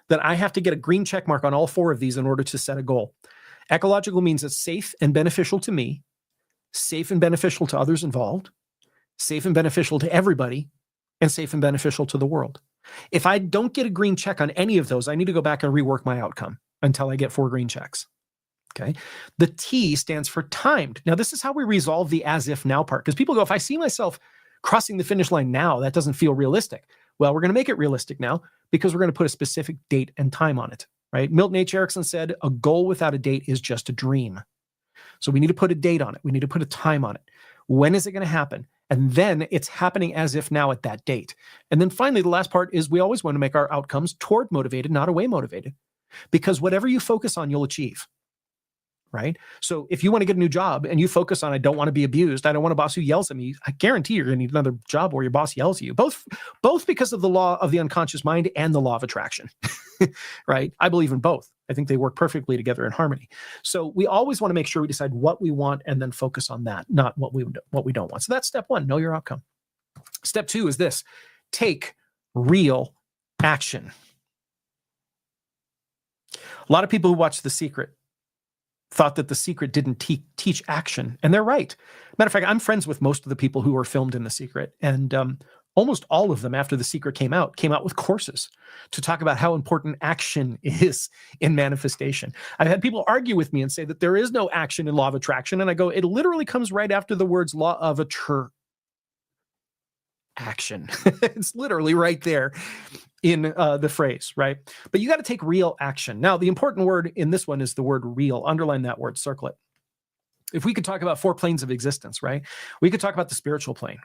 that I have to get a green check mark on all 4 of these in order to set a goal. Ecological means it's safe and beneficial to me, safe and beneficial to others involved, safe and beneficial to everybody, and safe and beneficial to the world. If I don't get a green check on any of those, I need to go back and rework my outcome until I get 4 green checks. Okay. The T stands for timed. Now, this is how we resolve the as if now part, because people go, if I see myself crossing the finish line now, that doesn't feel realistic. Well, we're going to make it realistic now because we're going to put a specific date and time on it, right? Milton H. Erickson said, a goal without a date is just a dream. So we need to put a date on it. We need to put a time on it. When is it going to happen? And then it's happening as if now at that date. And then finally, the last part is we always want to make our outcomes toward motivated, not away motivated, because whatever you focus on, you'll achieve. Right? So if you want to get a new job and you focus on, I don't want to be abused, I don't want a boss who yells at me, I guarantee you're going to need another job where your boss yells at you, both because of the law of the unconscious mind and the law of attraction. Right? I believe in both. I think they work perfectly together in harmony. So we always want to make sure we decide what we want and then focus on that, not what we don't want. So that's step 1, know your outcome. Step 2 is this: take real action. A lot of people who watch The Secret thought that The Secret didn't teach action, and they're right. Matter of fact, I'm friends with most of the people who were filmed in The Secret, and almost all of them, after The Secret came out with courses to talk about how important action is in manifestation. I've had people argue with me and say that there is no action in law of attraction, and I go, it literally comes right after the words law of action. It's literally right there in the phrase, right? But you got to take real action. Now, the important word in this one is the word real. Underline that word, circle it. If we could talk about 4 planes of existence, right? We could talk about the spiritual plane.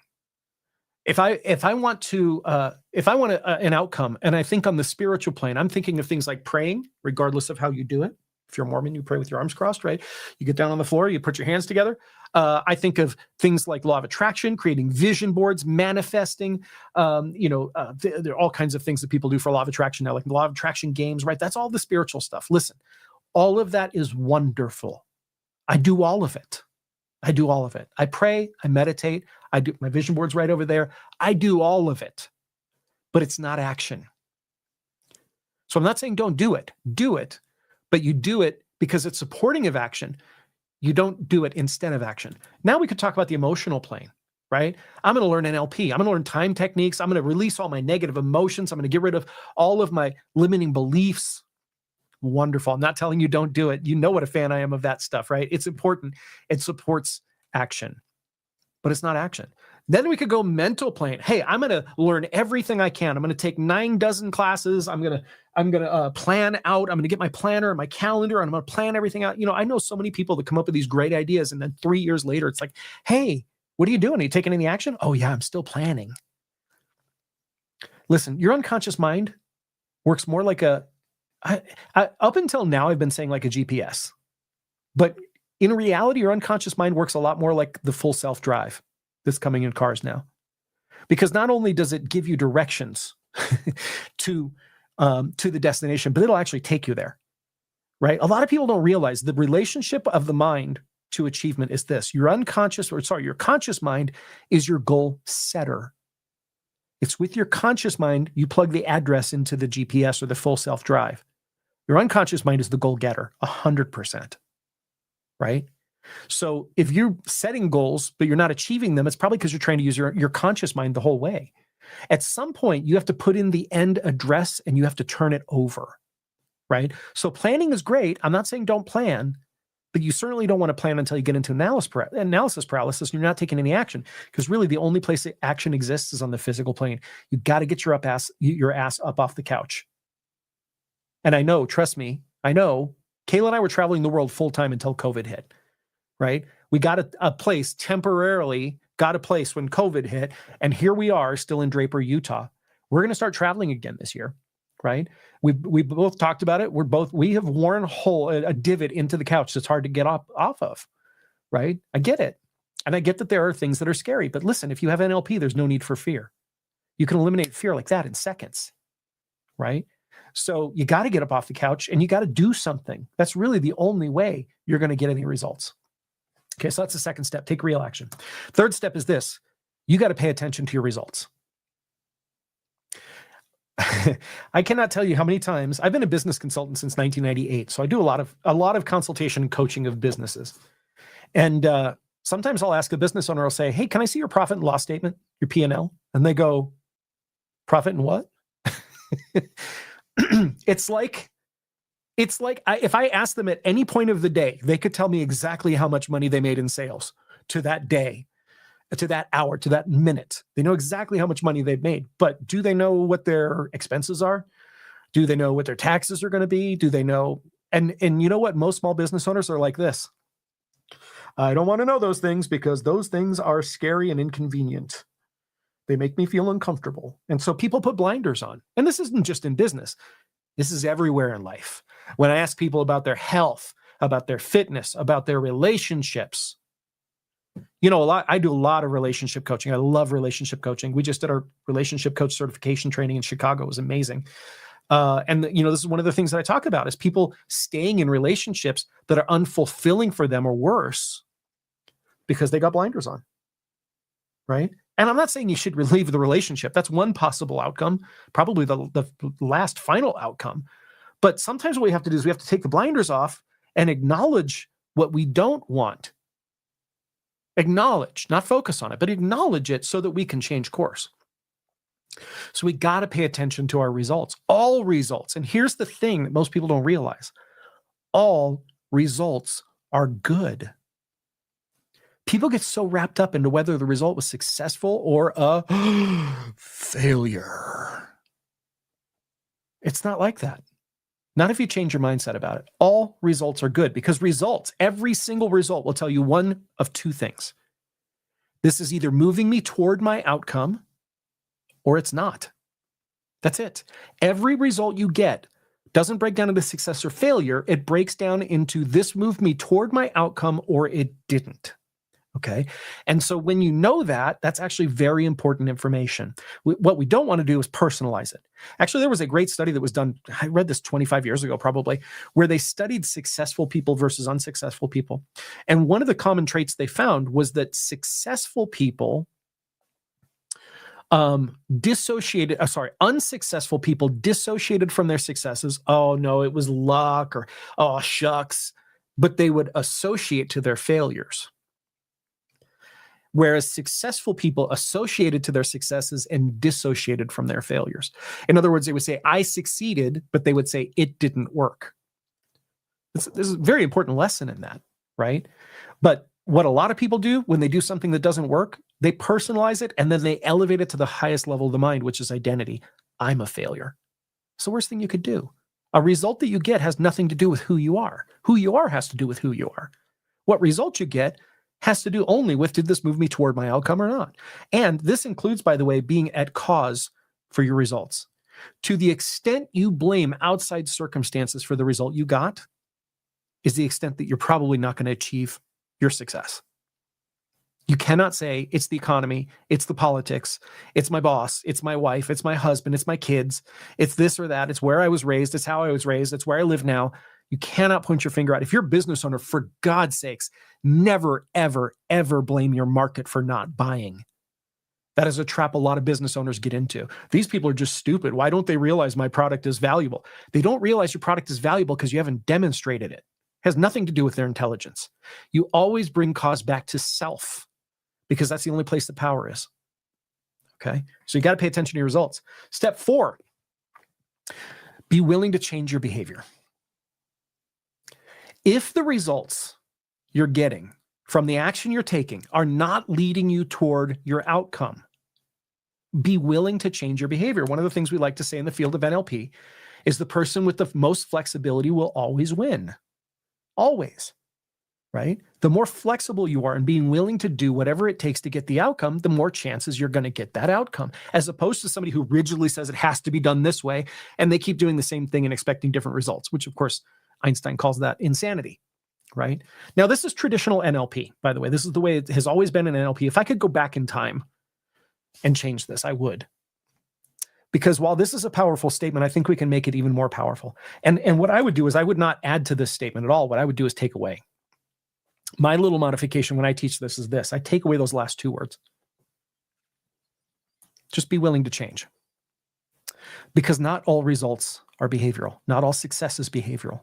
If I want an outcome and I think on the spiritual plane, I'm thinking of things like praying, regardless of how you do it. If you're a Mormon, you pray with your arms crossed, right? You get down on the floor, you put your hands together. I think of things like law of attraction, creating vision boards, manifesting. There are all kinds of things that people do for law of attraction now, like law of attraction games, right? That's all the spiritual stuff. Listen, all of that is wonderful. I do all of it. I pray, I meditate, I do my vision boards right over there. I do all of it, but it's not action. So I'm not saying don't do it. Do it, but you do it because it's supporting of action. You don't do it instead of action. Now we could talk about the emotional plane, right? I'm going to learn NLP. I'm going to learn time techniques. I'm going to release all my negative emotions. I'm going to get rid of all of my limiting beliefs. Wonderful. I'm not telling you don't do it. You know what a fan I am of that stuff, right? It's important. It supports action, but it's not action. Then we could go mental plane. Hey, I'm going to learn everything I can. I'm going to take 9 classes. I'm going to plan out. I'm going to get my planner and my calendar, and I'm going to plan everything out. I know so many people that come up with these great ideas, and then 3 years later, it's like, hey, what are you doing? Are you taking any action? Oh yeah, I'm still planning. Listen, your unconscious mind works more like up until now, I've been saying like a GPS, but in reality, your unconscious mind works a lot more like the full self-drive that's coming in cars now, because not only does it give you directions to the destination, but it'll actually take you there, right? A lot of people don't realize the relationship of the mind to achievement is this. Your conscious mind is your goal setter. It's with your conscious mind, you plug the address into the GPS or the full self-drive. Your unconscious mind is the goal getter, 100%, right? So if you're setting goals, but you're not achieving them, it's probably because you're trying to use your conscious mind the whole way. At some point, you have to put in the end address and you have to turn it over, right? So planning is great. I'm not saying don't plan, but you certainly don't want to plan until you get into analysis paralysis and you're not taking any action, because really the only place that action exists is on the physical plane. You got to get your ass up off the couch. And I know, trust me, Kayla and I were traveling the world full time until COVID hit. Right? We got a place temporarily, got a place when COVID hit, and here we are still in Draper, Utah. We're going to start traveling again this year, right? We both talked about it. We have worn a divot into the couch that's hard to get off of, right? I get it. And I get that there are things that are scary, but listen, if you have NLP, there's no need for fear. You can eliminate fear like that in seconds, right? So you got to get up off the couch and you got to do something. That's really the only way you're going to get any results. Okay, so that's the second step. Take real action. Third step is this. You got to pay attention to your results. I cannot tell you how many times I've been a business consultant since 1998. So I do a lot of consultation and coaching of businesses. And sometimes I'll ask a business owner, I'll say, hey, can I see your profit and loss statement, your P&L? And they go, profit and what? It's like if I asked them at any point of the day, they could tell me exactly how much money they made in sales to that day, to that hour, to that minute. They know exactly how much money they've made, but do they know what their expenses are? Do they know what their taxes are going to be? Do they know? And you know what? Most small business owners are like this. I don't want to know those things because those things are scary and inconvenient. They make me feel uncomfortable. And so people put blinders on. And this isn't just in business. This is everywhere in life. When I ask people about their health, about their fitness, about their relationships, I do a lot of relationship coaching. I love relationship coaching. We just did our relationship coach certification training in Chicago. It was amazing. And this is one of the things that I talk about is people staying in relationships that are unfulfilling for them or worse because they got blinders on, right? And I'm not saying you should leave the relationship. That's one possible outcome, probably the last final outcome. But sometimes what we have to do is we have to take the blinders off and acknowledge what we don't want. Acknowledge, not focus on it, but acknowledge it so that we can change course. So we got to pay attention to our results, all results. And here's the thing that most people don't realize. All results are good. People get so wrapped up into whether the result was successful or a failure. It's not like that. Not if you change your mindset about it. All results are good because every single result will tell you one of two things. This is either moving me toward my outcome or it's not. That's it. Every result you get doesn't break down into success or failure. It breaks down into this moved me toward my outcome or it didn't. Okay. And so when you know that, that's actually very important information. What we don't want to do is personalize it. Actually, there was a great study that was done. I read this 25 years ago, probably, where they studied successful people versus unsuccessful people. And one of the common traits they found was that successful people Unsuccessful people dissociated from their successes. Oh no, it was luck, or oh shucks, but they would associate to their failures. Whereas successful people associated to their successes and dissociated from their failures. In other words, they would say, I succeeded, but they would say it didn't work. There's a very important lesson in that, right? But what a lot of people do when they do something that doesn't work, they personalize it and then they elevate it to the highest level of the mind, which is identity. I'm a failure. It's the worst thing you could do. A result that you get has nothing to do with who you are. Who you are has to do with who you are. What result you get has to do only with, did this move me toward my outcome or not? And this includes, by the way, being at cause for your results. To the extent you blame outside circumstances for the result you got is the extent that you're probably not going to achieve your success. You cannot say it's the economy, it's the politics, it's my boss, it's my wife, it's my husband, it's my kids, it's this or that, it's where I was raised, it's how I was raised, it's where I live now. You cannot point your finger out. If you're a business owner, for God's sakes, never, ever, ever blame your market for not buying. That is a trap a lot of business owners get into. These people are just stupid. Why don't they realize my product is valuable? They don't realize your product is valuable because you haven't demonstrated it. It has nothing to do with their intelligence. You always bring cause back to self because that's the only place the power is. Okay? So you got to pay attention to your results. Step 4, be willing to change your behavior. If the results you're getting from the action you're taking are not leading you toward your outcome, be willing to change your behavior. One of the things we like to say in the field of NLP is the person with the most flexibility will always win. Always, right? The more flexible you are in being willing to do whatever it takes to get the outcome, the more chances you're going to get that outcome, as opposed to somebody who rigidly says it has to be done this way, and they keep doing the same thing and expecting different results, which of course, Einstein calls that insanity, right? Now, this is traditional NLP, by the way. This is the way it has always been in NLP. If I could go back in time and change this, I would. Because while this is a powerful statement, I think we can make it even more powerful. And what I would do is I would not add to this statement at all. What I would do is take away. My little modification when I teach this is this. I take away those last 2 words. Just be willing to change. Because not all results are behavioral. Not all success is behavioral.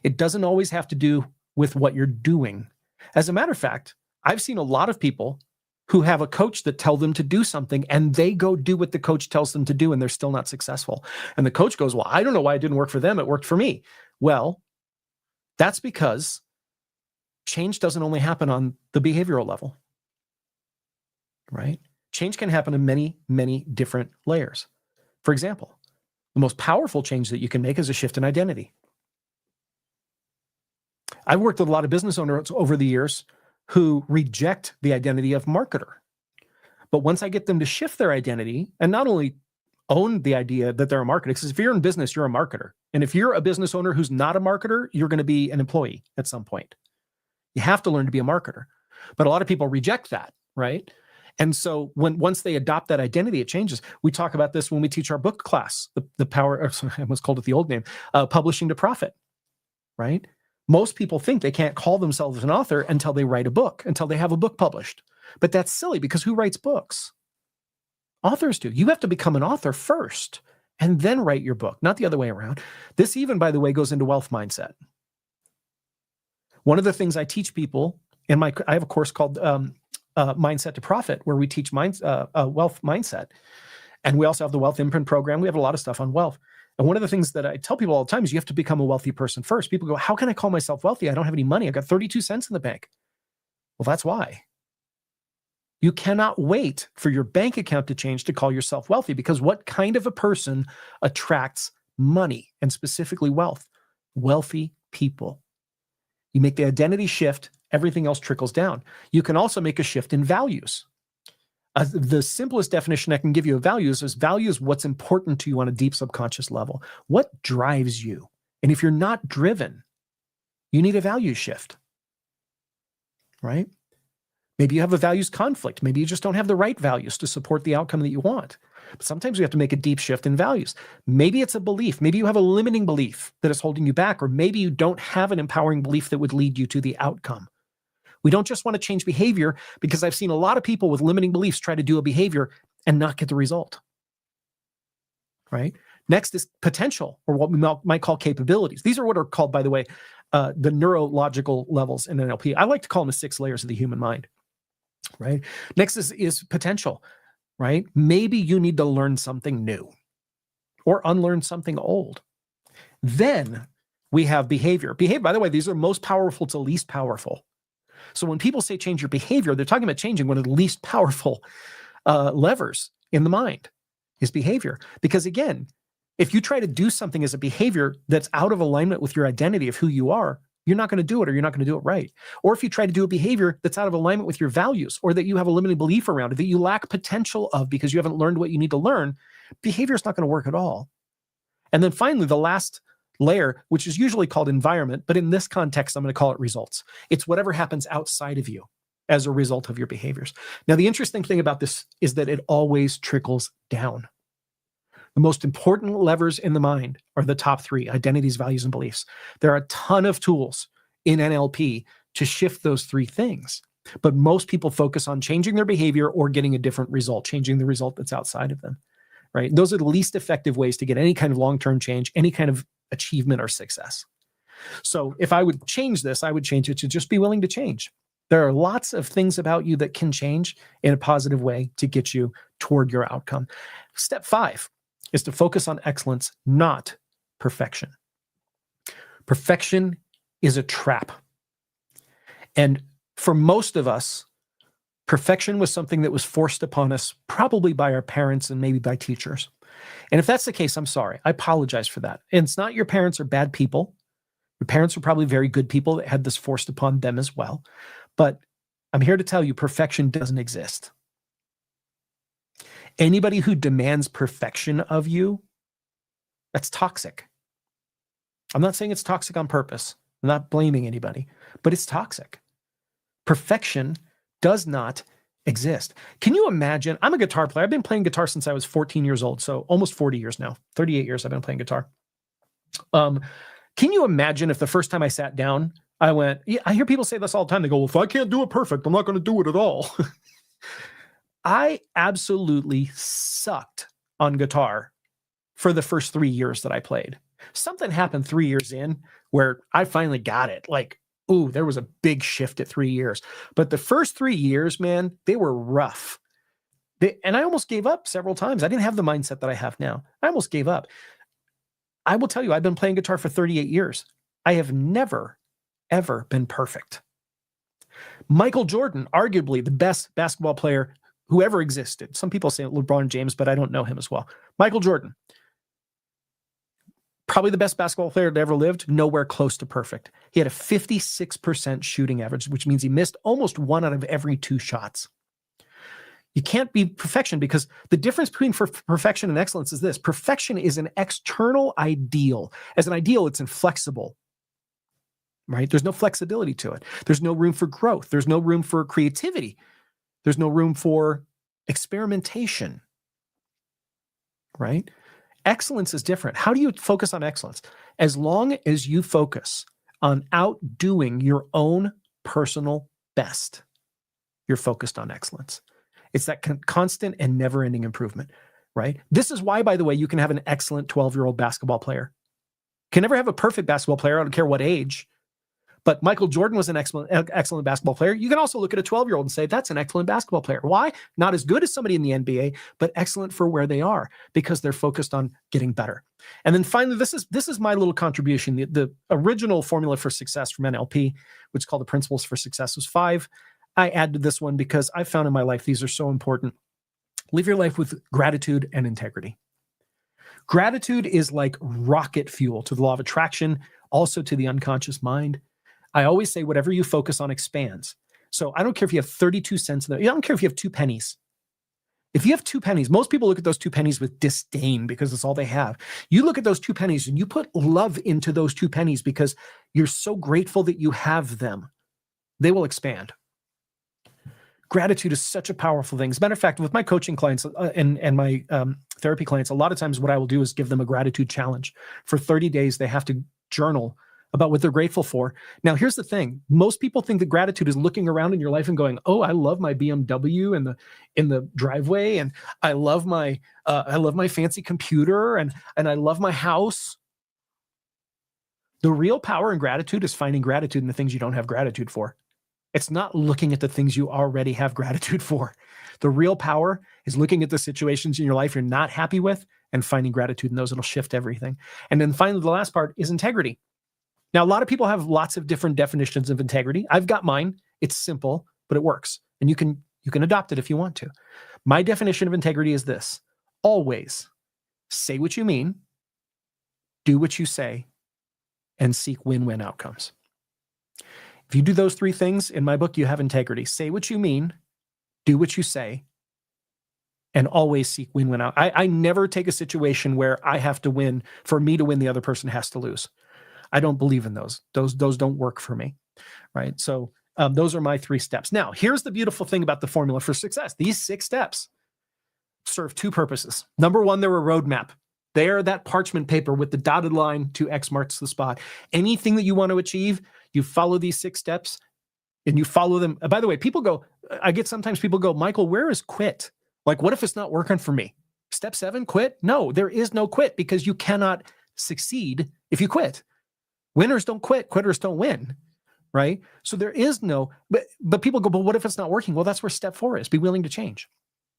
It doesn't always have to do with what you're doing. As a matter of fact, I've seen a lot of people who have a coach that tell them to do something and they go do what the coach tells them to do and they're still not successful. And the coach goes, well, I don't know why it didn't work for them. It worked for me. Well, that's because change doesn't only happen on the behavioral level, right? Change can happen in many, many different layers. For example, the most powerful change that you can make is a shift in identity. I've worked with a lot of business owners over the years who reject the identity of marketer. But once I get them to shift their identity and not only own the idea that they're a marketer, because if you're in business, you're a marketer. And if you're a business owner who's not a marketer, you're going to be an employee at some point. You have to learn to be a marketer. But a lot of people reject that, right? And so once they adopt that identity, it changes. We talk about this when we teach our book class, the power, or I almost called it the old name, publishing to profit, right? Most people think they can't call themselves an author until they write a book, until they have a book published. But that's silly because who writes books? Authors do. You have to become an author first and then write your book, not the other way around. This even, by the way, goes into wealth mindset. One of the things I teach people in I have a course called Mindset to Profit, where we teach wealth mindset. And we also have the Wealth Imprint program. We have a lot of stuff on wealth. And one of the things that I tell people all the time is you have to become a wealthy person first. People go, how can I call myself wealthy? I don't have any money. I got 32 cents in the bank. Well, that's why. You cannot wait for your bank account to change to call yourself wealthy, because what kind of a person attracts money, and specifically wealth? Wealthy people. You make the identity shift, everything else trickles down. You can also make a shift in values. The simplest definition I can give you of values is what's important to you on a deep subconscious level. What drives you? And if you're not driven, you need a value shift, right? Maybe you have a values conflict. Maybe you just don't have the right values to support the outcome that you want. But sometimes we have to make a deep shift in values. Maybe it's a belief. Maybe you have a limiting belief that is holding you back, or maybe you don't have an empowering belief that would lead you to the outcome. We don't just want to change behavior, because I've seen a lot of people with limiting beliefs try to do a behavior and not get the result, right? Next is potential, or what we might call capabilities. These are what are called, by the way, the neurological levels in NLP. I like to call them the 6 layers of the human mind, right? Next is potential, right? Maybe you need to learn something new or unlearn something old. Then we have behavior. Behavior, by the way, these are most powerful to least powerful. So when people say change your behavior, they're talking about changing one of the least powerful levers in the mind is behavior. Because again, if you try to do something as a behavior that's out of alignment with your identity of who you are, you're not going to do it, or you're not going to do it right. Or if you try to do a behavior that's out of alignment with your values, or that you have a limiting belief around it, that you lack potential of because you haven't learned what you need to learn, behavior is not going to work at all. And then finally, the last layer, which is usually called environment, but in this context, I'm going to call it results. It's whatever happens outside of you as a result of your behaviors. Now, the interesting thing about this is that it always trickles down. The most important levers in the mind are the top 3: identities, values, and beliefs. There are a ton of tools in NLP to shift those 3 things, but most people focus on changing their behavior or getting a different result, changing the result that's outside of them, right? Those are the least effective ways to get any kind of long-term change, any kind of achievement or success. So if I would change this, I would change it to just be willing to change. There are lots of things about you that can change in a positive way to get you toward your outcome. Step 5 is to focus on excellence, not perfection. Perfection is a trap. And for most of us, perfection was something that was forced upon us probably by our parents and maybe by teachers. And if that's the case, I'm sorry. I apologize for that. And it's not your parents are bad people. Your parents are probably very good people that had this forced upon them as well. But I'm here to tell you, perfection doesn't exist. Anybody who demands perfection of you, that's toxic. I'm not saying it's toxic on purpose. I'm not blaming anybody, but it's toxic. Perfection does not exist. Can you imagine? I'm a guitar player. I've been playing guitar since I was 14 years old, so almost 40 years now. 38 years I've been playing guitar. Can you imagine if the first time I sat down, I went, yeah, I hear people say this all the time. They go, well, if I can't do it perfect, I'm not going to do it at all. I absolutely sucked on guitar for the first 3 years that I played. Something happened 3 years in where I finally got it. Like, ooh, there was a big shift at 3 years. But the first 3 years, man, they were rough. And I almost gave up several times. I didn't have the mindset that I have now. I almost gave up. I will tell you, I've been playing guitar for 38 years. I have never, ever been perfect. Michael Jordan, arguably the best basketball player who ever existed. Some people say LeBron James, but I don't know him as well. Michael Jordan, probably the best basketball player that ever lived, nowhere close to perfect. He had a 56% shooting average, which means he missed almost 1 out of every 2 shots. You can't be perfection because the difference between perfection and excellence is this. Perfection is an external ideal. As an ideal, it's inflexible, right? There's no flexibility to it. There's no room for growth. There's no room for creativity. There's no room for experimentation, right? Excellence is different. How do you focus on excellence? As long as you focus on outdoing your own personal best, you're focused on excellence. It's that constant and never-ending improvement, right? This is why, by the way, you can have an excellent 12-year-old basketball player. You can never have a perfect basketball player. I don't care what age. But Michael Jordan was an excellent basketball player. You can also look at a 12-year-old and say, that's an excellent basketball player. Why? Not as good as somebody in the NBA, but excellent for where they are because they're focused on getting better. And then finally, this is my little contribution. The original formula for success from NLP, which is called the Principles for Success, was 5. I added this one because I found in my life these are so important. Live your life with gratitude and integrity. Gratitude is like rocket fuel to the law of attraction, also to the unconscious mind. I always say whatever you focus on expands. So I don't care if you have 32 cents. I don't care if you have 2 pennies. If you have 2 pennies, most people look at those 2 pennies with disdain because it's all they have. You look at those 2 pennies and you put love into those 2 pennies because you're so grateful that you have them. They will expand. Gratitude is such a powerful thing. As a matter of fact, with my coaching clients and my therapy clients, a lot of times what I will do is give them a gratitude challenge. For 30 days, they have to journal about what they're grateful for. Now, here's the thing. Most people think that gratitude is looking around in your life and going, oh, I love my BMW in the driveway, and I love my fancy computer, and I love my house. The real power in gratitude is finding gratitude in the things you don't have gratitude for. It's not looking at the things you already have gratitude for. The real power is looking at the situations in your life you're not happy with and finding gratitude in those. It'll shift everything. And then finally, the last part is integrity. Now, a lot of people have lots of different definitions of integrity. I've got mine. It's simple, but it works. And you can adopt it if you want to. My definition of integrity is this: always say what you mean, do what you say, and seek win-win outcomes. If you do those three things, in my book, you have integrity. Say what you mean, do what you say, and always seek win-win out. I never take a situation where I have to win. For me to win, the other person has to lose. I don't believe in those. Those don't work for me, right? So those are my 3 steps. Now, here's the beautiful thing about the formula for success. These 6 steps serve 2 purposes. Number 1, they're a roadmap. They're that parchment paper with the dotted line to X marks the spot. Anything that you want to achieve, you follow these 6 steps and you follow them. By the way, sometimes people go, Michael, where is quit? Like, what if it's not working for me? Step 7, quit? No, there is no quit, because you cannot succeed if you quit. Winners don't quit, quitters don't win, right? So there is no, but people go, but what if it's not working? Well, that's where step 4 is. Be willing to change.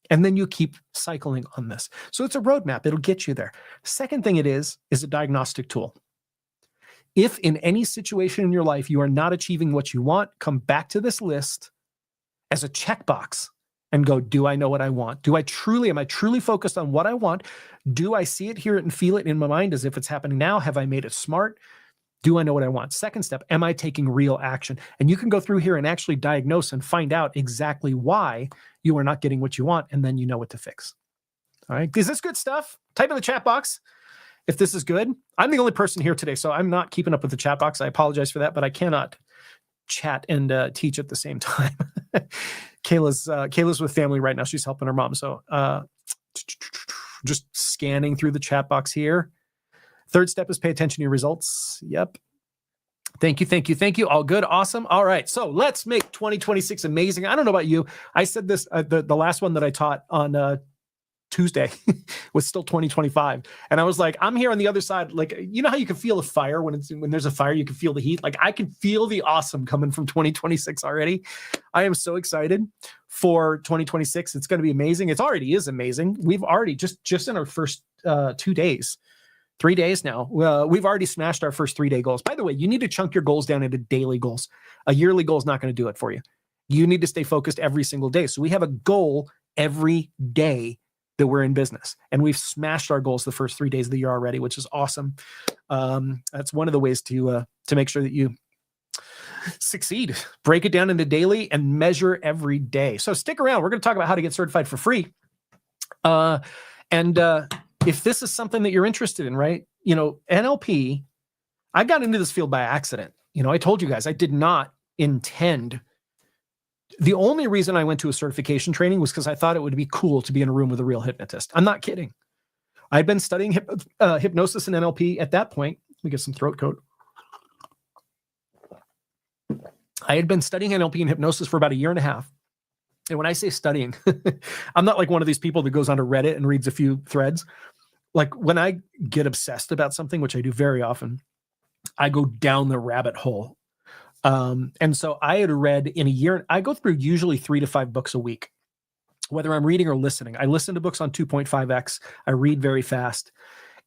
And then you keep cycling on this. So it's a roadmap. It'll get you there. Second thing it is a diagnostic tool. If in any situation in your life you are not achieving what you want, come back to this list as a checkbox and go, do I know what I want? Am I truly focused on what I want? Do I see it, hear it, and feel it in my mind as if it's happening now? Have I made it smart? Do I know what I want? Second step, am I taking real action? And you can go through here and actually diagnose and find out exactly why you are not getting what you want, and then you know what to fix. All right. Is this good stuff? Type in the chat box if this is good. I'm the only person here today, so I'm not keeping up with the chat box. I apologize for that, but I cannot chat and teach at the same time. Kayla's with family right now. She's helping her mom. So just scanning through the chat box here. Third step is pay attention to your results. Yep. Thank you. All good. Awesome. All right. So let's make 2026 amazing. I don't know about you. I said this, the last one that I taught on Tuesday was still 2025. And I was like, I'm here on the other side. Like, you know how you can feel a fire when there's a fire, you can feel the heat. Like, I can feel the awesome coming from 2026 already. I am so excited for 2026. It's going to be amazing. It already is amazing. We've already just in our first 2 days, 3 days now, we've already smashed our first 3-day goals. By the way, you need to chunk your goals down into daily goals. A yearly goal is not going to do it for you. You need to stay focused every single day. So we have a goal every day that we're in business, and we've smashed our goals the first 3 days of the year already, which is awesome. That's one of the ways to make sure that you succeed. Break it down into daily and measure every day. So stick around. We're going to talk about how to get certified for free. If this is something that you're interested in, right? You know, NLP, I got into this field by accident. You know, I told you guys I did not intend. The only reason I went to a certification training was because I thought it would be cool to be in a room with a real hypnotist. I'm not kidding. I'd been studying hypnosis and NLP at that point. Let me get some throat coat. I had been studying NLP and hypnosis for about 1.5 years. And when I say studying, I'm not like one of these people that goes onto Reddit and reads a few threads. Like, when I get obsessed about something, which I do very often, I go down the rabbit hole. And so I had read in a year, I go through usually 3 to 5 books a week, whether I'm reading or listening. I listen to books on 2.5x. I read very fast.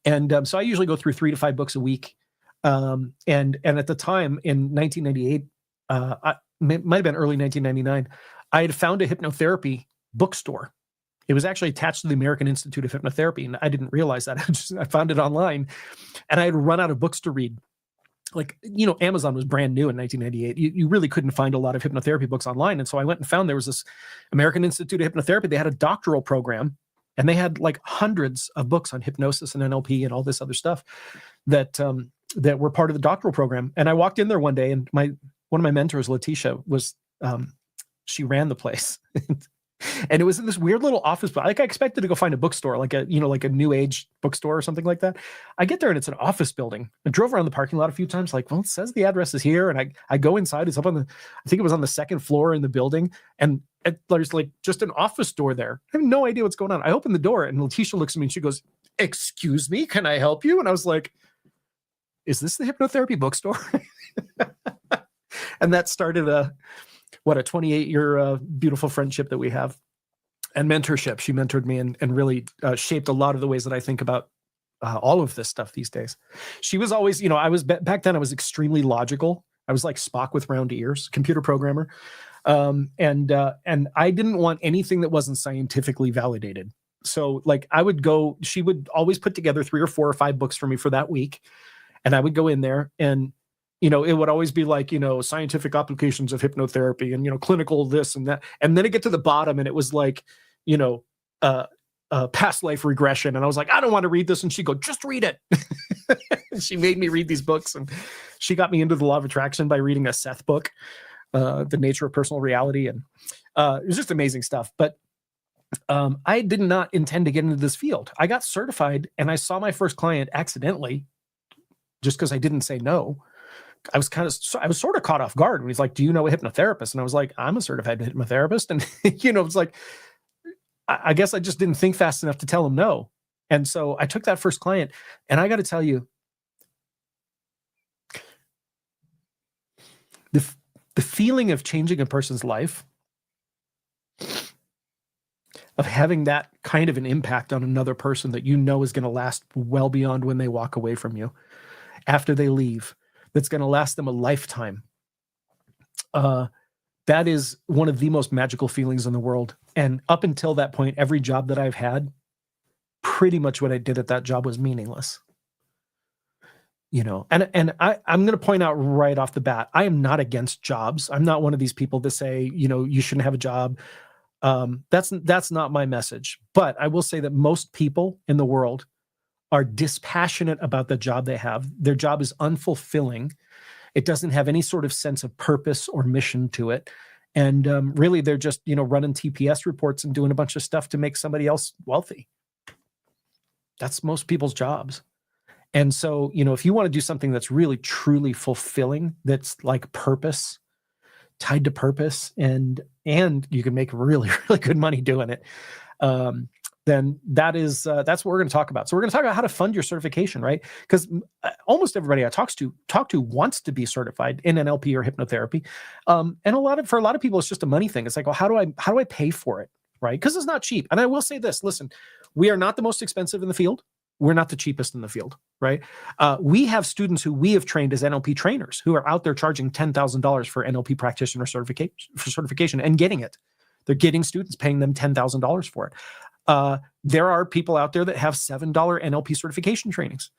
And so I usually go through 3 to 5 books a week. And at the time in 1998, it might have been early 1999, I had found a hypnotherapy bookstore. It was actually attached to the American Institute of Hypnotherapy, and I didn't realize that. I found it online, and I had run out of books to read. Like, you know, Amazon was brand new in 1998. You really couldn't find a lot of hypnotherapy books online, and so I went and found there was this American Institute of Hypnotherapy. They had a doctoral program, and they had like hundreds of books on hypnosis and NLP and all this other stuff that were part of the doctoral program. And I walked in there one day, and one of my mentors, Letitia, was she ran the place. And it was in this weird little office, but like I expected to go find a bookstore, like a, like a new age bookstore or something like that. I get there and it's an office building. I drove around the parking lot a few times, like, well, it says the address is here. And I go inside, it's up on I think it was on the second floor in the building. And there's like just an office door there. I have no idea what's going on. I open the door and Letitia looks at me and she goes, "Excuse me, can I help you?" And I was like, "Is this the hypnotherapy bookstore?" And that started a 28-year beautiful friendship that we have, and mentorship. She mentored me and really shaped a lot of the ways that I think about all of this stuff these days. She was always, I was back then I was extremely logical. I was like Spock with round ears, computer programmer. And I didn't want anything that wasn't scientifically validated. So like she would always put together 3 or 4 or 5 books for me for that week. And I would go in there and, it would always be like, scientific applications of hypnotherapy and, clinical this and that. And then it get to the bottom and it was like, past life regression. And I was like, I don't want to read this. And she'd go, just read it. And she made me read these books. And she got me into the law of attraction by reading a Seth book, The Nature of Personal Reality. And it was just amazing stuff. But I did not intend to get into this field. I got certified and I saw my first client accidentally just because I didn't say no. I was sort of caught off guard when he's like, "Do you know a hypnotherapist?" And I was like, "I'm a certified hypnotherapist." And, it's like, I guess I just didn't think fast enough to tell him no. And so I took that first client and I got to tell you, the feeling of changing a person's life, of having that kind of an impact on another person that is going to last well beyond when they walk away from you after they leave, that's going to last them a lifetime. That is one of the most magical feelings in the world. And up until that point, every job that I've had, pretty much what I did at that job was meaningless. And I'm going to point out right off the bat, I am not against jobs. I'm not one of these people that say, you shouldn't have a job. That's not my message. But I will say that most people in the world are dispassionate about the job they have. Their job is unfulfilling. It doesn't have any sort of sense of purpose or mission to it. And really, they're just, running TPS reports and doing a bunch of stuff to make somebody else wealthy. That's most people's jobs. And so, if you want to do something that's really, truly fulfilling, that's like purpose, tied to purpose, and you can make really, really good money doing it, then that's what we're going to talk about. So we're going to talk about how to fund your certification, right? Because almost everybody I talk to wants to be certified in NLP or hypnotherapy, and for a lot of people, it's just a money thing. It's like, well, how do I pay for it, right? Because it's not cheap. And I will say this: listen, we are not the most expensive in the field. We're not the cheapest in the field, right? We have students who we have trained as NLP trainers who are out there charging $10,000 for NLP practitioner certification and getting it. They're getting students, paying them $10,000 for it. There are people out there that have $7 NLP certification trainings.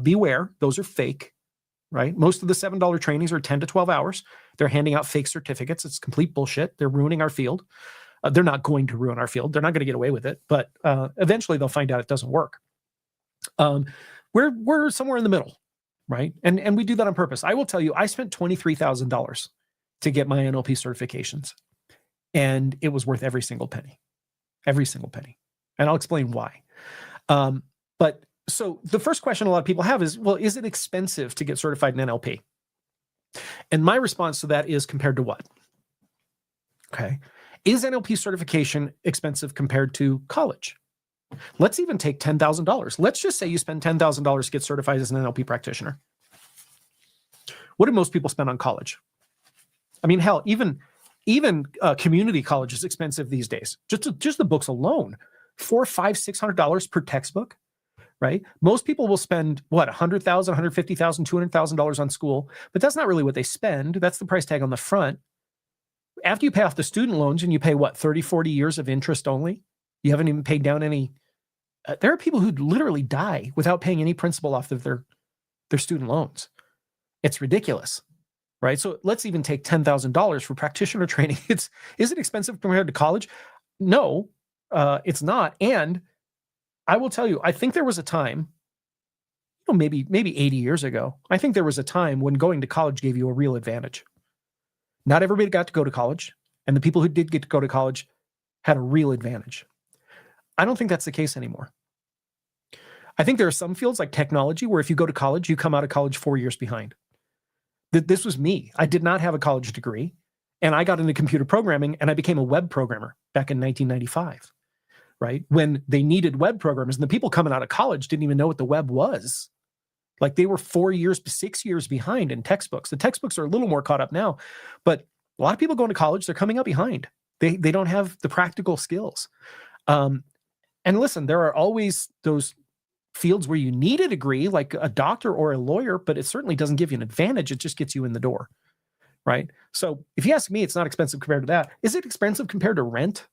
Beware, those are fake, right? Most of the $7 trainings are 10 to 12 hours. They're handing out fake certificates. It's complete bullshit. They're ruining our field. They're not going to ruin our field. They're not going to get away with it, but eventually they'll find out it doesn't work. We're somewhere in the middle, right? And we do that on purpose. I will tell you, I spent $23,000 to get my NLP certifications, and it was worth every single penny. And I'll explain why. But so the first question a lot of people have is, well, is it expensive to get certified in NLP? And my response to that is, compared to what? Okay. Is NLP certification expensive compared to college? Let's even take $10,000. Let's just say you spend $10,000 to get certified as an NLP practitioner. What do most people spend on college? I mean, hell, even community college is expensive these days. Just the books alone, $400, $500, $600 per textbook, right? Most people will spend what, $100,000, $150,000, $200,000 on school, but that's not really what they spend. That's the price tag on the front. After you pay off the student loans and you pay what, 30, 40 years of interest only, you haven't even paid down any. There are people who literally die without paying any principal off of their student loans. It's ridiculous. Right. So let's even take $10,000 for practitioner training. Is it expensive compared to college? No, it's not. And I will tell you, I think there was a time, maybe 80 years ago, I think there was a time when going to college gave you a real advantage. Not everybody got to go to college. And the people who did get to go to college had a real advantage. I don't think that's the case anymore. I think there are some fields like technology where if you go to college, you come out of college 4 years behind. This was me. I did not have a college degree, and I got into computer programming, and I became a web programmer back in 1995, right? When they needed web programmers, and the people coming out of college didn't even know what the web was. Like they were 4 years, 6 years behind in textbooks. The textbooks are a little more caught up now, but a lot of people going to college, they're coming up behind. They don't have the practical skills. And listen, there are always those fields where you need a degree, like a doctor or a lawyer, but it certainly doesn't give you an advantage. It just gets you in the door, right? So if you ask me, it's not expensive compared to that. Is it expensive compared to rent?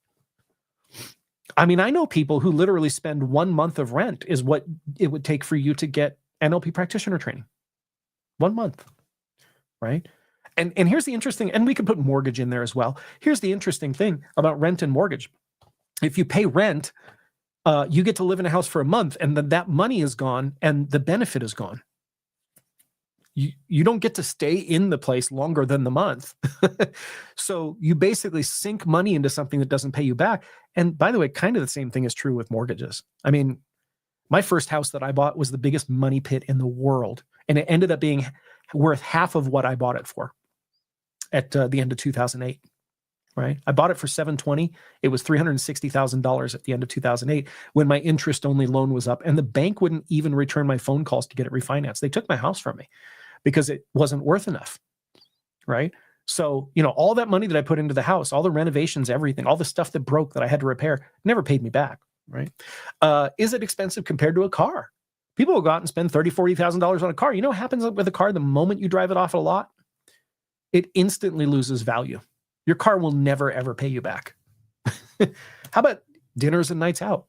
I mean, I know people who literally spend 1 month of rent is what it would take for you to get NLP practitioner training. 1 month, right? And here's the interesting, and we could put mortgage in there as well. Here's the interesting thing about rent and mortgage. If you pay rent, you get to live in a house for a month, and then that money is gone and the benefit is gone. You don't get to stay in the place longer than the month. So you basically sink money into something that doesn't pay you back. And by the way, kind of the same thing is true with mortgages. I mean, my first house that I bought was the biggest money pit in the world, and it ended up being worth half of what I bought it for at the end of 2008. Right? I bought it for $720. It was $360,000 at the end of 2008 when my interest-only loan was up, and the bank wouldn't even return my phone calls to get it refinanced. They took my house from me because it wasn't worth enough, right? So, all that money that I put into the house, all the renovations, everything, all the stuff that broke that I had to repair, never paid me back, right? Is it expensive compared to a car? People will go out and spend $30,000, $40,000 on a car. You know what happens with a car the moment you drive it off a lot? It instantly loses value. Your car will never, ever pay you back. How about dinners and nights out,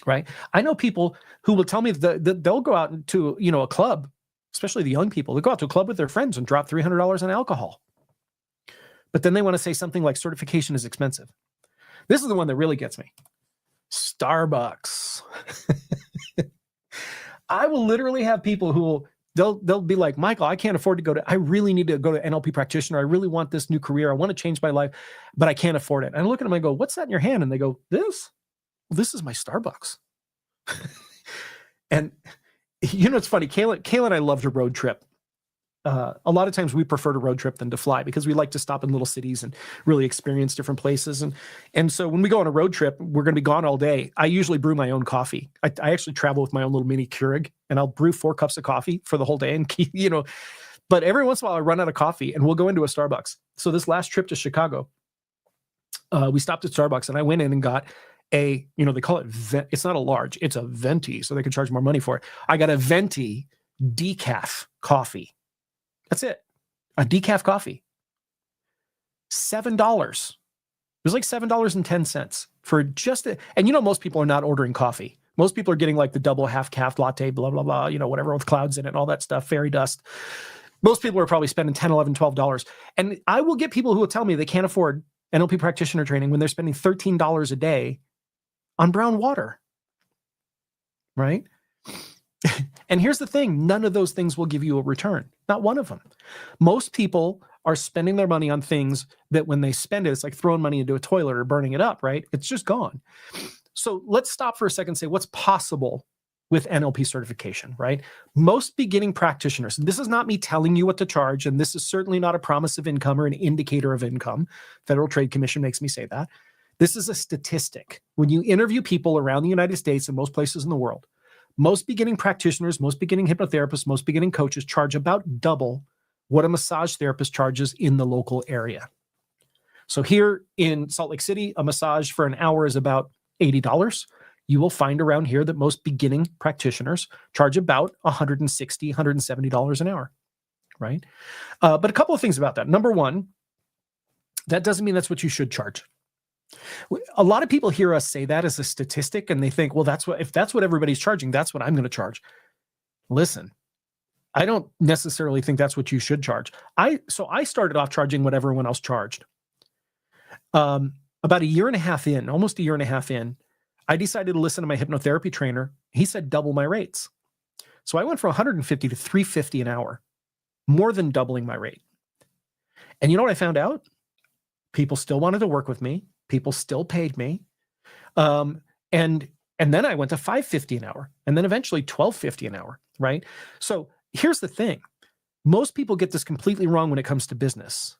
right? I know people who will tell me that they'll go out to, a club, especially the young people. They go out to a club with their friends and drop $300 on alcohol. But then they want to say something like certification is expensive. This is the one that really gets me. Starbucks. I will literally have people who will, they'll be like, Michael, I can't afford to I really need to go to NLP practitioner. I really want this new career. I want to change my life, but I can't afford it. And I look at them and I go, what's that in your hand? And they go, this? Well, this is my Starbucks. And it's funny. Kayla and I loved a road trip. A lot of times we prefer to road trip than to fly because we like to stop in little cities and really experience different places. And so when we go on a road trip, we're going to be gone all day. I usually brew my own coffee. I actually travel with my own little mini Keurig, and I'll brew 4 cups of coffee for the whole day and keep, but every once in a while I run out of coffee and we'll go into a Starbucks. So this last trip to Chicago, we stopped at Starbucks and I went in and got they call it, it's not a large, it's a venti, so they can charge more money for it. I got a venti decaf coffee. That's it. A decaf coffee. $7. It was like $7.10 for just it. And most people are not ordering coffee. Most people are getting like the double half calf latte, blah, blah, blah, whatever with clouds in it and all that stuff, fairy dust. Most people are probably spending $10, $11, $12. And I will get people who will tell me they can't afford NLP practitioner training when they're spending $13 a day on brown water. Right? And here's the thing, none of those things will give you a return. Not one of them. Most people are spending their money on things that when they spend it, it's like throwing money into a toilet or burning it up, right? It's just gone. So let's stop for a second and say what's possible with NLP certification, right? Most beginning practitioners, this is not me telling you what to charge, and this is certainly not a promise of income or an indicator of income. Federal Trade Commission makes me say that. This is a statistic. When you interview people around the United States and most places in the world, most beginning practitioners, most beginning hypnotherapists, most beginning coaches charge about double what a massage therapist charges in the local area. So here in Salt Lake City, a massage for an hour is about $80. You will find around here that most beginning practitioners charge about $160, $170 an hour, right? But a couple of things about that. Number one, that doesn't mean that's what you should charge. A lot of people hear us say that as a statistic and they think, well, if that's what everybody's charging, that's what I'm going to charge. Listen, I don't necessarily think that's what you should charge. So I started off charging what everyone else charged. About a year and a half in, almost a year and a half in, I decided to listen to my hypnotherapy trainer. He said double my rates. So I went from 150 to 350 an hour, more than doubling my rate. And you know what I found out? People still wanted to work with me. People still paid me. And then I went to $5.50 an hour, and then eventually $12.50 an hour, right? So here's the thing. Most people get this completely wrong when it comes to business.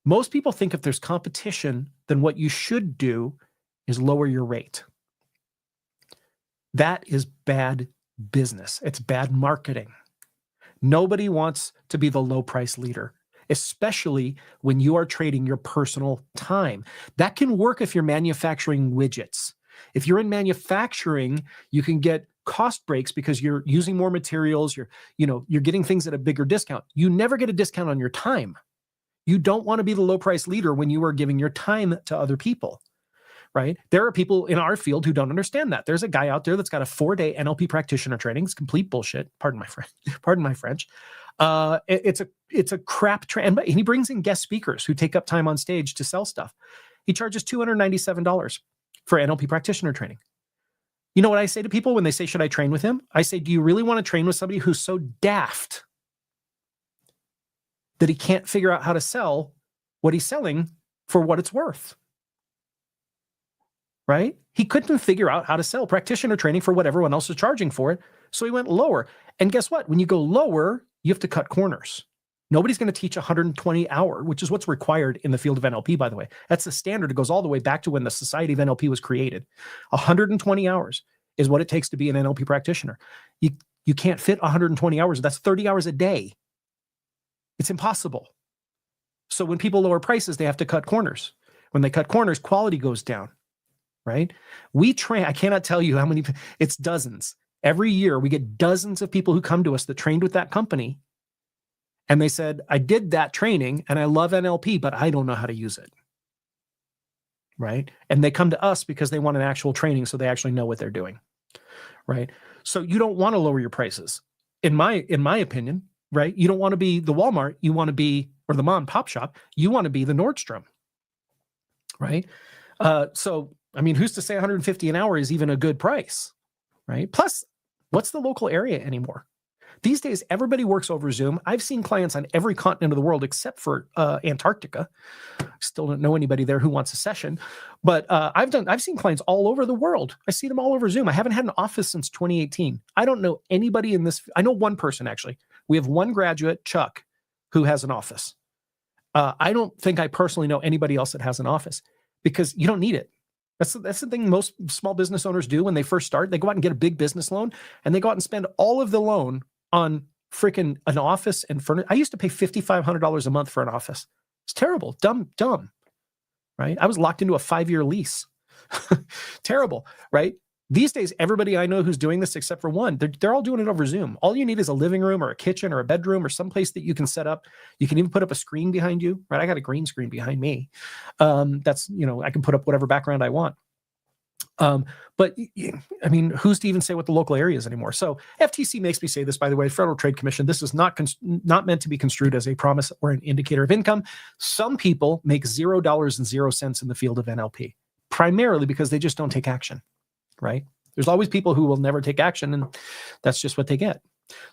Most people think if there's competition, then what you should do is lower your rate. That is bad business. It's bad marketing. Nobody wants to be the low price leader, especially when you are trading your personal time. That can work if you're manufacturing widgets. If you're in manufacturing, you can get cost breaks because you're using more materials, you're getting things at a bigger discount. You never get a discount on your time. You don't want to be the low price leader when you are giving your time to other people, right? There are people in our field who don't understand that. There's a guy out there that's got a 4-day NLP practitioner training. It's complete bullshit. Pardon my French. It's a crap training. But he brings in guest speakers who take up time on stage to sell stuff. He charges $297 for NLP practitioner training. You know what I say to people when they say, should I train with him? I say, do you really want to train with somebody who's so daft that he can't figure out how to sell what he's selling for what it's worth? Right? He couldn't figure out how to sell practitioner training for what everyone else is charging for it. So he went lower. And guess what? When you go lower, you have to cut corners. Nobody's going to teach 120 hour, which is what's required in the field of NLP, by the way. That's the standard. It goes all the way back to when the Society of NLP was created. 120 hours is what it takes to be an NLP practitioner. You can't fit 120 hours. That's 30 hours a day. It's impossible. So when people lower prices, they have to cut corners. When they cut corners, quality goes down, right? We train, I cannot tell you how many, it's dozens. Every year we get dozens of people who come to us that trained with that company. And they said, I did that training and I love NLP, but I don't know how to use it. Right? And they come to us because they want an actual training so they actually know what they're doing. Right? So you don't want to lower your prices. In my opinion, right? You don't want to be the Walmart, you want to be, or the mom and pop shop, you want to be the Nordstrom. Right? So, I mean, who's to say $150 an hour is even a good price? Right? Plus, what's the local area anymore? These days, everybody works over Zoom. I've seen clients on every continent of the world except for Antarctica. Still don't know anybody there who wants a session, but I've seen clients all over the world. I see them all over Zoom. I haven't had an office since 2018. I don't know anybody in this. I know one person actually. We have one graduate, Chuck, who has an office. I don't think I personally know anybody else that has an office because you don't need it. That's the thing most small business owners do when they first start. They go out and get a big business loan and they go out and spend all of the loan on freaking an office and furniture. I used to pay $5,500 a month for an office. It's terrible, dumb, right? I was locked into a 5-year lease. Terrible, right? These days, everybody I know who's doing this except for one, they're all doing it over Zoom. All you need is a living room or a kitchen or a bedroom or someplace that you can set up. You can even put up a screen behind you, right? I got a green screen behind me. That's, I can put up whatever background I want. But I mean, who's to even say what the local area is anymore? So FTC makes me say this, by the way, Federal Trade Commission, this is not meant to be construed as a promise or an indicator of income. Some people make $0.00 in the field of NLP, primarily because they just don't take action, right? There's always people who will never take action, and that's just what they get.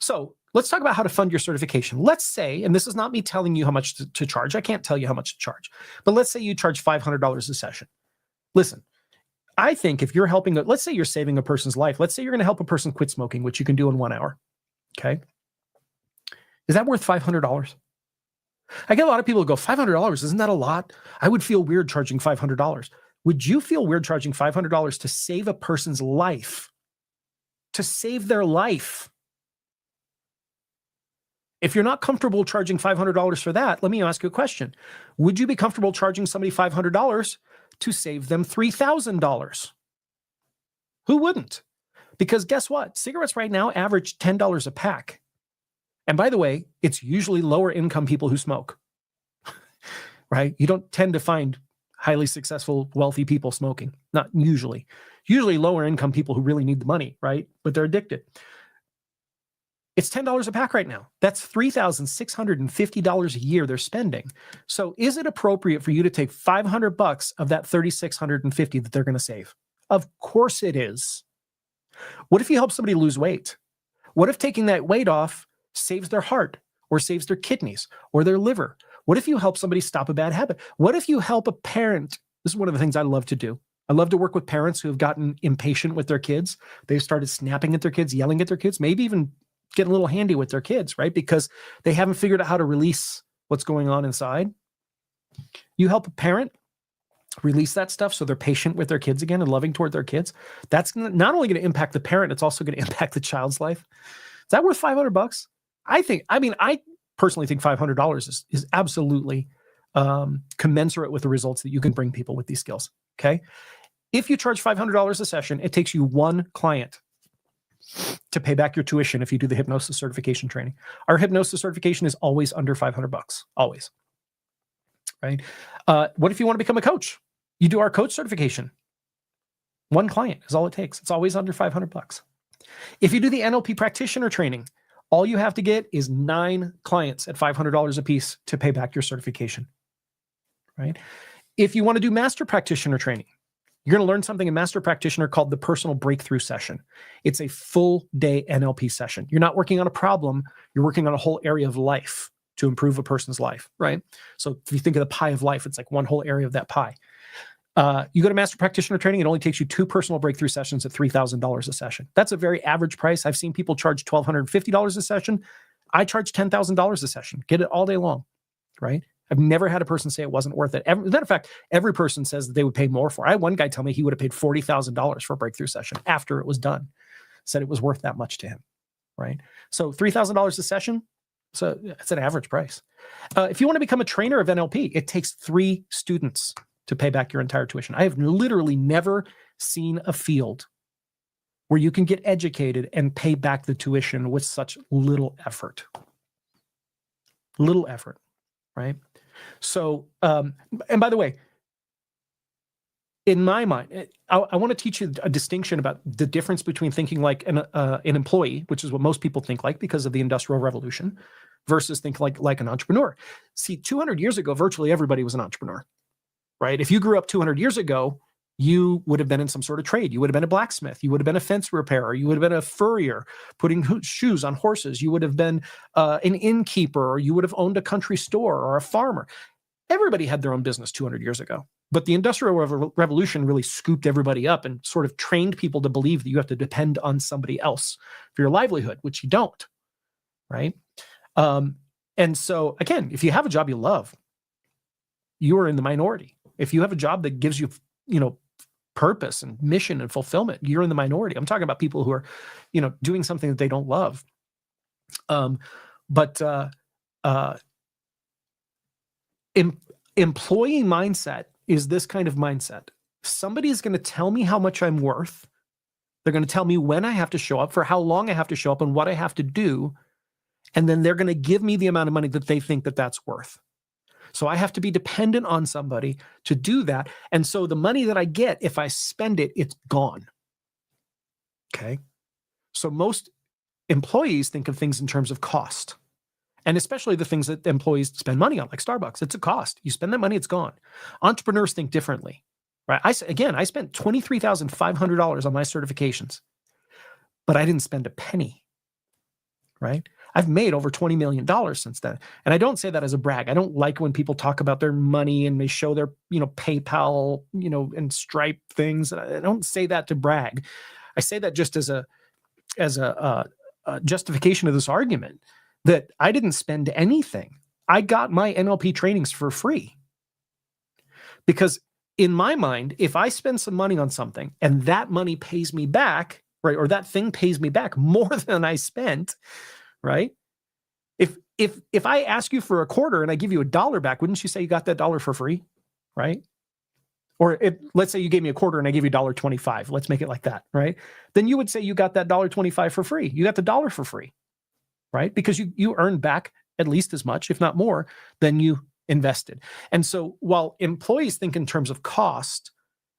So let's talk about how to fund your certification. Let's say, and this is not me telling you how much to charge. I can't tell you how much to charge, but let's say you charge $500 a session. Listen, I think if you're helping, let's say you're saving a person's life. Let's say you're going to help a person quit smoking, which you can do in 1 hour. Okay. Is that worth $500? I get a lot of people who go, $500, isn't that a lot? I would feel weird charging $500. Would you feel weird charging $500 to save a person's life? To save their life? If you're not comfortable charging $500 for that, let me ask you a question. Would you be comfortable charging somebody $500 to save them $3,000? Who wouldn't? Because guess what? Cigarettes right now average $10 a pack. And by the way, it's usually lower income people who smoke, right? You don't tend to find highly successful, wealthy people smoking. Not usually. Usually lower income people who really need the money, right? But they're addicted. It's $10 a pack right now. That's $3,650 a year they're spending. So is it appropriate for you to take $500 of that $3,650 that they're going to save? Of course it is. What if you help somebody lose weight? What if taking that weight off saves their heart or saves their kidneys or their liver? What if you help somebody stop a bad habit? What if you help a parent This is one of the things I love to do. I love to work with parents who have gotten impatient with their kids. They've started snapping at their kids, yelling at their kids, maybe even getting a little handy with their kids, right? Because they haven't figured out how to release what's going on inside. You help a parent release that stuff so they're patient with their kids again and loving toward their kids. That's not only going to impact the parent, it's also going to impact the child's life. Is that worth $500? I personally think $500 is absolutely commensurate with the results that you can bring people with these skills. Okay. If you charge $500 a session, it takes you one client to pay back your tuition if you do the hypnosis certification training. Our hypnosis certification is always under $500, always. Right? What if you want to become a coach? You do our coach certification. One client is all it takes. It's always under $500. If you do the NLP practitioner training, all you have to get is 9 clients at $500 a piece to pay back your certification. Right? If you want to do master practitioner training, you're going to learn something in master practitioner called the personal breakthrough session. It's a full day NLP session. You're not working on a problem. You're working on a whole area of life to improve a person's life, right? So if you think of the pie of life, it's like one whole area of that pie. You go to master practitioner training, it only takes you 2 personal breakthrough sessions at $3,000 a session. That's a very average price. I've seen people charge $1,250 a session. I charge $10,000 a session. Get it all day long, right? I've never had a person say it wasn't worth it. As a matter of fact, every person says that they would pay more for it. I had one guy tell me he would have paid $40,000 for a breakthrough session after it was done. Said it was worth that much to him, right? So $3,000 a session, so it's an average price. If you want to become a trainer of NLP, it takes 3 students to pay back your entire tuition. I have literally never seen a field where you can get educated and pay back the tuition with such little effort. Little effort, right? So, and by the way, in my mind, I want to teach you a distinction about the difference between thinking like an employee, which is what most people think like because of the Industrial Revolution, versus think like an entrepreneur. See, 200 years ago, virtually everybody was an entrepreneur, right? If you grew up 200 years ago, you would have been in some sort of trade. You would have been a blacksmith. You would have been a fence repairer. You would have been a furrier, putting shoes on horses. You would have been an innkeeper, or you would have owned a country store or a farmer. Everybody had their own business 200 years ago. But the Industrial Revolution really scooped everybody up and sort of trained people to believe that you have to depend on somebody else for your livelihood, which you don't, right? And so, again, if you have a job you love, you are in the minority. If you have a job that gives you, purpose and mission and fulfillment, you're in the minority. I'm talking about people who are, doing something that they don't love. Employee mindset is this kind of mindset. Somebody is going to tell me how much I'm worth. They're going to tell me when I have to show up, for how long I have to show up, and what I have to do. And then they're going to give me the amount of money that they think that that's worth. So I have to be dependent on somebody to do that. And so the money that I get, if I spend it, it's gone. Okay. So most employees think of things in terms of cost. And especially the things that employees spend money on, like Starbucks, it's a cost. You spend that money, it's gone. Entrepreneurs think differently, right? I spent $23,500 on my certifications, but I didn't spend a penny, right? I've made over $20 million since then. And I don't say that as a brag. I don't like when people talk about their money and they show their, PayPal, and Stripe things. I don't say that to brag. I say that just as a justification of this argument that I didn't spend anything. I got my NLP trainings for free. Because in my mind, if I spend some money on something and that money pays me back, right, or that thing pays me back more than I spent, right? If I ask you for a quarter and I give you $1 back, wouldn't you say you got that $1 for free, right? Or let's say you gave me a quarter and I give you $1.25. Let's make it like that, right? Then you would say you got that $1.25 for free. You got the $1 for free, right? Because you earned back at least as much, if not more, than you invested. And so while employees think in terms of cost,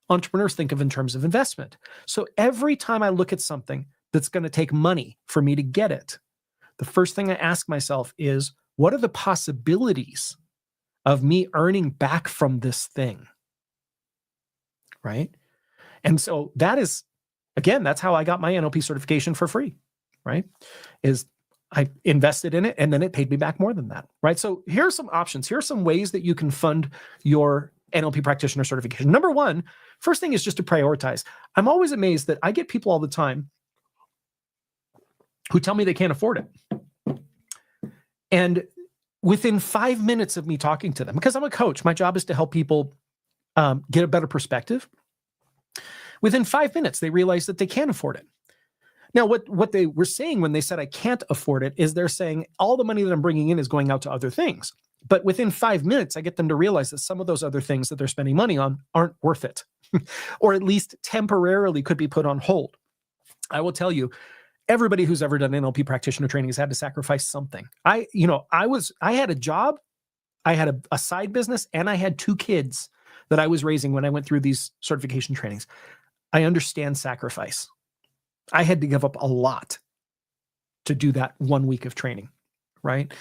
entrepreneurs think of in terms of investment. So every time I look at something that's going to take money for me to get it, the first thing I ask myself is, what are the possibilities of me earning back from this thing? Right? And so that is, again, that's how I got my NLP certification for free, right? Is I invested in it and then it paid me back more than that, right? So here are some options. Here are some ways that you can fund your NLP practitioner certification. Number one, first thing is just to prioritize. I'm always amazed that I get people all the time who tell me they can't afford it. And within 5 minutes of me talking to them, because I'm a coach, my job is to help people get a better perspective. Within 5 minutes, they realize that they can't afford it. Now, what they were saying when they said I can't afford it is they're saying all the money that I'm bringing in is going out to other things. But within 5 minutes, I get them to realize that some of those other things that they're spending money on aren't worth it, or at least temporarily could be put on hold. I will tell you, everybody who's ever done NLP practitioner training has had to sacrifice something. I had a job, I had a side business, and I had 2 kids that I was raising when I went through these certification trainings. I understand sacrifice. I had to give up a lot to do that 1 week of training, right?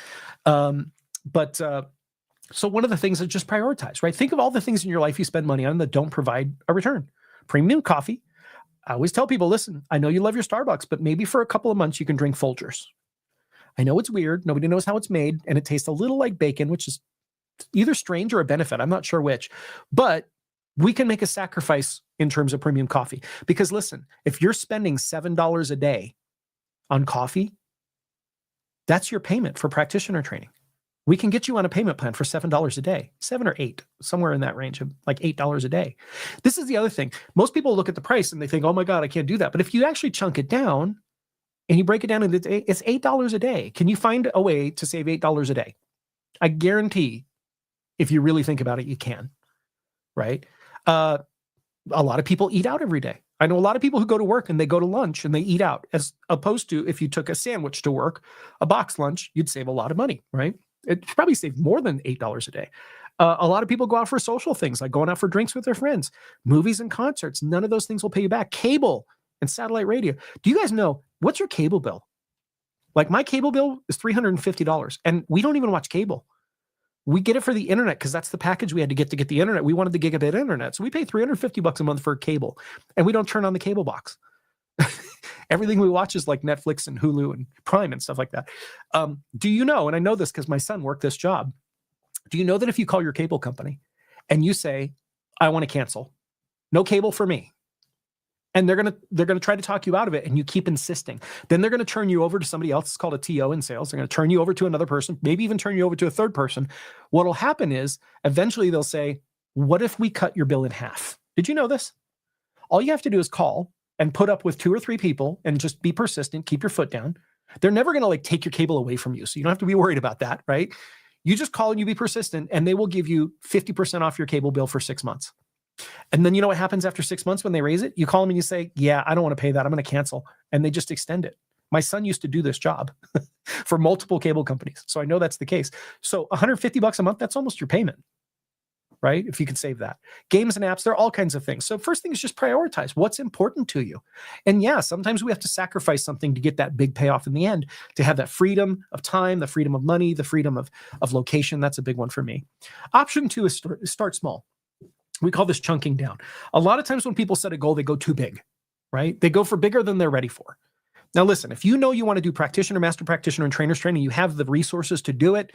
So one of the things is just prioritize, right? Think of all the things in your life you spend money on that don't provide a return. Premium coffee. I always tell people, listen, I know you love your Starbucks, but maybe for a couple of months you can drink Folgers. I know it's weird. Nobody knows how it's made, and it tastes a little like bacon, which is either strange or a benefit. I'm not sure which, but we can make a sacrifice in terms of premium coffee. Because listen, if you're spending $7 a day on coffee, that's your payment for practitioner training. We can get you on a payment plan for $7 a day, 7 or 8, somewhere in that range of like $8 a day. This is the other thing. Most people look at the price and they think, oh my God, I can't do that. But if you actually chunk it down and you break it down into the day, it's $8 a day. Can you find a way to save $8 a day? I guarantee if you really think about it, you can, right? A lot of people eat out every day. I know a lot of people who go to work and they go to lunch and they eat out, as opposed to if you took a sandwich to work, a box lunch, you'd save a lot of money, right? It probably save more than $8 a day. A lot of people go out for social things, like going out for drinks with their friends, movies and concerts. None of those things will pay you back. Cable and satellite radio. Do you guys know, what's your cable bill? Like my cable bill is $350, and we don't even watch cable. We get it for the internet because that's the package we had to get the internet. We wanted the gigabit internet. So we pay $350 a month for cable, and we don't turn on the cable box. Everything we watch is like Netflix and Hulu and Prime and stuff like that. Do you know, and I know this because my son worked this job, do you know that if you call your cable company and you say, I want to cancel, no cable for me, and they're gonna try to talk you out of it, and you keep insisting, then they're gonna turn you over to somebody else. It's called a TO in sales. They're gonna turn you over to another person, maybe even turn you over to a third person. What'll happen is eventually they'll say, what if we cut your bill in half? Did you know this? All you have to do is call and put up with 2 or 3 people and just be persistent, keep your foot down. They're never gonna like take your cable away from you, so you don't have to be worried about that, right? You just call and you be persistent, and they will give you 50% off your cable bill for 6 months. And then you know what happens after 6 months when they raise it? You call them and you say, yeah, I don't want to pay that. I'm going to cancel. And they just extend it. My son used to do this job for multiple cable companies. So I know that's the case. So $150 a month, that's almost your payment, right? If you could save that. Games and apps, there are all kinds of things. So first thing is just prioritize what's important to you. And yeah, sometimes we have to sacrifice something to get that big payoff in the end, to have that freedom of time, the freedom of money, the freedom of location. That's a big one for me. Option 2 is start small. We call this chunking down. A lot of times when people set a goal, they go too big, right? They go for bigger than they're ready for. Now, listen, if you know you want to do practitioner, master practitioner, and trainer's training, you have the resources to do it,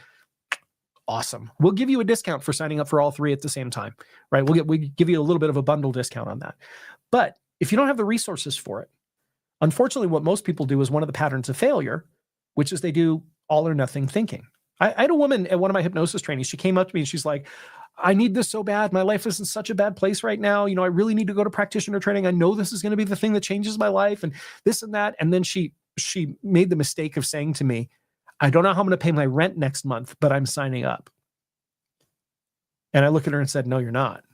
awesome. We'll give you a discount for signing up for all 3 at the same time, right? We give you a little bit of a bundle discount on that. But if you don't have the resources for it, unfortunately, what most people do is one of the patterns of failure, which is they do all or nothing thinking. I had a woman at one of my hypnosis trainings. She came up to me and she's like, I need this so bad. My life is in such a bad place right now. You know, I really need to go to practitioner training. I know this is going to be the thing that changes my life and this and that. And then she made the mistake of saying to me, I don't know how I'm going to pay my rent next month, but I'm signing up. And I looked at her and said, no, you're not.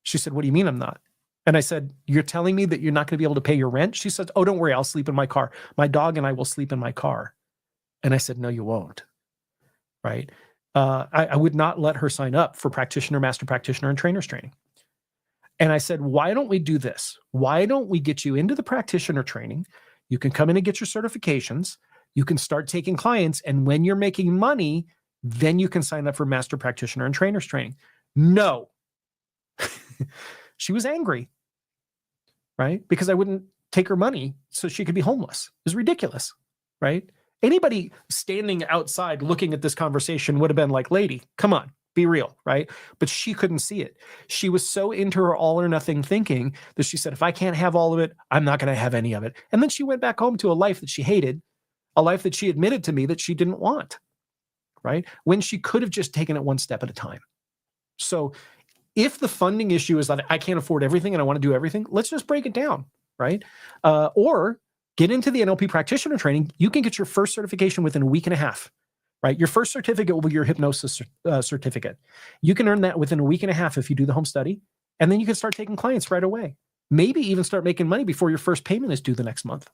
She said, what do you mean I'm not? And I said, you're telling me that you're not going to be able to pay your rent? She said, oh, don't worry. I'll sleep in my car. My dog and I will sleep in my car. And I said, no, you won't. Right? I would not let her sign up for practitioner, master practitioner, and trainer's training. And I said, why don't we do this? Why don't we get you into the practitioner training? You can come in and get your certifications. You can start taking clients. And when you're making money, then you can sign up for master practitioner and trainer's training. No. She was angry, right? Because I wouldn't take her money so she could be homeless. It was ridiculous, right? Anybody standing outside looking at this conversation would have been like, lady, come on. Be real, right? But she couldn't see it. She was so into her all or nothing thinking that she said, if I can't have all of it, I'm not going to have any of it. And then she went back home to a life that she hated, a life that she admitted to me that she didn't want, right? When she could have just taken it one step at a time. So if the funding issue is that I can't afford everything and I want to do everything, let's just break it down, right? Or get into the NLP practitioner training. You can get your first certification within a week and a half. Right? Your first certificate will be your hypnosis certificate. You can earn that within a week and a half if you do the home study, and then you can start taking clients right away. Maybe even start making money before your first payment is due the next month.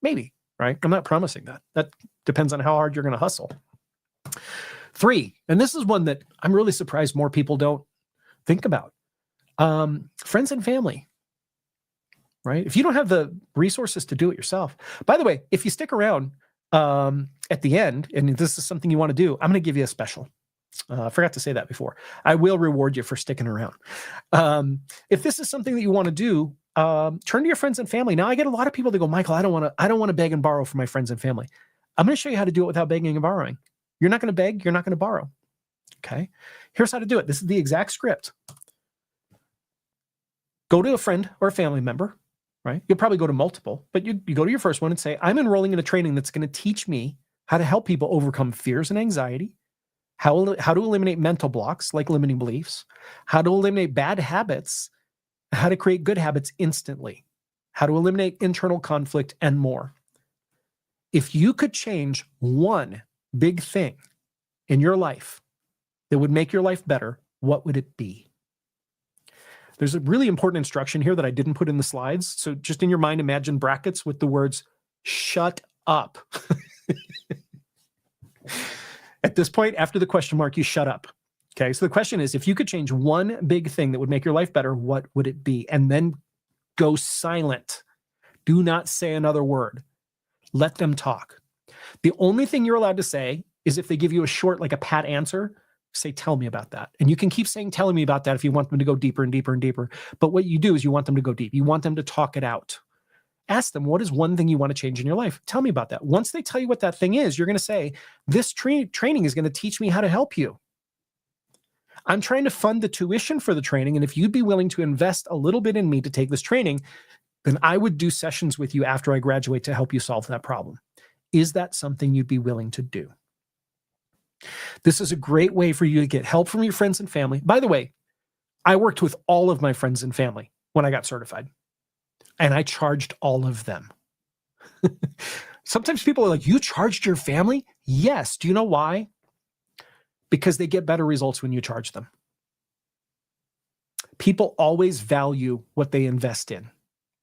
Maybe, right? I'm not promising that. That depends on how hard you're going to hustle. 3, and this is one that I'm really surprised more people don't think about. Friends and family, right? If you don't have the resources to do it yourself. By the way, if you stick around, at the end, and this is something you want to do, I'm going to give you a special. I forgot to say that before. I will reward you for sticking around. If this is something that you want to do, turn to your friends and family. Now, I get a lot of people that go, Michael, I don't want to beg and borrow from my friends and family. I'm going to show you how to do it without begging and borrowing. You're not going to beg. You're not going to borrow. Okay. Here's how to do it. This is the exact script. Go to a friend or a family member. Right? You'll probably go to multiple, but you go to your first one and say, I'm enrolling in a training that's going to teach me how to help people overcome fears and anxiety, how to eliminate mental blocks like limiting beliefs, how to eliminate bad habits, how to create good habits instantly, how to eliminate internal conflict, and more. If you could change one big thing in your life that would make your life better, what would it be? There's a really important instruction here that I didn't put in the slides. So just in your mind, imagine brackets with the words, shut up. At this point, after the question mark, you shut up. Okay, so the question is, if you could change one big thing that would make your life better, what would it be? And then go silent. Do not say another word. Let them talk. The only thing you're allowed to say is if they give you a short, like a pat answer, say, tell me about that. And you can keep saying, telling me about that if you want them to go deeper and deeper and deeper. But what you do is you want them to go deep. You want them to talk it out. Ask them, what is one thing you want to change in your life? Tell me about that. Once they tell you what that thing is, you're going to say, this training is going to teach me how to help you. I'm trying to fund the tuition for the training. And if you'd be willing to invest a little bit in me to take this training, then I would do sessions with you after I graduate to help you solve that problem. Is that something you'd be willing to do? This is a great way for you to get help from your friends and family. By the way, I worked with all of my friends and family when I got certified, and I charged all of them. Sometimes people are like, you charged your family? Yes. Do you know why? Because they get better results when you charge them. People always value what they invest in.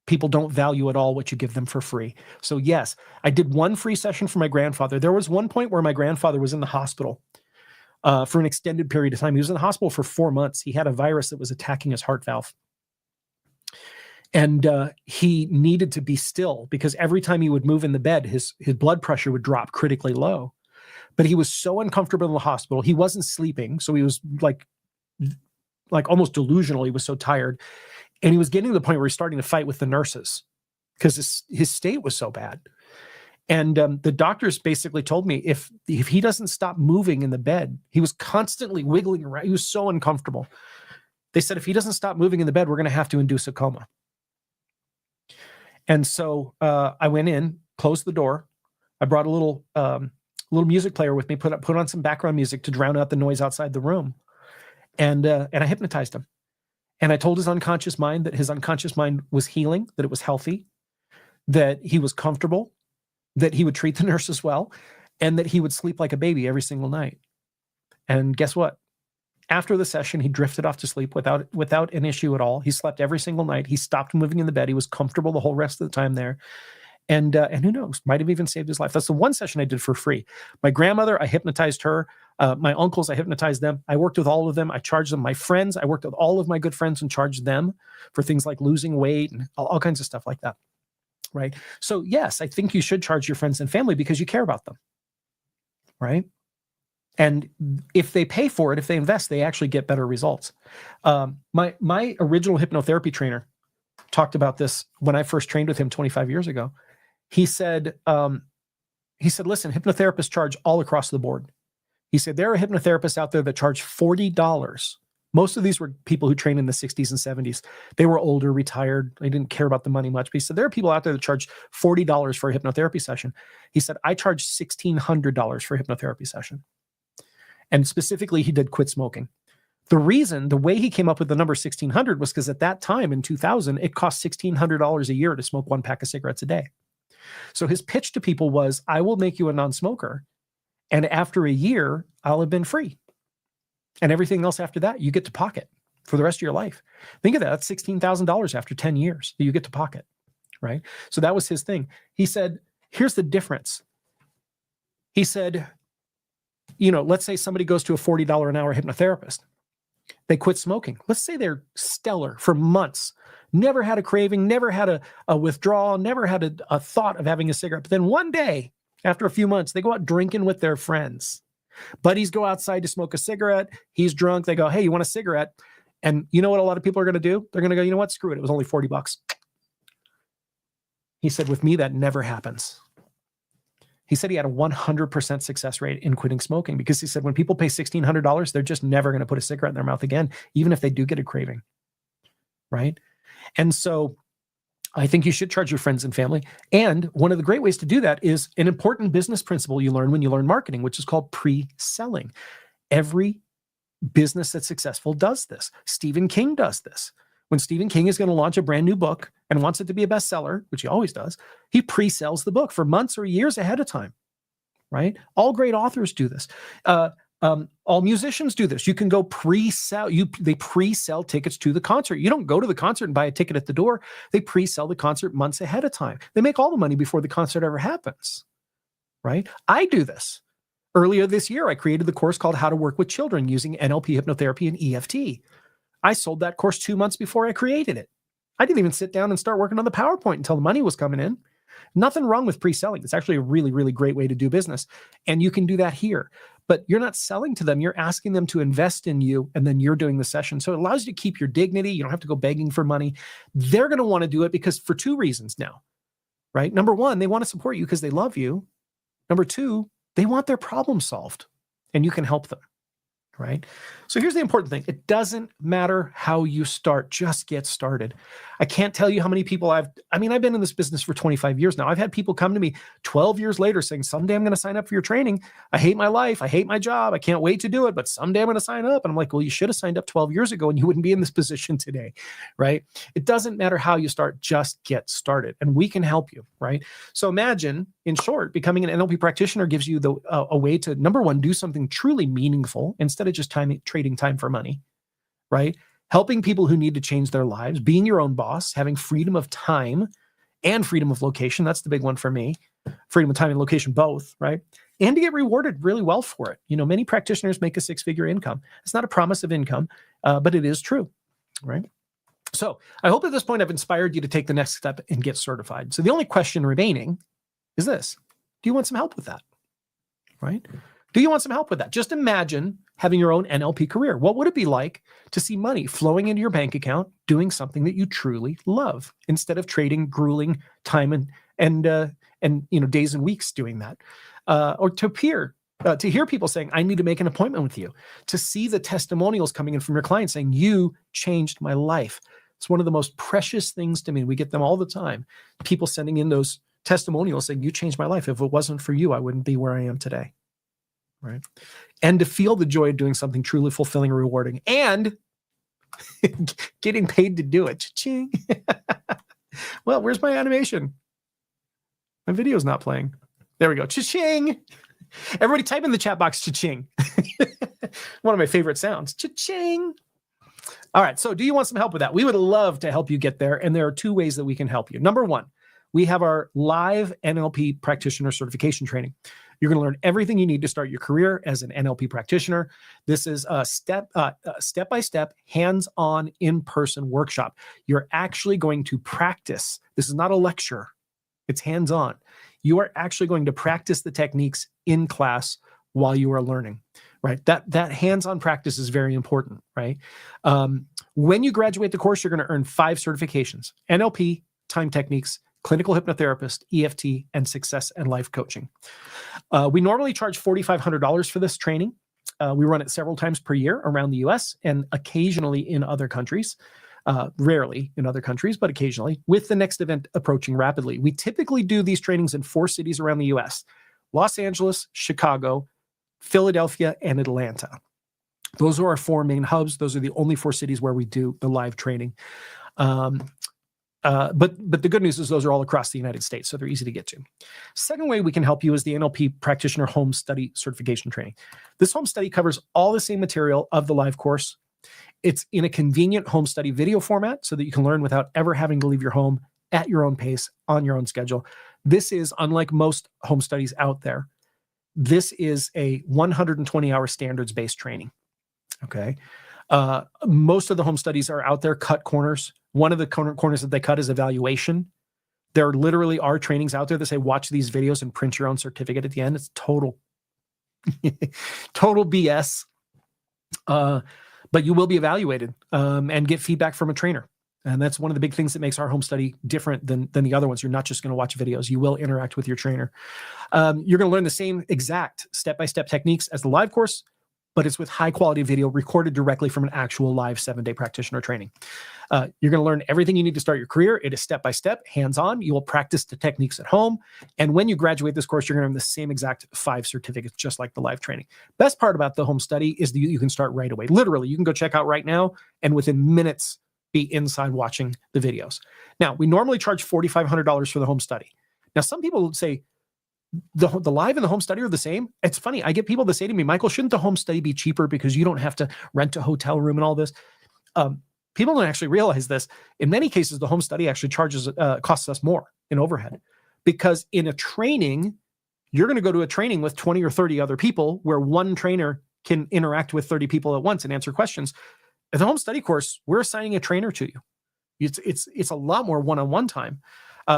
People don't value at all what you give them for free. So yes, I did one free session for my grandfather. There was one point where my grandfather was in the hospital for an extended period of time. He was in the hospital for 4 months. He had a virus that was attacking his heart valve. And he needed to be still because every time he would move in the bed, his blood pressure would drop critically low. But he was so uncomfortable in the hospital. He wasn't sleeping. So he was like almost delusional. He was so tired. And he was getting to the point where he's starting to fight with the nurses because his state was so bad. And the doctors basically told me if he doesn't stop moving in the bed, he was constantly wiggling around. He was so uncomfortable. They said, if he doesn't stop moving in the bed, we're going to have to induce a coma. And so I went in, closed the door. I brought a little music player with me, put on some background music to drown out the noise outside the room. And I hypnotized him. And I told his unconscious mind that his unconscious mind was healing, that it was healthy, that he was comfortable, that he would treat the nurses well, and that he would sleep like a baby every single night. And guess what? After the session, he drifted off to sleep without an issue at all. He slept every single night. He stopped moving in the bed. He was comfortable the whole rest of the time there. And who knows, might have even saved his life. That's the one session I did for free. My grandmother, I hypnotized her. My uncles, I hypnotized them. I worked with all of them. I charged them. My friends, I worked with all of my good friends and charged them for things like losing weight and all kinds of stuff like that. Right? So yes, I think you should charge your friends and family because you care about them. Right? And if they pay for it, if they invest, they actually get better results. My original hypnotherapy trainer talked about this when I first trained with him 25 years ago. He said, listen, hypnotherapists charge all across the board. He said, there are hypnotherapists out there that charge $40. Most of these were people who trained in the 60s and 70s. They were older, retired. They didn't care about the money much. But he said, there are people out there that charge $40 for a hypnotherapy session. He said, I charge $1,600 for a hypnotherapy session. And specifically, he did quit smoking. The way he came up with the number 1,600 was because at that time in 2000, it cost $1,600 a year to smoke 1 pack of cigarettes a day. So his pitch to people was, I will make you a non-smoker. And after a year, I'll have been free. And everything else after that, you get to pocket for the rest of your life. Think of that. That's $16,000 after 10 years that you get to pocket, right? So that was his thing. He said, here's the difference. He said, let's say somebody goes to a $40 an hour hypnotherapist. They quit smoking. Let's say they're stellar for months, never had a craving, never had a withdrawal, never had a thought of having a cigarette. But then one day, after a few months, they go out drinking with their friends. Buddies go outside to smoke a cigarette. He's drunk. They go, hey, you want a cigarette? And you know what a lot of people are going to do? They're going to go, you know what? Screw it. It was only $40. He said, with me, that never happens. He said he had a 100% success rate in quitting smoking because he said when people pay $1,600, they're just never going to put a cigarette in their mouth again, even if they do get a craving, right? And so I think you should charge your friends and family. And one of the great ways to do that is an important business principle you learn when you learn marketing, which is called pre-selling. Every business that's successful does this. Stephen King does this. When Stephen King is going to launch a brand new book and wants it to be a bestseller, which he always does, he pre-sells the book for months or years ahead of time, right? All great authors do this. All musicians do this. You can go pre-sell. They pre-sell tickets to the concert. You don't go to the concert and buy a ticket at the door. They pre-sell the concert months ahead of time. They make all the money before the concert ever happens, right? I do this. Earlier this year, I created the course called How to Work with Children using NLP hypnotherapy and EFT. I sold that course 2 months before I created it. I didn't even sit down and start working on the PowerPoint until the money was coming in. Nothing wrong with pre-selling. It's actually a really, really great way to do business. And you can do that here. But you're not selling to them. You're asking them to invest in you, and then you're doing the session. So it allows you to keep your dignity. You don't have to go begging for money. They're going to want to do it because for 2 reasons now, right? Number 1, they want to support you because they love you. Number 2, they want their problem solved, and you can help them, right? So here's the important thing. It doesn't matter how you start. Just get started. I can't tell you how many people I've been in this business for 25 years now. I've had people come to me 12 years later saying, someday I'm going to sign up for your training. I hate my life. I hate my job. I can't wait to do it, but someday I'm going to sign up. And I'm like, well, you should have signed up 12 years ago and you wouldn't be in this position today, right? It doesn't matter how you start. Just get started and we can help you, right? So imagine, in short, becoming an NLP practitioner gives you a way to, number 1, do something truly meaningful instead of just trading time for money, right? Helping people who need to change their lives, being your own boss, having freedom of time and freedom of location. That's the big one for me. Freedom of time and location, both, right? And to get rewarded really well for it. Many practitioners make a 6-figure income. It's not a promise of income, but it is true, right? So I hope at this point I've inspired you to take the next step and get certified. So the only question remaining is this: do you want some help with that, right? Do you want some help with that? Just imagine having your own NLP career. What would it be like to see money flowing into your bank account doing something that you truly love instead of trading grueling time and days and weeks doing that? Or to hear people saying, I need to make an appointment with you, to see the testimonials coming in from your clients saying, you changed my life. It's one of the most precious things to me. We get them all the time. People sending in those testimonials saying, you changed my life. If it wasn't for you, I wouldn't be where I am today. Right? And to feel the joy of doing something truly fulfilling and rewarding and getting paid to do it. Cha-ching. Well, where's my animation? My video's not playing. There we go. Cha-ching. Everybody type in the chat box, cha-ching. One of my favorite sounds. Cha-ching. All right. So do you want some help with that? We would love to help you get there. And there are 2 ways that we can help you. Number 1, we have our live NLP practitioner certification training. You're going to learn everything you need to start your career as an NLP practitioner. This is a step-by-step, hands-on, in-person workshop. You're actually going to practice. This is not a lecture. It's hands-on. You are actually going to practice the techniques in class while you are learning, right? That hands-on practice is very important, right? When you graduate the course, you're going to earn 5 certifications: NLP, time techniques, clinical hypnotherapist, EFT, and success and life coaching. We normally charge $4,500 for this training. We run it several times per year around the US and occasionally in other countries. Rarely in other countries, but occasionally, with the next event approaching rapidly. We typically do these trainings in 4 cities around the US: Los Angeles, Chicago, Philadelphia, and Atlanta. Those are our 4 main hubs. Those are the only 4 cities where we do the live training. But the good news is those are all across the United States, so they're easy to get to. Second way we can help you is the NLP Practitioner Home Study Certification Training. This home study covers all the same material of the live course. It's in a convenient home study video format so that you can learn without ever having to leave your home, at your own pace, on your own schedule. This is, unlike most home studies out there, this is a 120-hour standards-based training. Okay. Most of the home studies are out there, cut corners. One of the corners that they cut is evaluation. There literally are trainings out there that say, watch these videos and print your own certificate at the end. It's total, total BS. But you will be evaluated and get feedback from a trainer. And that's one of the big things that makes our home study different than the other ones. You're not just going to watch videos. You will interact with your trainer. You're going to learn the same exact step-by-step techniques as the live course, but it's with high-quality video recorded directly from an actual live 7-day practitioner training. You're going to learn everything you need to start your career. It is step-by-step, hands-on. You will practice the techniques at home. And when you graduate this course, you're going to earn the same exact 5 certificates, just like the live training. Best part about the home study is that you can start right away. Literally, you can go check out right now, and within minutes, be inside watching the videos. Now, we normally charge $4,500 for the home study. Now, some people would say, the live and the home study are the same. It's funny. I get people that say to me, Michael, shouldn't the home study be cheaper because you don't have to rent a hotel room and all this? People don't actually realize this. In many cases, the home study actually costs us more in overhead, because in a training, you're going to go to a training with 20 or 30 other people where one trainer can interact with 30 people at once and answer questions. At the home study course, we're assigning a trainer to you. It's a lot more one-on-one time.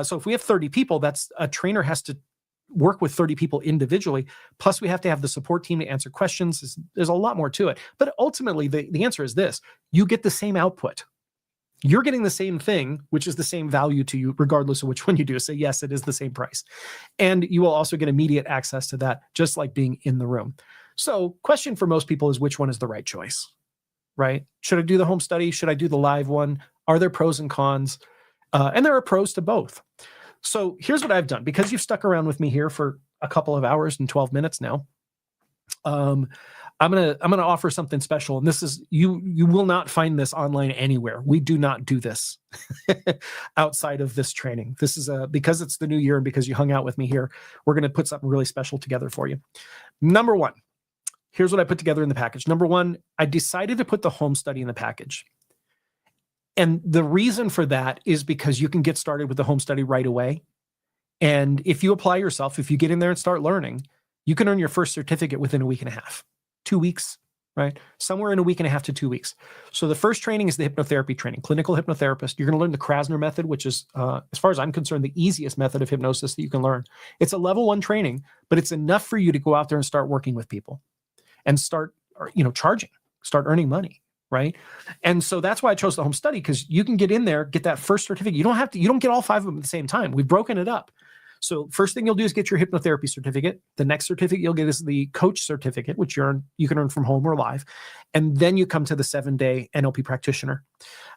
So if we have 30 people, that's a trainer has to work with 30 people individually. Plus, we have to have the support team to answer questions. There's a lot more to it. But ultimately, the answer is this. You get the same output. You're getting the same thing, which is the same value to you, regardless of which one you do. So yes, it is the same price. And you will also get immediate access to that, just like being in the room. So question for most people is, which one is the right choice, right? Should I do the home study? Should I do the live one? Are there pros and cons? And there are pros to both. So here's what I've done. Because you've stuck around with me here for a couple of hours and 12 minutes now, I'm gonna offer something special. And this is, you will not find this online anywhere. We do not do this outside of this training. This is because it's the new year and because you hung out with me here, we're going to put something really special together for you. Number one, here's what I put together in the package. Number one, I decided to put the home study in the package. And the reason for that is because you can get started with the home study right away. And if you apply yourself, if you get in there and start learning, you can earn your first certificate within a week and a half, 2 weeks, right? Somewhere in a week and a half to 2 weeks. So the first training is the hypnotherapy training, clinical hypnotherapist. You're going to learn the Krasner method, which is, as far as I'm concerned, the easiest method of hypnosis that you can learn. It's a level 1 training, but it's enough for you to go out there and start working with people and start, charging, start earning money. Right. And so that's why I chose the home study, because you can get in there, get that first certificate. You don't get all 5 of them at the same time. We've broken it up. So first thing you'll do is get your hypnotherapy certificate. The next certificate you'll get is the coach certificate, which you can earn from home or live. And then you come to the 7-day NLP practitioner.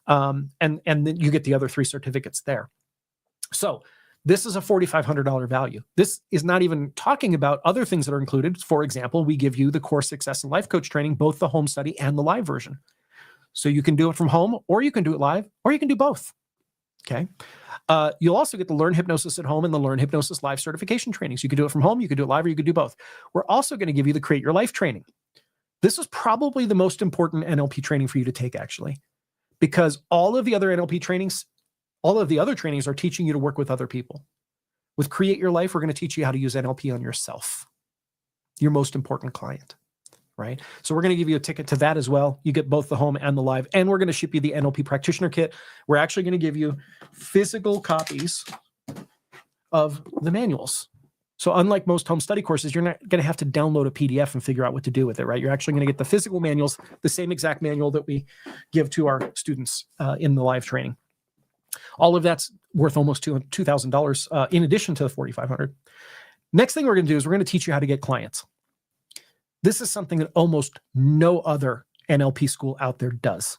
And then you get the other 3 certificates there. So this is a $4,500 value. This is not even talking about other things that are included. For example, we give you the Core Success and Life Coach training, both the home study and the live version. So you can do it from home, or you can do it live, or you can do both. Okay. You'll also get the Learn Hypnosis at Home and the Learn Hypnosis Live certification trainings. You can do it from home, you can do it live, or you can do both. We're also going to give you the Create Your Life training. This is probably the most important NLP training for you to take, actually, because all of the other NLP trainings, all of the other trainings are teaching you to work with other people. With Create Your Life, we're going to teach you how to use NLP on yourself, your most important client. Right? So we're going to give you a ticket to that as well. You get both the home and the live, and we're going to ship you the NLP practitioner kit. We're actually going to give you physical copies of the manuals. So unlike most home study courses, you're not going to have to download a PDF and figure out what to do with it, right? You're actually going to get the physical manuals, the same exact manual that we give to our students in the live training. All of that's worth almost $2,000 in addition to the $4,500. Next thing we're going to do is we're going to teach you how to get clients. This is something that almost no other NLP school out there does.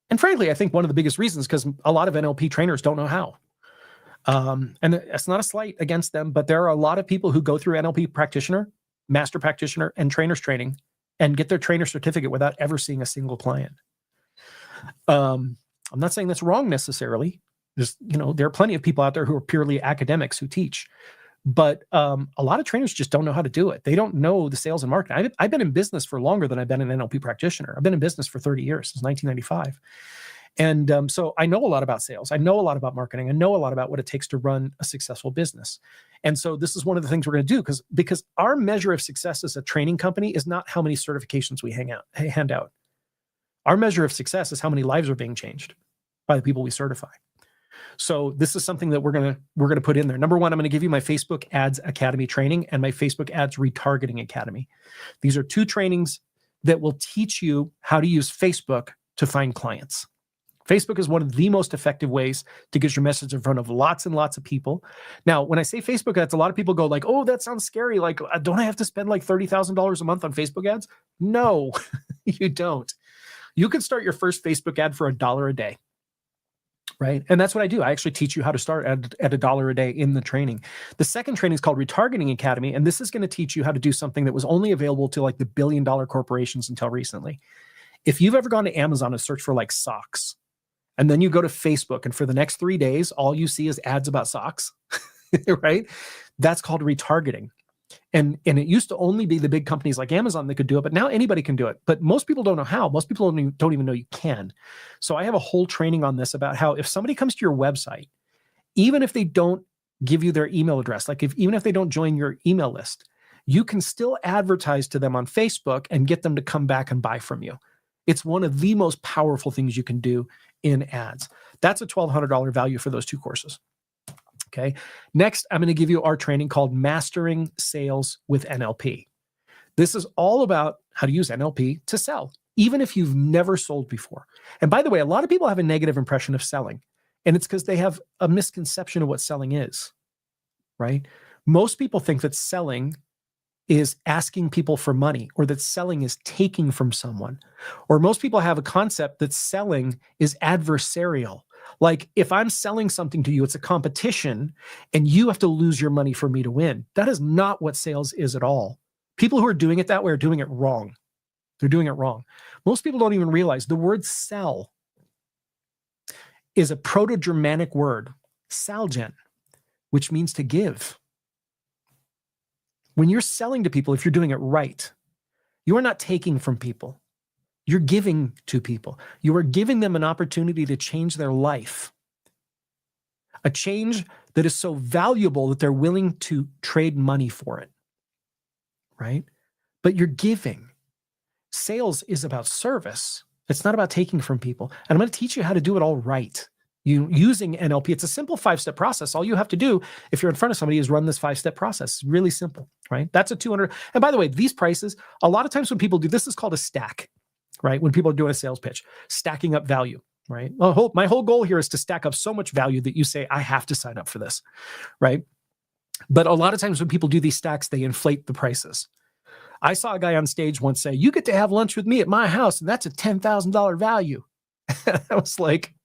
And frankly, I think one of the biggest reasons because a lot of NLP trainers don't know how. And it's not a slight against them, but there are a lot of people who go through NLP practitioner, master practitioner, and trainer's training and get their trainer certificate without ever seeing a single client. I'm not saying that's wrong necessarily. Just, there are plenty of people out there who are purely academics who teach, but a lot of trainers just don't know how to do it. They don't know the sales and marketing. I've been in business for longer than I've been an NLP practitioner. I've been in business for 30 years, since 1995. And so I know a lot about sales. I know a lot about marketing. I know a lot about what it takes to run a successful business. And so this is one of the things we're going to do because our measure of success as a training company is not how many certifications we hand out. Our measure of success is how many lives are being changed by the people we certify. So this is something that we're going to put in there. Number one, I'm going to give you my Facebook Ads Academy training and my Facebook Ads Retargeting Academy. These are two trainings that will teach you how to use Facebook to find clients. Facebook is one of the most effective ways to get your message in front of lots and lots of people. Now, when I say Facebook ads, a lot of people go like, oh, that sounds scary. Like, don't I have to spend like $30,000 a month on Facebook ads? No, you don't. You can start your first Facebook ad for $1 a day, right? And that's what I do. I actually teach you how to start at $1 a day in the training. The second training is called Retargeting Academy, and this is going to teach you how to do something that was only available to like the billion-dollar corporations until recently. If you've ever gone to Amazon and searched for like socks, and then you go to Facebook, and for the next 3 days, all you see is ads about socks, right? That's called retargeting. And it used to only be the big companies like Amazon that could do it, but now anybody can do it. But most people don't know how. Most people don't even know you can. So I have a whole training on this about how if somebody comes to your website, even if they don't give you their email address, like even if they don't join your email list, you can still advertise to them on Facebook and get them to come back and buy from you. It's one of the most powerful things you can do in ads. That's a $1,200 value for those two courses. Okay. Next, I'm going to give you our training called Mastering Sales with NLP. This is all about how to use NLP to sell, even if you've never sold before. And by the way, a lot of people have a negative impression of selling, and it's because they have a misconception of what selling is, right? Most people think that selling is asking people for money, or that selling is taking from someone. Or most people have a concept that selling is adversarial. Like if I'm selling something to you, it's a competition and you have to lose your money for me to win. That is not what sales is at all. People who are doing it that way are doing it wrong. They're doing it wrong. Most people don't even realize the word sell is a Proto-Germanic word, salgen, which means to give. When you're selling to people, if you're doing it right, you are not taking from people. You're giving to people. You are giving them an opportunity to change their life. A change that is so valuable that they're willing to trade money for it, right? But you're giving. Sales is about service. It's not about taking from people. And I'm going to teach you how to do it all right. Using NLP, it's a simple 5-step process. All you have to do if you're in front of somebody is run this 5-step process. It's really simple, right? That's a 200. And by the way, these prices, a lot of times when people do this is called a stack, right? When people are doing a sales pitch, stacking up value, right? My whole goal here is to stack up so much value that you say, I have to sign up for this, right? But a lot of times when people do these stacks, they inflate the prices. I saw a guy on stage once say, you get to have lunch with me at my house, and that's a $10,000 value. I was like,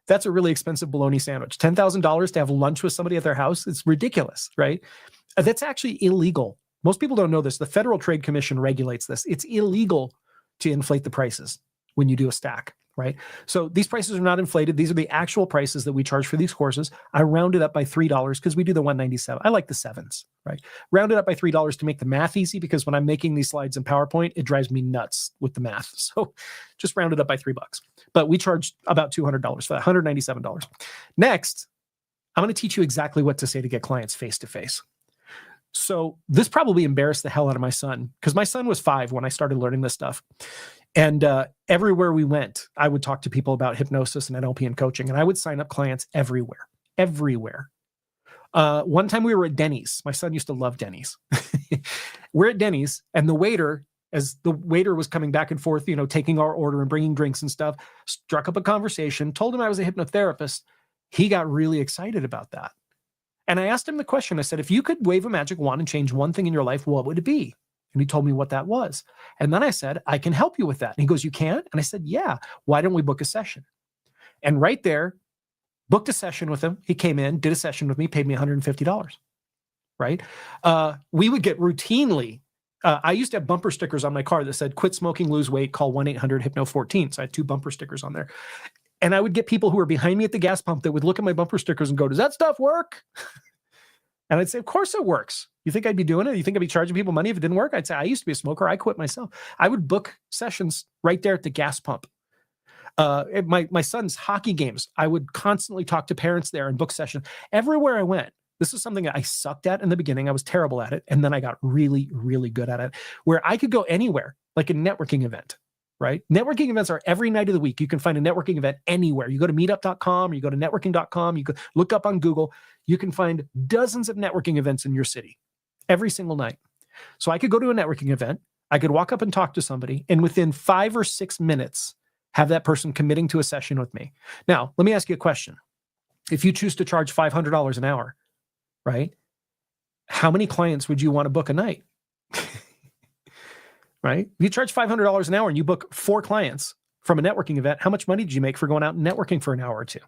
that's a really expensive bologna sandwich. $10,000 to have lunch with somebody at their house. It's ridiculous, right? That's actually illegal. Most people don't know this. The Federal Trade Commission regulates this. It's illegal to inflate the prices when you do a stack, right? So these prices are not inflated. These are the actual prices that we charge for these courses. I rounded up by $3 because we do the 197. I like the sevens, right? Rounded up by $3 to make the math easy, because when I'm making these slides in PowerPoint, it drives me nuts with the math. So just rounded up by $3. But we charge about $200 for that, $197. Next, I'm going to teach you exactly what to say to get clients face-to-face. So this probably embarrassed the hell out of my son, because my son was 5 when I started learning this stuff. And everywhere we went, I would talk to people about hypnosis and NLP and coaching, and I would sign up clients everywhere. One time we were at Denny's. My son used to love Denny's. We're at Denny's, and the waiter, as the waiter was coming back and forth, taking our order and bringing drinks and stuff, struck up a conversation, told him I was a hypnotherapist. He got really excited about that. And I asked him the question. I said, if you could wave a magic wand and change one thing in your life, what would it be? And he told me what that was. And then I said, I can help you with that. And he goes, you can? And I said, yeah. Why don't we book a session? And right there, booked a session with him. He came in, did a session with me, paid me $150, right? We would get routinely, I used to have bumper stickers on my car that said, quit smoking, lose weight, call 1-800-HYPNO14. So I had 2 bumper stickers on there. And I would get people who were behind me at the gas pump that would look at my bumper stickers and go, does that stuff work? And I'd say, of course it works. You think I'd be doing it? You think I'd be charging people money if it didn't work? I'd say, I used to be a smoker. I quit myself. I would book sessions right there at the gas pump. At my son's hockey games, I would constantly talk to parents there and book sessions. Everywhere I went, this is something that I sucked at in the beginning. I was terrible at it. And then I got really, really good at it, where I could go anywhere, like a networking event. Right? Networking events are every night of the week. You can find a networking event anywhere. You go to meetup.com or you go to networking.com. You can look up on Google. You can find dozens of networking events in your city every single night. So I could go to a networking event. I could walk up and talk to somebody, and within 5 or 6 minutes, have that person committing to a session with me. Now, let me ask you a question. If you choose to charge $500 an hour, right? How many clients would you want to book a night? Right? If you charge $500 an hour and you book 4 clients from a networking event, how much money did you make for going out and networking for an hour or 2?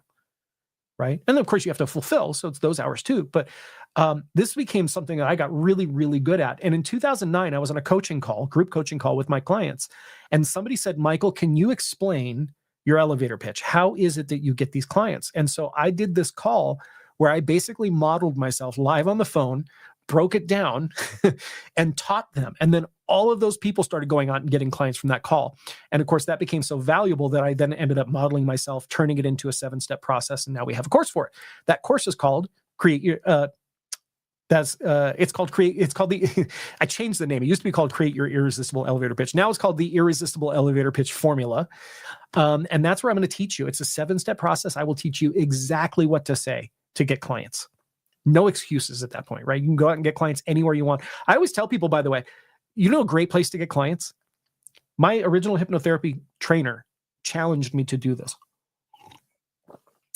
Right? And then, of course, you have to fulfill. So it's those hours too. But this became something that I got really, really good at. And in 2009, I was on a group coaching call with my clients. And somebody said, Michael, can you explain your elevator pitch? How is it that you get these clients? And so I did this call where I basically modeled myself live on the phone, broke it down and taught them. And then all of those people started going out and getting clients from that call. And of course, that became so valuable that I then ended up modeling myself, turning it into a 7-step process. And now we have a course for it. That course is called I changed the name. It used to be called Create Your Irresistible Elevator Pitch. Now it's called the Irresistible Elevator Pitch Formula. And that's where I'm going to teach you. It's a 7-step process. I will teach you exactly what to say to get clients. No excuses at that point, right? You can go out and get clients anywhere you want. I always tell people, by the way, you know a great place to get clients? My original hypnotherapy trainer challenged me to do this.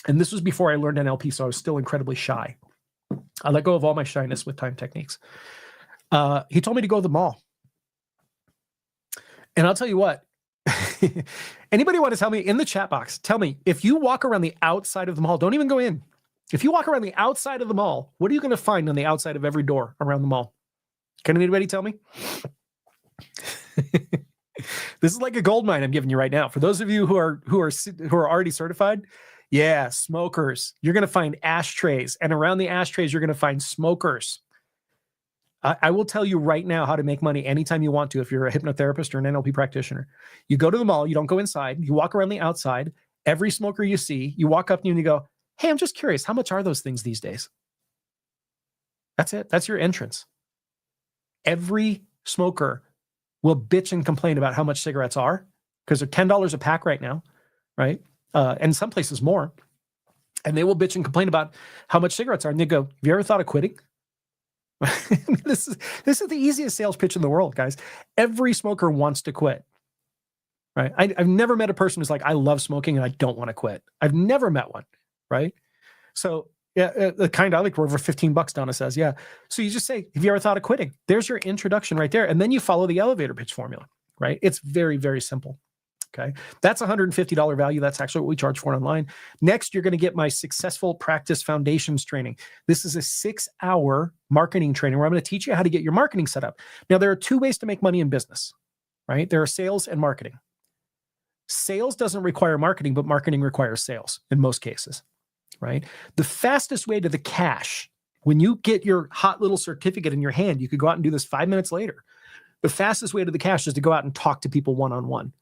And this was before I learned NLP, so I was still incredibly shy. I let go of all my shyness with time techniques. He told me to go to the mall. And I'll tell you what, anybody want to tell me in the chat box, tell me, if you walk around the outside of the mall, don't even go in. If you walk around the outside of the mall, what are you going to find on the outside of every door around the mall? Can anybody tell me? This is like a gold mine I'm giving you right now. For those of you who are already certified, yeah, smokers. You're going to find ashtrays, and around the ashtrays, you're going to find smokers. I will tell you right now how to make money anytime you want to if you're a hypnotherapist or an NLP practitioner. You go to the mall, you don't go inside, you walk around the outside. Every smoker you see, you walk up to you and you go, hey, I'm just curious, how much are those things these days? That's it. That's your entrance. Every smoker will bitch and complain about how much cigarettes are because they're $10 a pack right now, right? And some places more. And they will bitch and complain about how much cigarettes are. And they go, have you ever thought of quitting? This is the easiest sales pitch in the world, guys. Every smoker wants to quit, right? I've never met a person who's like, I love smoking and I don't want to quit. I've never met one, right? So yeah, the kind I like, we're over $15, Donna says, yeah. So you just say, have you ever thought of quitting? There's your introduction right there. And then you follow the elevator pitch formula, right? It's very, very simple. Okay. That's $150 value. That's actually what we charge for online. Next, you're going to get my Successful Practice Foundations training. This is a 6-hour marketing training where I'm going to teach you how to get your marketing set up. Now, there are 2 ways to make money in business, right? There are sales and marketing. Sales doesn't require marketing, but marketing requires sales in most cases, right? The fastest way to the cash, when you get your hot little certificate in your hand, you could go out and do this 5 minutes later. The fastest way to the cash is to go out and talk to people one-on-one.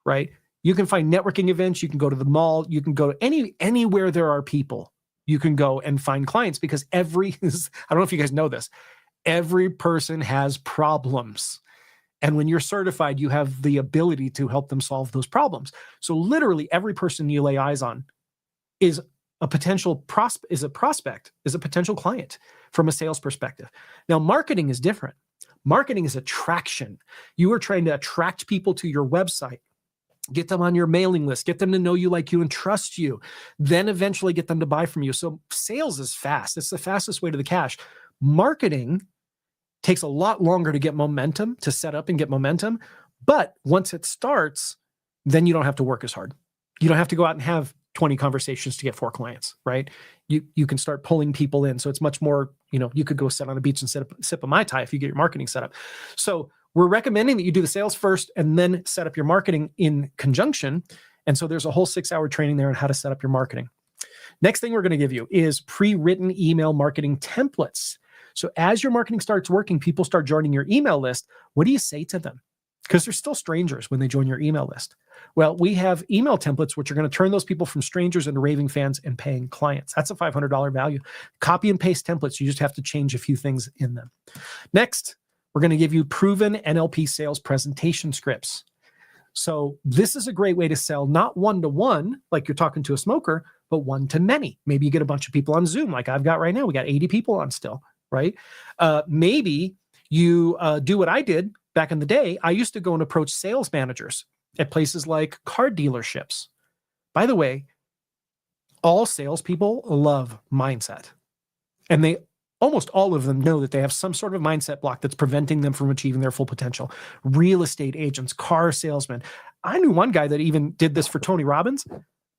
Right? You can find networking events. You can go to the mall. You can go to anywhere there are people. You can go and find clients because I don't know if you guys know this, every person has problems. And when you're certified, you have the ability to help them solve those problems. So literally every person you lay eyes on is a potential prospect, is a potential client from a sales perspective. Now, marketing is different. Marketing is attraction. You are trying to attract people to your website. Get them on your mailing list, get them to know you, like you, and trust you. Then eventually get them to buy from you. So sales is fast. It's the fastest way to the cash. Marketing takes a lot longer to get momentum, to set up and get momentum. But once it starts, then you don't have to work as hard. You don't have to go out and have 20 conversations to get 4 clients, right? You can start pulling people in. So it's much more, you could go sit on a beach and sip a Mai Tai if you get your marketing set up. So we're recommending that you do the sales first and then set up your marketing in conjunction. And so there's a whole 6-hour training there on how to set up your marketing. Next thing we're going to give you is pre-written email marketing templates. So as your marketing starts working, people start joining your email list. What do you say to them? Because they're still strangers when they join your email list. Well, we have email templates, which are going to turn those people from strangers into raving fans and paying clients. That's a $500 value. Copy and paste templates. You just have to change a few things in them. Next, we're going to give you proven NLP sales presentation scripts. So this is a great way to sell, not one-to-one, like you're talking to a smoker, but one-to-many. Maybe you get a bunch of people on Zoom, like I've got right now. We got 80 people on still, right? Maybe you do what I did back in the day. I used to go and approach sales managers at places like car dealerships. By the way, all salespeople love mindset. And almost all of them know that they have some sort of mindset block that's preventing them from achieving their full potential. Real estate agents, car salesmen. I knew one guy that even did this for Tony Robbins,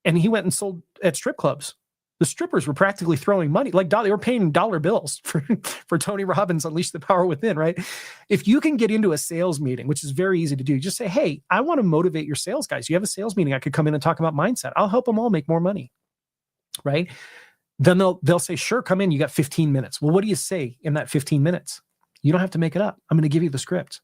and he went and sold at strip clubs. The strippers were practically throwing money, like they were paying dollar bills for Tony Robbins' Unleash the Power Within, right? If you can get into a sales meeting, which is very easy to do, just say, hey, I want to motivate your sales guys. You have a sales meeting. I could come in and talk about mindset. I'll help them all make more money, right? Then they'll say, sure, come in. You got 15 minutes. Well, what do you say in that 15 minutes? You don't have to make it up. I'm going to give you the script.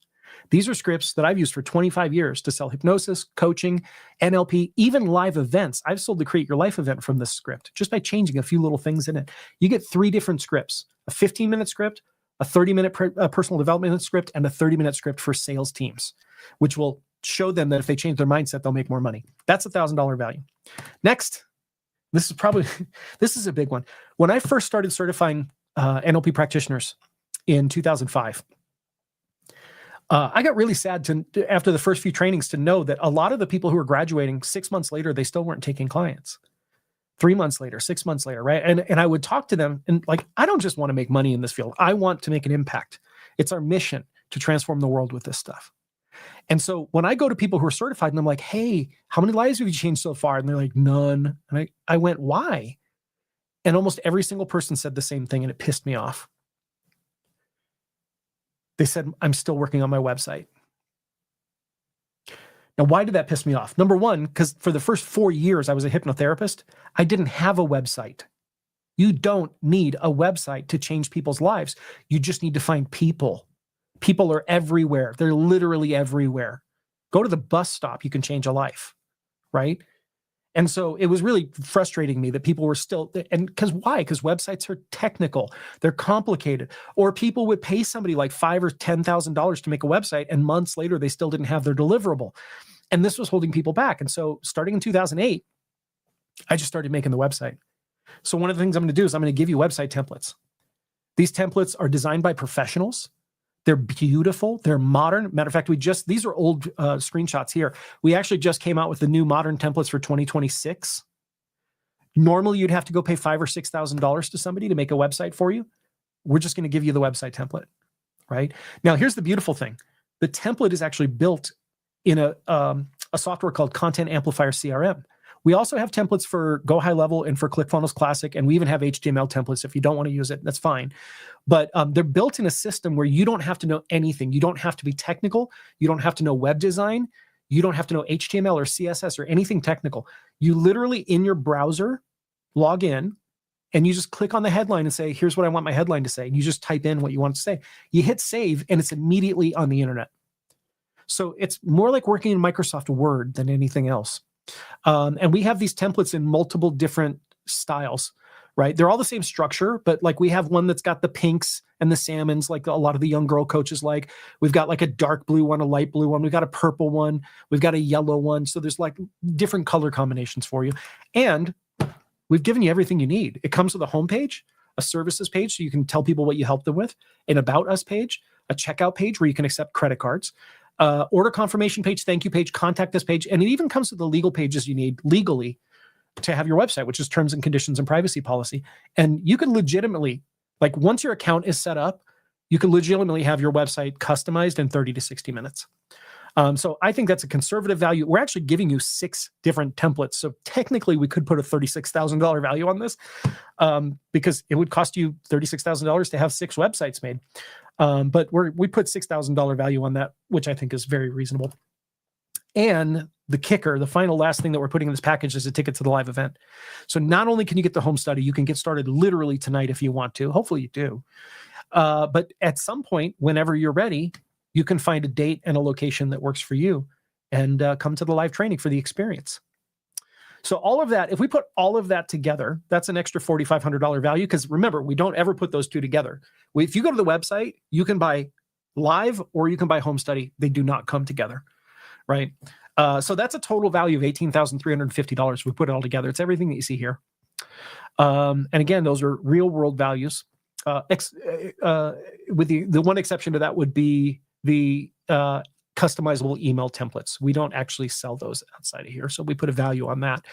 These are scripts that I've used for 25 years to sell hypnosis, coaching, NLP, even live events. I've sold the Create Your Life event from this script just by changing a few little things in it. You get 3 different scripts: a 15-minute script, a 30-minute personal development script, and a 30-minute script for sales teams, which will show them that if they change their mindset, they'll make more money. That's a $1,000 value. Next, this is a big one. When I first started certifying NLP practitioners in 2005, I got really sad after the first few trainings to know that a lot of the people who were graduating 6 months later, they still weren't taking clients. 3 months later, 6 months later, right? And I would talk to them and like, I don't just want to make money in this field. I want to make an impact. It's our mission to transform the world with this stuff. And so when I go to people who are certified and I'm like, hey, how many lives have you changed so far? And they're like, none. And I went, why? And almost every single person said the same thing, and it pissed me off. They said, I'm still working on my website. Now, why did that piss me off? Number one, because for the first 4 years I was a hypnotherapist, I didn't have a website. You don't need a website to change people's lives. You just need to find people. People are everywhere. They're literally everywhere. Go to the bus stop, you can change a life, right? And so it was really frustrating me that people were still, and because why? Because websites are technical, they're complicated, or people would pay somebody like $5,000 or $10,000 to make a website, and months later they still didn't have their deliverable, and this was holding people back. And so, starting in 2008, I just started making the website. So one of the things I'm going to do is I'm going to give you website templates. These templates are designed by professionals. They're beautiful. They're modern. Matter of fact, these are old screenshots here. We actually just came out with the new modern templates for 2026. Normally, you'd have to go pay $5,000 or $6,000 to somebody to make a website for you. We're just going to give you the website template, right? Now, here's the beautiful thing. The template is actually built in a software called Content Amplifier CRM. We also have templates for Go High Level and for ClickFunnels Classic, and we even have HTML templates. If you don't want to use it, that's fine. But they're built in a system where you don't have to know anything. You don't have to be technical. You don't have to know web design. You don't have to know HTML or CSS or anything technical. You literally, in your browser, log in, and you just click on the headline and say, here's what I want my headline to say. And you just type in what you want to say. You hit save, and it's immediately on the internet. So it's more like working in Microsoft Word than anything else. And we have these templates in multiple different styles, right? They're all the same structure, but like we have one that's got the pinks and the salmons, like a lot of the young girl coaches like. We've got like a dark blue one, a light blue one. We've got a purple one. We've got a yellow one. So there's like different color combinations for you. And we've given you everything you need. It comes with a homepage, a services page, so you can tell people what you help them with, an About Us page, a checkout page where you can accept credit cards, order confirmation page, thank you page, contact us page, and it even comes with the legal pages you need legally to have your website, which is terms and conditions and privacy policy. And you can legitimately, like once your account is set up, you can legitimately have your website customized in 30 to 60 minutes. So I think that's a conservative value. We're actually giving you 6 different templates. So technically we could put a $36,000 value on this because it would cost you $36,000 to have 6 websites made. But we put $6,000 value on that, which I think is very reasonable. And the kicker, the final last thing that we're putting in this package is a ticket to the live event. So not only can you get the home study, you can get started literally tonight if you want to. Hopefully you do. But at some point, whenever you're ready, you can find a date and a location that works for you and come to the live training for the experience. So all of that, if we put all of that together, that's an extra $4,500 value. Because remember, we don't ever put those two together. If you go to the website, you can buy live or you can buy home study. They do not come together, right? So that's a total value of $18,350. We put it all together. It's everything that you see here. And again, those are real world values. With the one exception to that would be the customizable email templates. We don't actually sell those outside of here, so we put a value on that.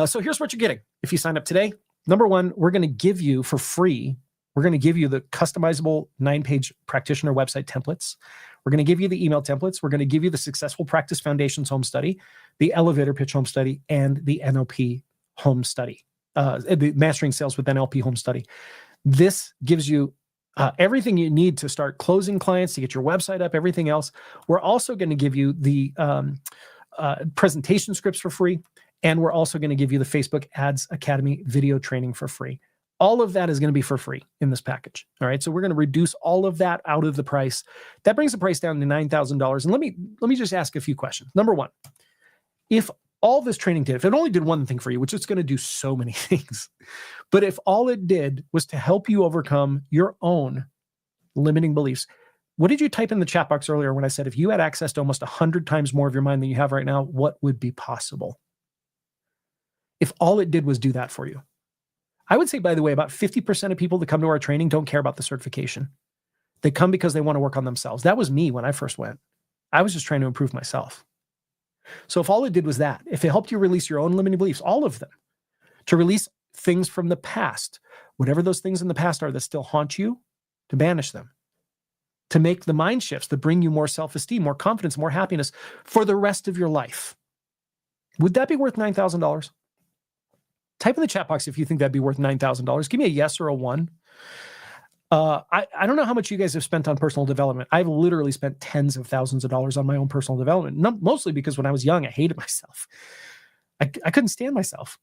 So here's what you're getting if you sign up today. Number one, we're going to give you for free, we're going to give you the customizable 9-page practitioner website templates. We're going to give you the email templates. We're going to give you the Successful Practice Foundations home study, the Elevator Pitch home study, and the NLP home study, the Mastering Sales with NLP home study. This gives you everything you need to start closing clients, to get your website up, everything else. We're also going to give you the presentation scripts for free, and we're also going to give you the Facebook Ads Academy video training for free. All of that is going to be for free in this package. All right, so we're going to reduce all of that out of the price. That brings the price down to $9,000. And let me just ask a few questions. Number one, if all this training did, if it only did one thing for you, which it's going to do so many things, but if all it did was to help you overcome your own limiting beliefs, what did you type in the chat box earlier when I said if you had access to almost 100 times more of your mind than you have right now, what would be possible? If all it did was do that for you. I would say, by the way, about 50% of people that come to our training don't care about the certification. They come because they want to work on themselves. That was me when I first went. I was just trying to improve myself. So if all it did was that, if it helped you release your own limiting beliefs, all of them, to release things from the past, whatever those things in the past are that still haunt you, to banish them, to make the mind shifts that bring you more self-esteem, more confidence, more happiness for the rest of your life. Would that be worth $9,000? Type in the chat box if you think that'd be worth $9,000. Give me a yes or a 1. I don't know how much you guys have spent on personal development. I've literally spent tens of thousands of dollars on my own personal development, mostly because when I was young, I hated myself. I couldn't stand myself.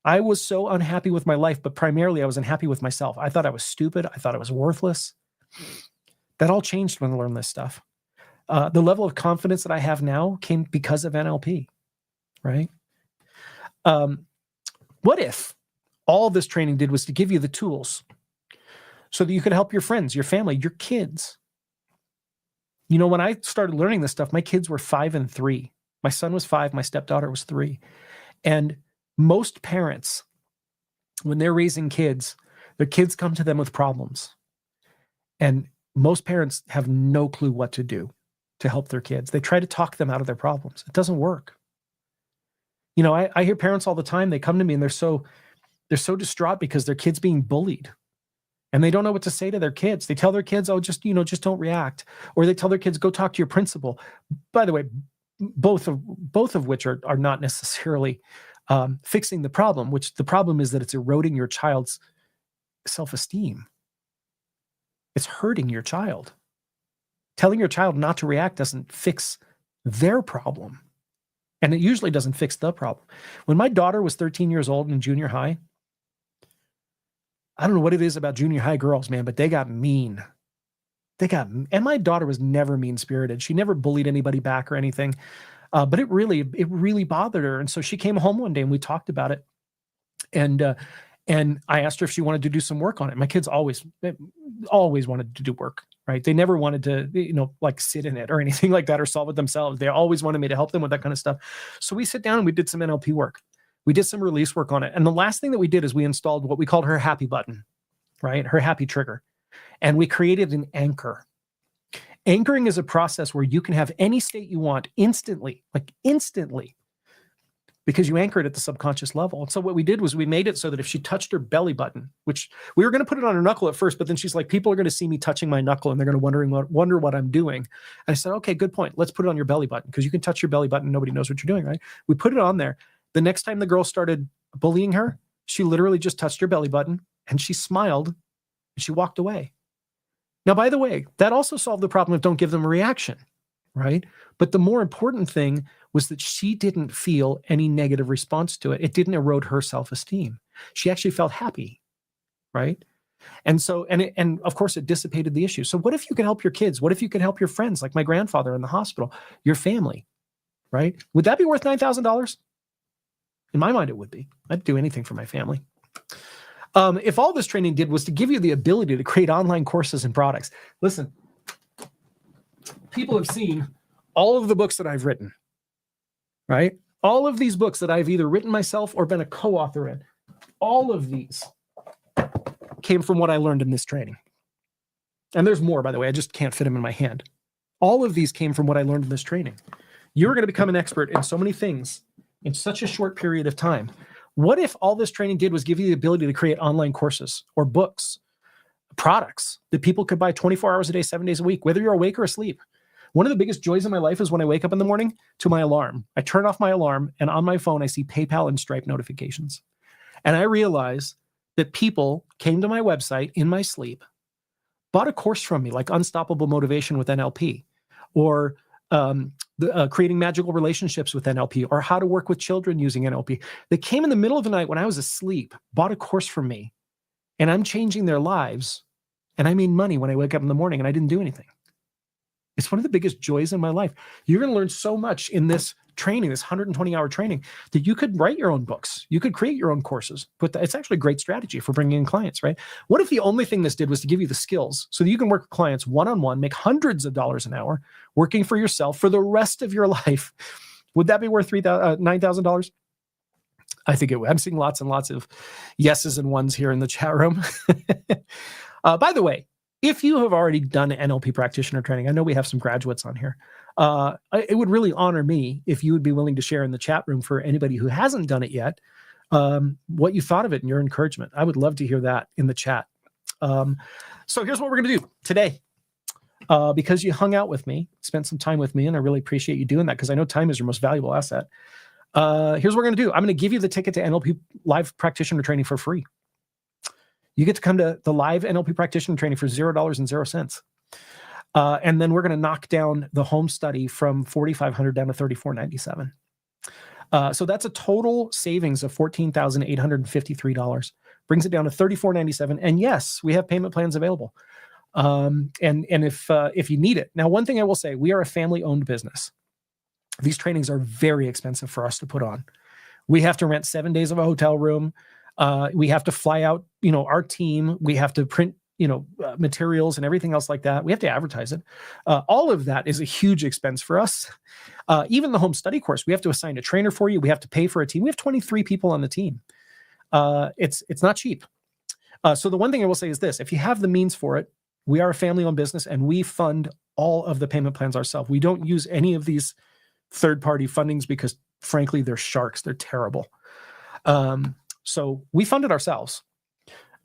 I was so unhappy with my life, but primarily I was unhappy with myself. I thought I was stupid. I thought I was worthless. That all changed when I learned this stuff. The level of confidence that I have now came because of NLP, right? What if all this training did was to give you the tools so that you could help your friends, your family, your kids? You know, when I started learning this stuff, my kids were 5 and 3. My son was 5. My stepdaughter was 3. And most parents, when they're raising kids, their kids come to them with problems. And most parents have no clue what to do to help their kids. They try to talk them out of their problems. It doesn't work. You know, I hear parents all the time, they come to me and they're so distraught because their kid's being bullied. And they don't know what to say to their kids. They tell their kids, oh, just don't react. Or they tell their kids, go talk to your principal. By the way, both of which are not necessarily fixing the problem, which the problem is that it's eroding your child's self-esteem. It's hurting your child. Telling your child not to react doesn't fix their problem. And it usually doesn't fix the problem. When my daughter was 13 years old in junior high, I don't know what it is about junior high girls, man, but they got mean. And my daughter was never mean-spirited. She never bullied anybody back or anything. But it really bothered her. And so she came home one day and we talked about it. And I asked her if she wanted to do some work on it. My kids always wanted to do work, right? They never wanted to, like sit in it or anything like that or solve it themselves. They always wanted me to help them with that kind of stuff. So we sit down and we did some NLP work. We did some release work on it. And the last thing that we did is we installed what we called her happy button, right? Her happy trigger. And we created an anchor. Anchoring is a process where you can have any state you want instantly, because you anchor it at the subconscious level. And so what we did was we made it so that if she touched her belly button, which we were going to put it on her knuckle at first, but then she's like, people are going to see me touching my knuckle and they're going to wonder what I'm doing. And I said, okay, good point. Let's put it on your belly button because you can touch your belly button. Nobody knows what you're doing, right? We put it on there. The next time the girl started bullying her, she literally just touched her belly button and she smiled and she walked away. Now, by the way, that also solved the problem of don't give them a reaction, right? But the more important thing was that she didn't feel any negative response to it. It didn't erode her self-esteem. She actually felt happy, right? And so, and of course, it dissipated the issue. So what if you could help your kids? What if you could help your friends, like my grandfather in the hospital, your family, right? Would that be worth $9,000? In my mind, it would be. I'd do anything for my family. If all this training did was to give you the ability to create online courses and products, listen, people have seen all of the books that I've written, right? All of these books that I've either written myself or been a co-author in, all of these came from what I learned in this training. And there's more, by the way, I just can't fit them in my hand. All of these came from what I learned in this training. You're going to become an expert in so many things in such a short period of time. What if all this training did was give you the ability to create online courses or books, products that people could buy 24 hours a day, 7 days a week, whether you're awake or asleep? One of the biggest joys in my life is when I wake up in the morning to my alarm. I turn off my alarm and on my phone, I see PayPal and Stripe notifications. And I realize that people came to my website in my sleep, bought a course from me, like Unstoppable Motivation with NLP, or creating magical relationships with NLP, or how to work with children using NLP. They came in the middle of the night when I was asleep, bought a course from me, and I'm changing their lives. And I made money when I wake up in the morning and I didn't do anything. It's one of the biggest joys in my life. You're going to learn so much in this training, this 120-hour training, that you could write your own books. You could create your own courses. But it's actually a great strategy for bringing in clients, right? What if the only thing this did was to give you the skills so that you can work with clients one-on-one, make hundreds of dollars an hour, working for yourself for the rest of your life? Would that be worth $9,000? I think it would. I'm seeing lots and lots of yeses and ones here in the chat room. By the way, if you have already done NLP practitioner training, I know we have some graduates on here. It would really honor me if you would be willing to share in the chat room for anybody who hasn't done it yet, what you thought of it and your encouragement. I would love to hear that in the chat. So here's what we're going to do today. Because you hung out with me, spent some time with me, and I really appreciate you doing that because I know time is your most valuable asset. Here's what we're going to do. I'm going to give you the ticket to NLP live practitioner training for free. You get to come to the live NLP practitioner training for $0.00. And then we're going to knock down the home study from $4,500 down to $3,497. So that's a total savings of $14,853. Brings it down to $3,497. And yes, we have payment plans available. And if you need it. Now, one thing I will say, we are a family-owned business. These trainings are very expensive for us to put on. We have to rent 7 days of a hotel room. We have to fly out, our team. We have to print, materials and everything else like that. We have to advertise it. All of that is a huge expense for us. Even the home study course, we have to assign a trainer for you. We have to pay for a team. We have 23 people on the team. It's not cheap. So the one thing I will say is this: if you have the means for it, we are a family-owned business and we fund all of the payment plans ourselves. We don't use any of these third-party fundings because, frankly, they're sharks. They're terrible. So we fund it ourselves.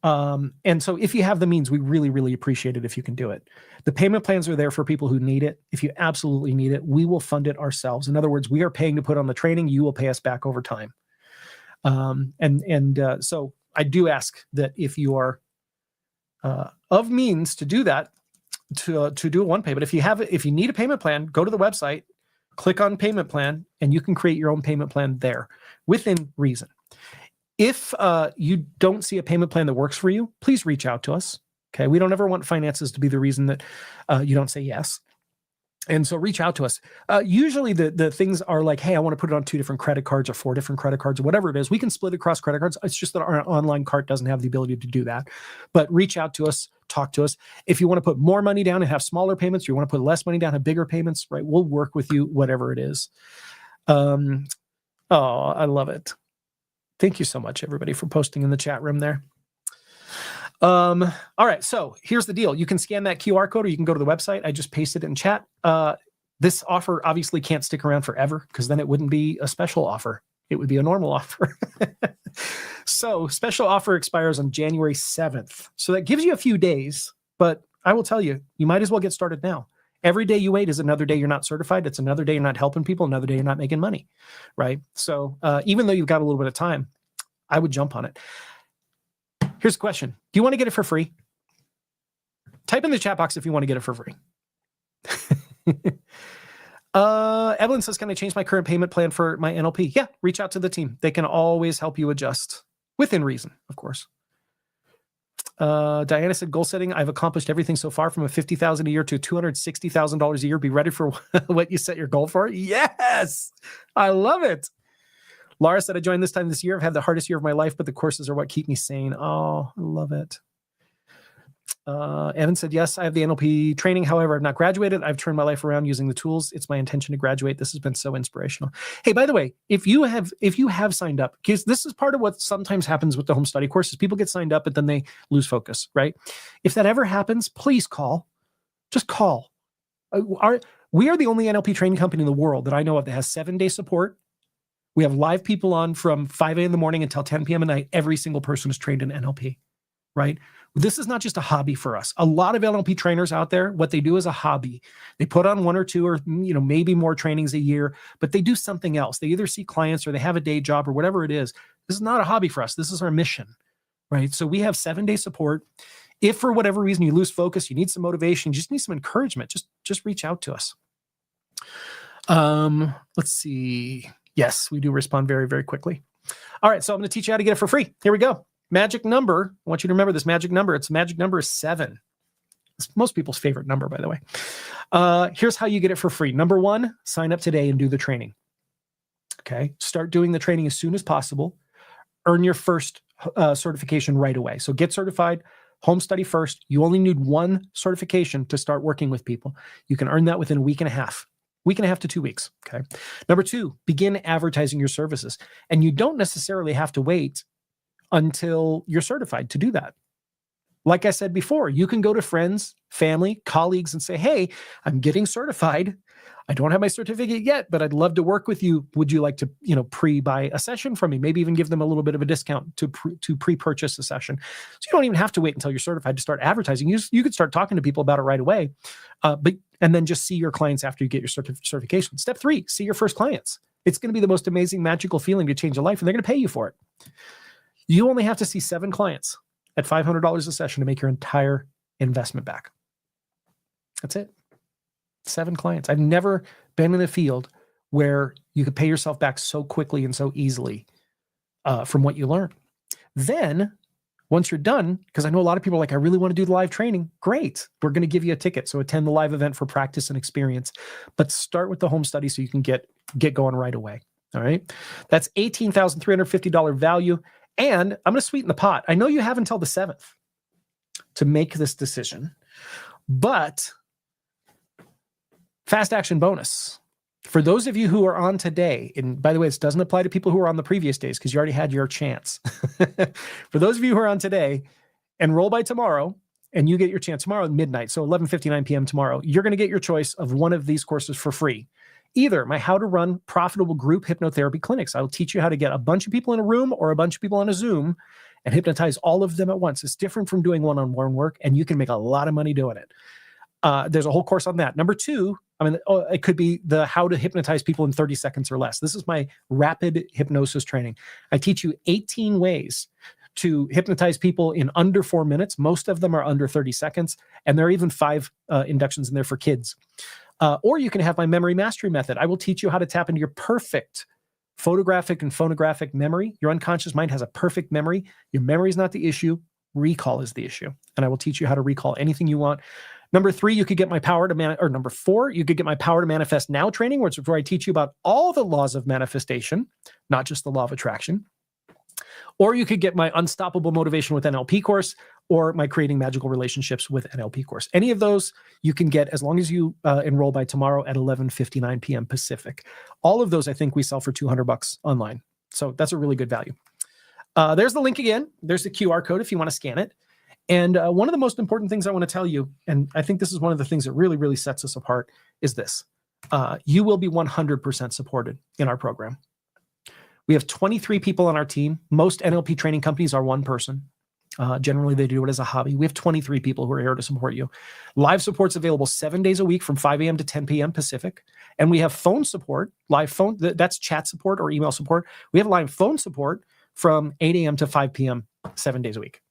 And so if you have the means, we really, really appreciate it if you can do it. The payment plans are there for people who need it. If you absolutely need it, we will fund it ourselves. In other words, we are paying to put on the training. You will pay us back over time. So I do ask that if you are of means to do that, to do a one pay. But if you need a payment plan, go to the website, click on payment plan, and you can create your own payment plan there within reason. If you don't see a payment plan that works for you, please reach out to us. Okay, we don't ever want finances to be the reason that you don't say yes. And so reach out to us. Usually the things are like, hey, I want to put it on 2 different credit cards or 4 different credit cards or whatever it is. We can split across credit cards. It's just that our online cart doesn't have the ability to do that. But reach out to us, talk to us. If you want to put more money down and have smaller payments, or you want to put less money down and have bigger payments, right? We'll work with you, whatever it is. Oh, I love it. Thank you so much, everybody, for posting in the chat room there. All right. So here's the deal. You can scan that QR code or you can go to the website. I just pasted it in chat. This offer obviously can't stick around forever because then it wouldn't be a special offer. It would be a normal offer. So special offer expires on January 7th. So that gives you a few days, but I will tell you, you might as well get started now. Every day you wait is another day you're not certified. It's another day you're not helping people. Another day you're not making money, right? So even though you've got a little bit of time, I would jump on it. Here's a question. Do you want to get it for free? Type in the chat box if you want to get it for free. Evelyn says, can I change my current payment plan for my NLP? Yeah, reach out to the team. They can always help you adjust within reason, of course. Diana said, goal setting. I've accomplished everything so far from a $50,000 a year to $260,000 a year. Be ready for what you set your goal for. Yes, I love it. Laura said, I joined this time this year. I've had the hardest year of my life, but the courses are what keep me sane. Oh, I love it. Evan said, yes, I have the NLP training. However, I've not graduated. I've turned my life around using the tools. It's my intention to graduate. This has been so inspirational. Hey, by the way, if you have signed up, because this is part of what sometimes happens with the home study courses, people get signed up, but then they lose focus, right? If that ever happens, please call. Just call. We are the only NLP training company in the world that I know of that has 7-day support. We have live people on from 5 a.m. in the morning until 10 p.m. at night. Every single person is trained in NLP, right? This is not just a hobby for us. A lot of NLP trainers out there, what they do is a hobby. They put on 1 or 2 or maybe more trainings a year, but they do something else. They either see clients or they have a day job or whatever it is. This is not a hobby for us. This is our mission, right? So we have 7-day support. If for whatever reason you lose focus, you need some motivation, you just need some encouragement, just reach out to us. Let's see. Yes, we do respond very, very quickly. All right, so I'm going to teach you how to get it for free. Here we go. Magic number. I want you to remember this magic number. Its magic number is 7. It's most people's favorite number, by the way. Here's how you get it for free. Number 1, sign up today and do the training. Okay. Start doing the training as soon as possible. Earn your first certification right away. So get certified, home study first. You only need 1 certification to start working with people. You can earn that within a week and a half. Week and a half to 2 weeks. Okay. Number 2, begin advertising your services. And you don't necessarily have to wait until you're certified to do that. Like I said before, you can go to friends, family, colleagues and say, hey, I'm getting certified. I don't have my certificate yet, but I'd love to work with you. Would you like to, pre-buy a session from me? Maybe even give them a little bit of a discount to pre-purchase a session. So you don't even have to wait until you're certified to start advertising. You could start talking to people about it right away, and then just see your clients after you get your certification. Step 3, see your first clients. It's going to be the most amazing, magical feeling to change a life, and they're going to pay you for it. You only have to see 7 clients at $500 a session to make your entire investment back. That's it. 7 clients. I've never been in a field where you could pay yourself back so quickly and so easily from what you learn. Then, once you're done, because I know a lot of people are like, I really want to do the live training. Great. We're going to give you a ticket. So attend the live event for practice and experience. But start with the home study so you can get going right away. All right. That's $18,350 value. And I'm going to sweeten the pot. I know you have until the 7th to make this decision, but fast action bonus. For those of you who are on today, and by the way, this doesn't apply to people who are on the previous days because you already had your chance. For those of you who are on today, enroll by tomorrow and you get your chance tomorrow at midnight. So 11:59 p.m. tomorrow, you're going to get your choice of one of these courses for free. Either my How to Run Profitable Group Hypnotherapy Clinics. I'll teach you how to get a bunch of people in a room or a bunch of people on a Zoom and hypnotize all of them at once. It's different from doing one-on-one work, and you can make a lot of money doing it. There's a whole course on that. Number 2, it could be the How to Hypnotize People in 30 Seconds or Less. This is my rapid hypnosis training. I teach you 18 ways to hypnotize people in under 4 minutes. Most of them are under 30 seconds, and there are even 5 inductions in there for kids. Or you can have my memory mastery method. I will teach you how to tap into your perfect photographic and phonographic memory. Your unconscious mind has a perfect memory. Your memory is not the issue. Recall is the issue. And I will teach you how to recall anything you want. Number 3, you could get my number 4, you could get my Power to Manifest Now training, which is where I teach you about all the laws of manifestation, not just the law of attraction. Or you could get my Unstoppable Motivation with NLP course or my Creating Magical Relationships with NLP course. Any of those you can get as long as you enroll by tomorrow at 11:59 p.m. Pacific. All of those, I think we sell for $200 online. So that's a really good value. There's the link again. There's the QR code if you want to scan it. And one of the most important things I want to tell you, and I think this is one of the things that really, really sets us apart, is this. You will be 100% supported in our program. We have 23 people on our team. Most NLP training companies are one person. Generally, they do it as a hobby. We have 23 people who are here to support you. Live support's available 7 days a week from 5 a.m. to 10 p.m. Pacific. And we have phone support, live phone, that's chat support or email support. We have live phone support from 8 a.m. to 5 p.m. 7 days a week.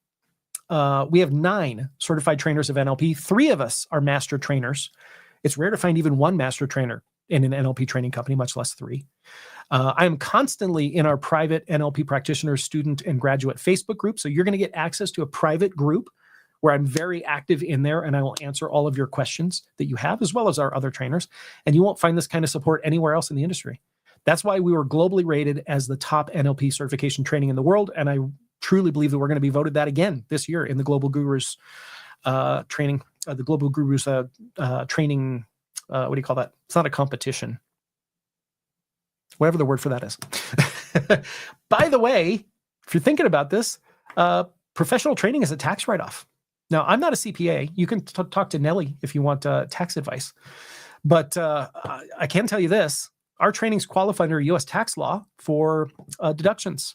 We have 9 certified trainers of NLP. 3 of us are master trainers. It's rare to find even one master trainer in an NLP training company, much less 3. I am constantly in our private NLP practitioner, student, and graduate Facebook group. So you're going to get access to a private group where I'm very active in there, and I will answer all of your questions that you have, as well as our other trainers. And you won't find this kind of support anywhere else in the industry. That's why we were globally rated as the top NLP certification training in the world. And I truly believe that we're going to be voted that again this year in the Global Gurus training, the Global Gurus training. What do you call that? It's not a competition. Whatever the word for that is. By the way, if you're thinking about this, professional training is a tax write-off. Now, I'm not a CPA. You can talk to Nelly if you want tax advice. But I can tell you this. Our trainings qualify under U.S. tax law for deductions.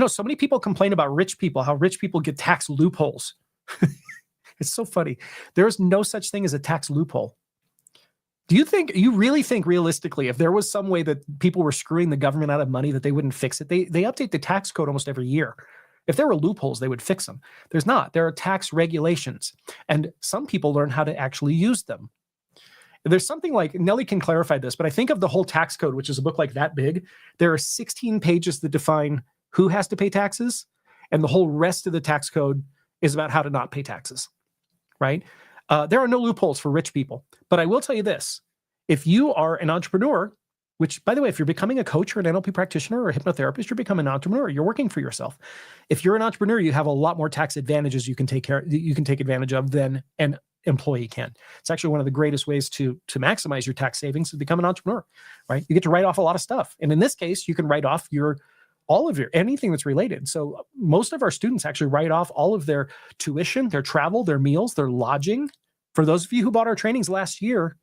So many people complain about rich people, how rich people get tax loopholes. It's so funny. There's no such thing as a tax loophole. Do you really think realistically, if there was some way that people were screwing the government out of money, that they wouldn't fix it? They update the tax code almost every year. If there were loopholes, they would fix them. There's not. There are tax regulations, and some people learn how to actually use them. There's something like, Nelly can clarify this, but I think of the whole tax code, which is a book like that big. There are 16 pages that define who has to pay taxes, and the whole rest of the tax code is about how to not pay taxes, right? There are no loopholes for rich people. But I will tell you this. If you are an entrepreneur, which, by the way, if you're becoming a coach or an NLP practitioner or a hypnotherapist, you're becoming an entrepreneur. You're working for yourself. If you're an entrepreneur, you have a lot more tax advantages you can take advantage of than an employee can. It's actually one of the greatest ways to maximize your tax savings is become an entrepreneur, right? You get to write off a lot of stuff. And in this case, you can write off all of your anything that's related. So most of our students actually write off all of their tuition, their travel, their meals, their lodging. For those of you who bought our trainings last year,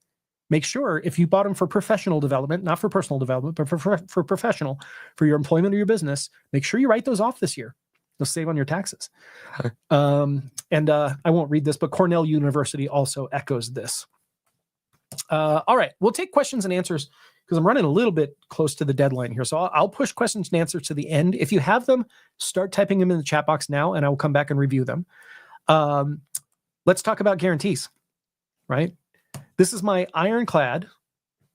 make sure if you bought them for professional development, not for personal development, but for professional, for your employment or your business, make sure you write those off this year. You'll save on your taxes. And I won't read this, but Cornell University also echoes this. All right, we'll take questions and answers because I'm running a little bit close to the deadline here. So I'll push questions and answers to the end. If you have them, start typing them in the chat box now, and I will come back and review them. Let's talk about guarantees, right? This is my ironclad,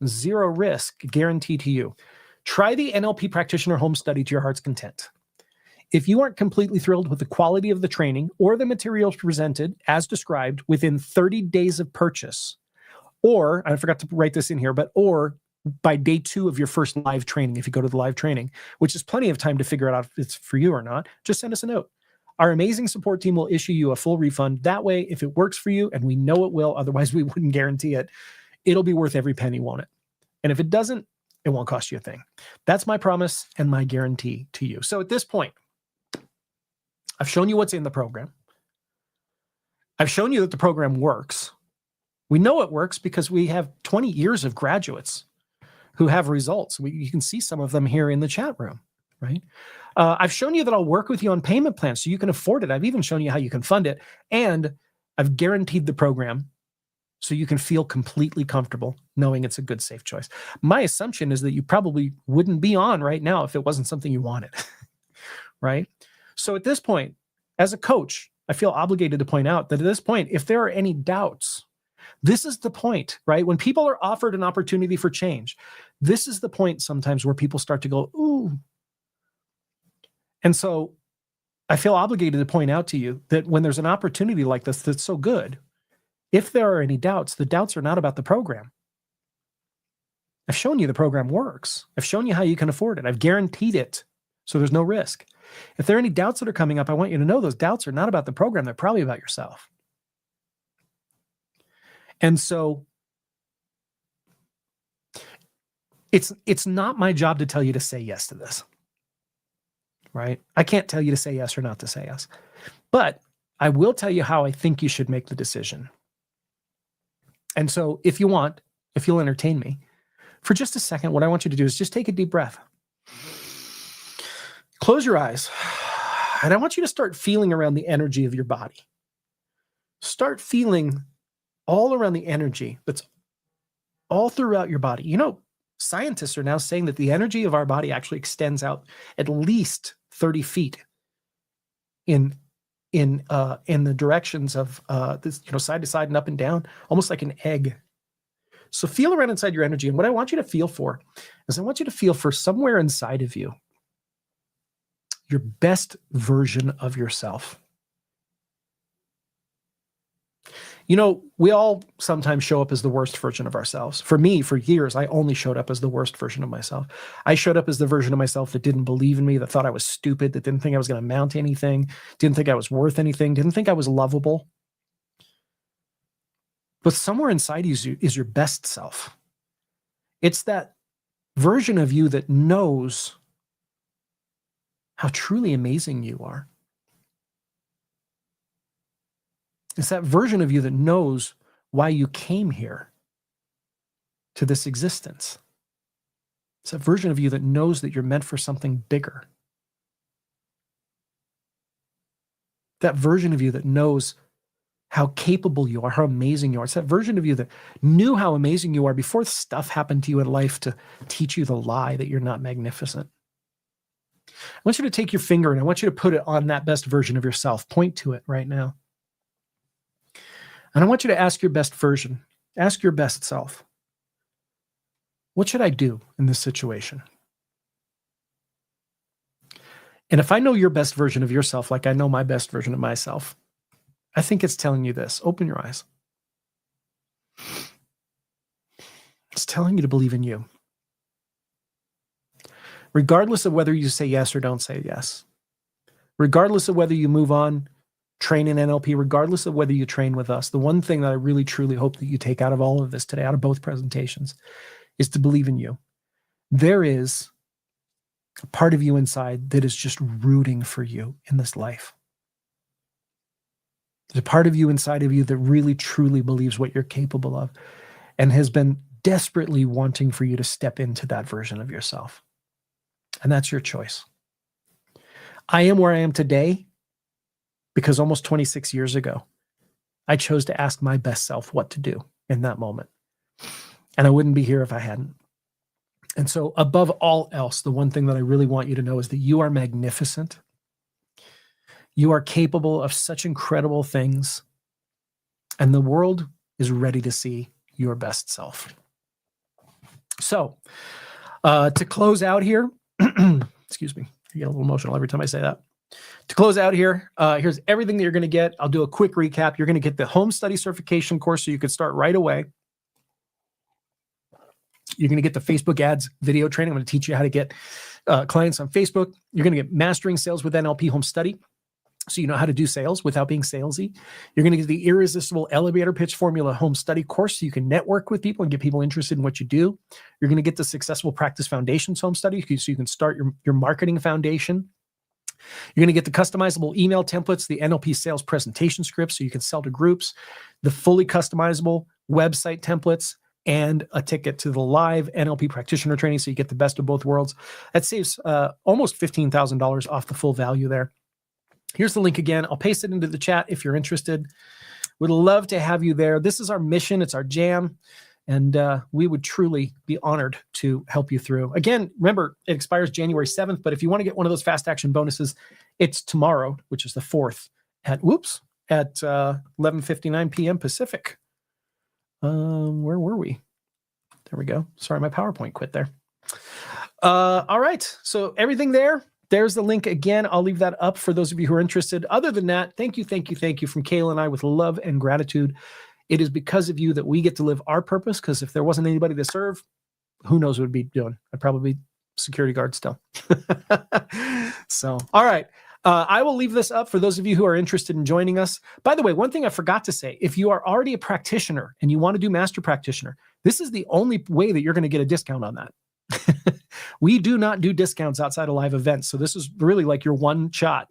0 risk guarantee to you. Try the NLP Practitioner Home Study to your heart's content. If you aren't completely thrilled with the quality of the training or the materials presented as described within 30 days of purchase, or, I forgot to write this in here, or by day 2 of your first live training, if you go to the live training, which is plenty of time to figure out if it's for you or not, just send us a note. Our amazing support team will issue you a full refund. That way, if it works for you, and we know it will, otherwise we wouldn't guarantee it, it'll be worth every penny, won't it? And if it doesn't, it won't cost you a thing. That's my promise and my guarantee to you. So at this point, I've shown you what's in the program. I've shown you that the program works. We know it works because we have 20 years of graduates who have results. You can see some of them here in the chat room, right? I've shown you that I'll work with you on payment plans so you can afford it. I've even shown you how you can fund it. And I've guaranteed the program so you can feel completely comfortable knowing it's a good, safe choice. My assumption is that you probably wouldn't be on right now if it wasn't something you wanted, right? So at this point, as a coach, I feel obligated to point out that at this point, if there are any doubts, this is the point, right? When people are offered an opportunity for change, this is the point sometimes where people start to go, ooh. And so I feel obligated to point out to you that when there's an opportunity like this that's so good, if there are any doubts, the doubts are not about the program. I've shown you the program works. I've shown you how you can afford it. I've guaranteed it, so there's no risk. If there are any doubts that are coming up, I want you to know those doubts are not about the program. They're probably about yourself. And so it's not my job to tell you to say yes to this, right? I can't tell you to say yes or not to say yes. But I will tell you how I think you should make the decision. And so if you'll entertain me, for just a second, what I want you to do is just take a deep breath. Close your eyes. And I want you to start feeling around the energy of your body. Start feeling all around the energy that's all throughout your body. You know, scientists are now saying that the energy of our body actually extends out at least 30 feet in the directions of this, side to side and up and down, almost like an egg. So feel around inside your energy. And what I want you to feel for is I want you to feel for somewhere inside of you, your best version of yourself. You know, we all sometimes show up as the worst version of ourselves. For me, for years, I only showed up as the worst version of myself. I showed up as the version of myself that didn't believe in me, that thought I was stupid, that didn't think I was going to amount to anything, didn't think I was worth anything, didn't think I was lovable. But somewhere inside you is your best self. It's that version of you that knows how truly amazing you are. It's that version of you that knows why you came here to this existence. It's that version of you that knows that you're meant for something bigger. That version of you that knows how capable you are, how amazing you are. It's that version of you that knew how amazing you are before stuff happened to you in life to teach you the lie that you're not magnificent. I want you to take your finger and I want you to put it on that best version of yourself. Point to it right now. And I want you to ask your best version, ask your best self, what should I do in this situation? And if I know your best version of yourself, like I know my best version of myself, I think it's telling you this. Open your eyes. It's telling you to believe in you. Regardless of whether you say yes or don't say yes. Regardless of whether you move on, train in NLP, regardless of whether you train with us, the one thing that I really, truly hope that you take out of all of this today, out of both presentations, is to believe in you. There is a part of you inside that is just rooting for you in this life. There's a part of you inside of you that really, truly believes what you're capable of and has been desperately wanting for you to step into that version of yourself. And that's your choice. I am where I am today because almost 26 years ago, I chose to ask my best self what to do in that moment. And I wouldn't be here if I hadn't. And so above all else, the one thing that I really want you to know is that you are magnificent. You are capable of such incredible things. And the world is ready to see your best self. So to close out here, excuse me, I get a little emotional every time I say that. To close out here, here's everything that you're going to get. I'll do a quick recap. You're going to get the home study certification course so you could start right away. You're going to get the Facebook ads video training. I'm going to teach you how to get clients on Facebook. You're going to get Mastering Sales with NLP home study, so you know how to do sales without being salesy. You're going to get the Irresistible Elevator Pitch Formula home study course so you can network with people and get people interested in what you do. You're going to get the Successful Practice Foundations home study so you can start your marketing foundation. You're going to get the customizable email templates, the NLP sales presentation scripts so you can sell to groups, the fully customizable website templates, and a ticket to the live NLP practitioner training so you get the best of both worlds. That saves almost $15,000 off the full value there. Here's the link again. I'll paste it into the chat if you're interested. We'd love to have you there. This is our mission. It's our jam. And we would truly be honored to help you through. Again, remember, it expires January 7th. But if you want to get one of those fast action bonuses, it's tomorrow, which is the 4th at 11:59 p.m. Pacific. Where were we? There we go. Sorry, my PowerPoint quit there. All right. So everything there. There's the link again. I'll leave that up for those of you who are interested. Other than that, thank you from Kayla and I with love and gratitude. It is because of you that we get to live our purpose, because if there wasn't anybody to serve, who knows what we'd be doing? I'd probably be security guard still. So, all right. I will leave this up for those of you who are interested in joining us. By the way, one thing I forgot to say, if you are already a practitioner and you want to do Master Practitioner, this is the only way that you're going to get a discount on that. We do not do discounts outside of live events. So this is really like your one shot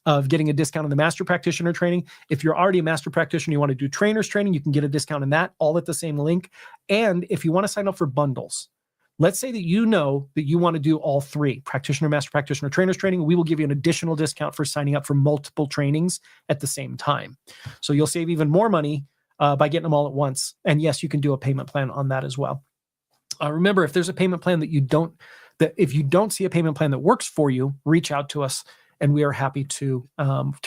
of getting a discount on the master practitioner training. If you're already a master practitioner, you want to do trainers training, you can get a discount on that, all at the same link. And if you want to sign up for bundles, let's say that you know that you want to do all three, practitioner, master practitioner, trainers training, we will give you an additional discount for signing up for multiple trainings at the same time. So you'll save even more money by getting them all at once. And yes, you can do a payment plan on that as well. Remember, if there's a payment plan if you don't see a payment plan that works for you, reach out to us and we are happy to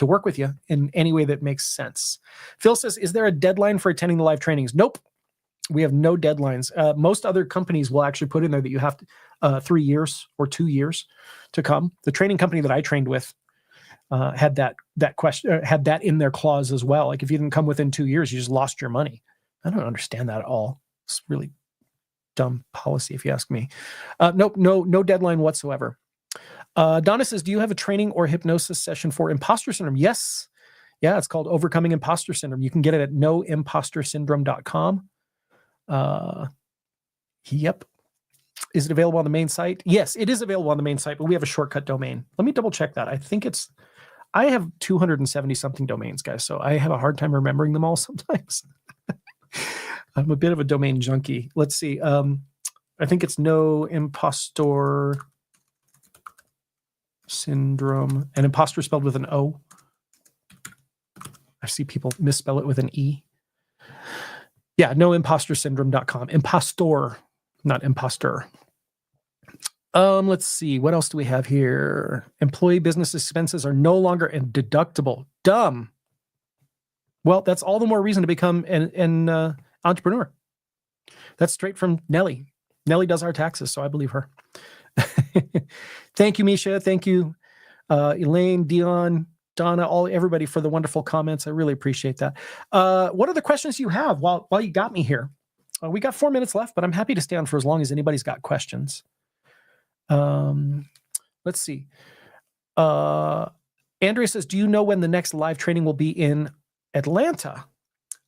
work with you in any way that makes sense. Phil says, is there a deadline for attending the live trainings? Nope. We have no deadlines. Most other companies will actually put in there that you have 3 years or 2 years to come. The training company that I trained with had that question, had that in their clause as well. Like if you didn't come within 2 years, you just lost your money. I don't understand that at all. It's really dumb policy, if you ask me. Nope, no deadline whatsoever. Donna says, do you have a training or hypnosis session for imposter syndrome? Yes. Yeah, it's called Overcoming Imposter Syndrome. You can get it at noimpostersyndrome.com. Yep. Is it available on the main site? Yes, it is available on the main site, but we have a shortcut domain. Let me double check that. I have 270 something domains, guys, so I have a hard time remembering them all sometimes. I'm a bit of a domain junkie. Let's see. I think it's No Impostor Syndrome, and imposter spelled with an O. I see people misspell it with an E. Yeah, noimpostersyndrome.com. Impostor, not imposter. Let's see. What else do we have here? Employee business expenses are no longer deductible. Dumb. Well, that's all the more reason to become an entrepreneur. That's straight from Nellie. Nellie does our taxes, so I believe her. Thank you, Misha. Thank you, Elaine, Dion, Donna, everybody for the wonderful comments. I really appreciate that. What are the questions you have while you got me here? We got 4 minutes left, but I'm happy to stay on for as long as anybody's got questions. Let's see. Andrea says, do you know when the next live training will be in Atlanta?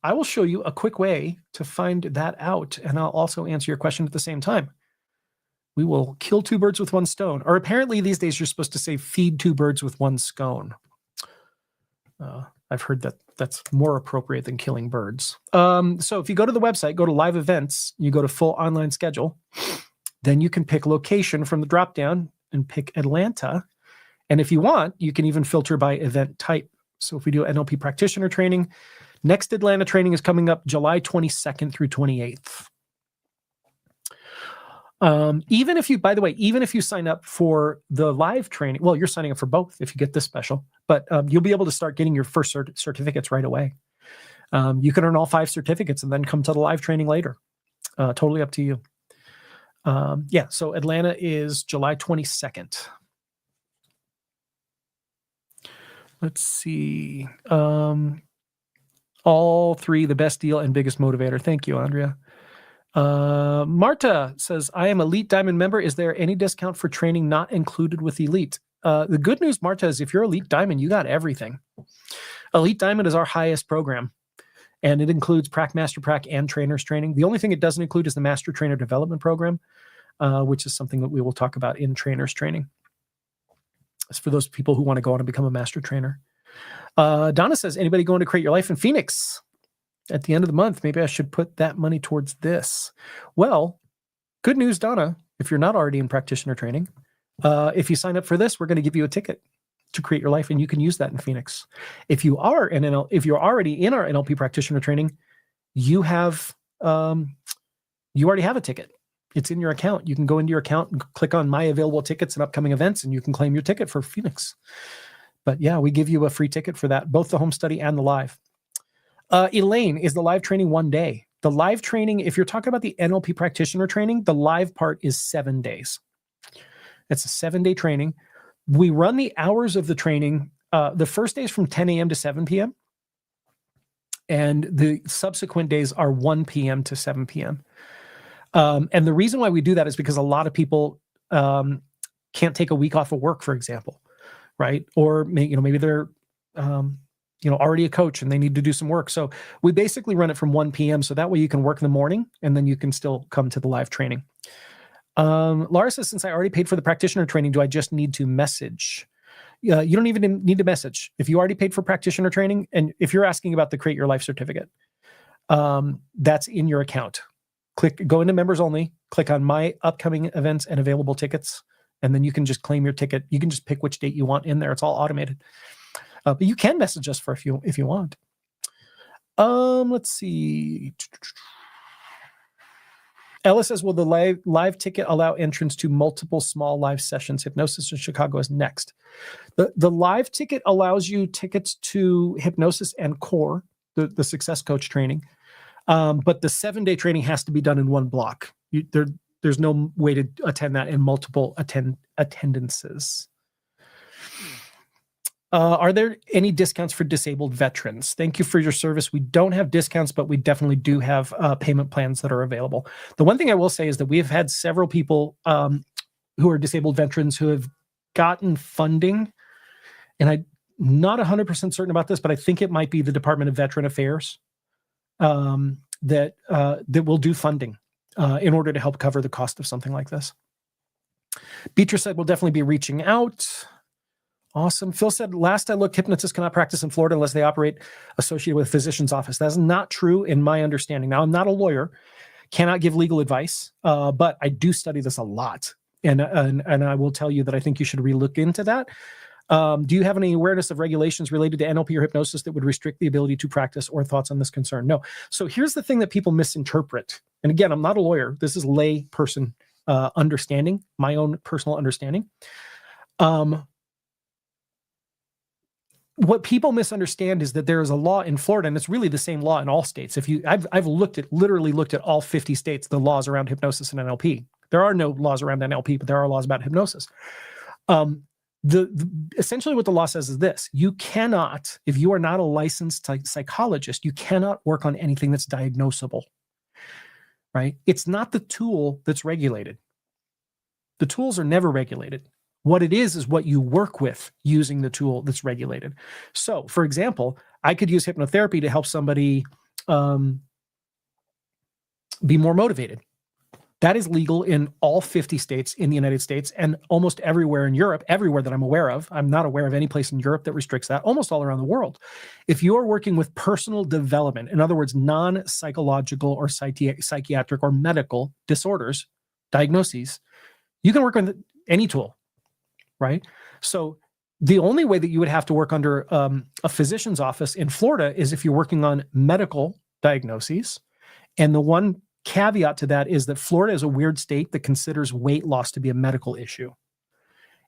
I will show you a quick way to find that out, and I'll also answer your question at the same time. We will kill two birds with one stone. Or apparently these days you're supposed to say feed two birds with one scone. I've heard that that's more appropriate than killing birds. So if you go to the website, go to live events, you go to full online schedule, then you can pick location from the dropdown and pick Atlanta. And if you want, you can even filter by event type. So if we do NLP practitioner training, next Atlanta training is coming up July 22nd through 28th. Even if you sign up for the live training, well, you're signing up for both if you get this special, but you'll be able to start getting your first certificates right away. You can earn all 5 certificates and then come to the live training later. Totally up to you. So Atlanta is July 22nd. Let's see. All 3, the best deal and biggest motivator. Thank you, Andrea. Marta says, I am Elite Diamond member. Is there any discount for training not included with Elite? The good news, Marta, is if you're Elite Diamond, you got everything. Elite Diamond is our highest program, and it includes Master Prac, and trainers training. The only thing it doesn't include is the Master Trainer Development Program, which is something that we will talk about in trainers training. It's for those people who want to go on and become a master trainer. Donna says, anybody going to create your life in Phoenix at the end of the month? Maybe I should put that money towards this. Well, good news, Donna, if you're not already in practitioner training, if you sign up for this, we're going to give you a ticket to create your life, and you can use that in Phoenix. If you are if you're already in our NLP practitioner training, you already have a ticket. It's in your account. You can go into your account and click on My Available Tickets and Upcoming Events, and you can claim your ticket for Phoenix. But yeah, we give you a free ticket for that, both the home study and the live. Elaine, is the live training 1 day? The live training, if you're talking about the NLP practitioner training, the live part is 7 days. It's a 7-day training. We run the hours of the training. The first day is from 10 a.m. to 7 p.m. And the subsequent days are 1 p.m. to 7 p.m. And the reason why we do that is because a lot of people can't take a week off of work, for example, right? Or maybe they're already a coach and they need to do some work. So we basically run it from 1 p.m. so that way you can work in the morning and then you can still come to the live training. Laura says, since I already paid for the practitioner training, do I just need to message? You don't even need to message. If you already paid for practitioner training, and if you're asking about the Create Your Life certificate, that's in your account. Go into members only, click on my upcoming events and available tickets, and then you can just claim your ticket. You can just pick which date you want in there. It's all automated. But you can message us if you want. Let's see. Ella says, will the live ticket allow entrance to multiple small live sessions? Hypnosis in Chicago is next. The live ticket allows you tickets to hypnosis and core, the success coach training. But the 7-day training has to be done in one block. There's no way to attend that in multiple attendances. Are there any discounts for disabled veterans? Thank you for your service. We don't have discounts, but we definitely do have payment plans that are available. The one thing I will say is that we have had several people who are disabled veterans who have gotten funding, and I'm not 100% certain about this, but I think it might be the Department of Veteran Affairs that will do funding in order to help cover the cost of something like this. Beatrice said we'll definitely be reaching out. Awesome. Phil said, last I looked, hypnotists cannot practice in Florida unless they operate associated with a physician's office. That's not true in my understanding. Now, I'm not a lawyer, cannot give legal advice, but I do study this a lot. And I will tell you that I think you should relook into that. Do you have any awareness of regulations related to NLP or hypnosis that would restrict the ability to practice, or thoughts on this concern? No. So here's the thing that people misinterpret. And again, I'm not a lawyer. This is lay person understanding, my own personal understanding. What people misunderstand is that there is a law in Florida, and it's really the same law in all states. I've literally looked at all 50 states, the laws around hypnosis and NLP. There are no laws around NLP, but there are laws about hypnosis. Essentially what the law says is this: you cannot, if you are not a licensed psychologist, you cannot work on anything that's diagnosable, right? It's not the tool that's regulated. The tools are never regulated. What it is what you work with using the tool that's regulated. So, for example, I could use hypnotherapy to help somebody be more motivated. That is legal in all 50 states in the United States and almost everywhere in Europe, everywhere that I'm aware of. I'm not aware of any place in Europe that restricts that, almost all around the world. If you are working with personal development, in other words, non-psychological or psychiatric or medical disorders, diagnoses, you can work with any tool. Right? So the only way that you would have to work under a physician's office in Florida is if you're working on medical diagnoses. And the one caveat to that is that Florida is a weird state that considers weight loss to be a medical issue.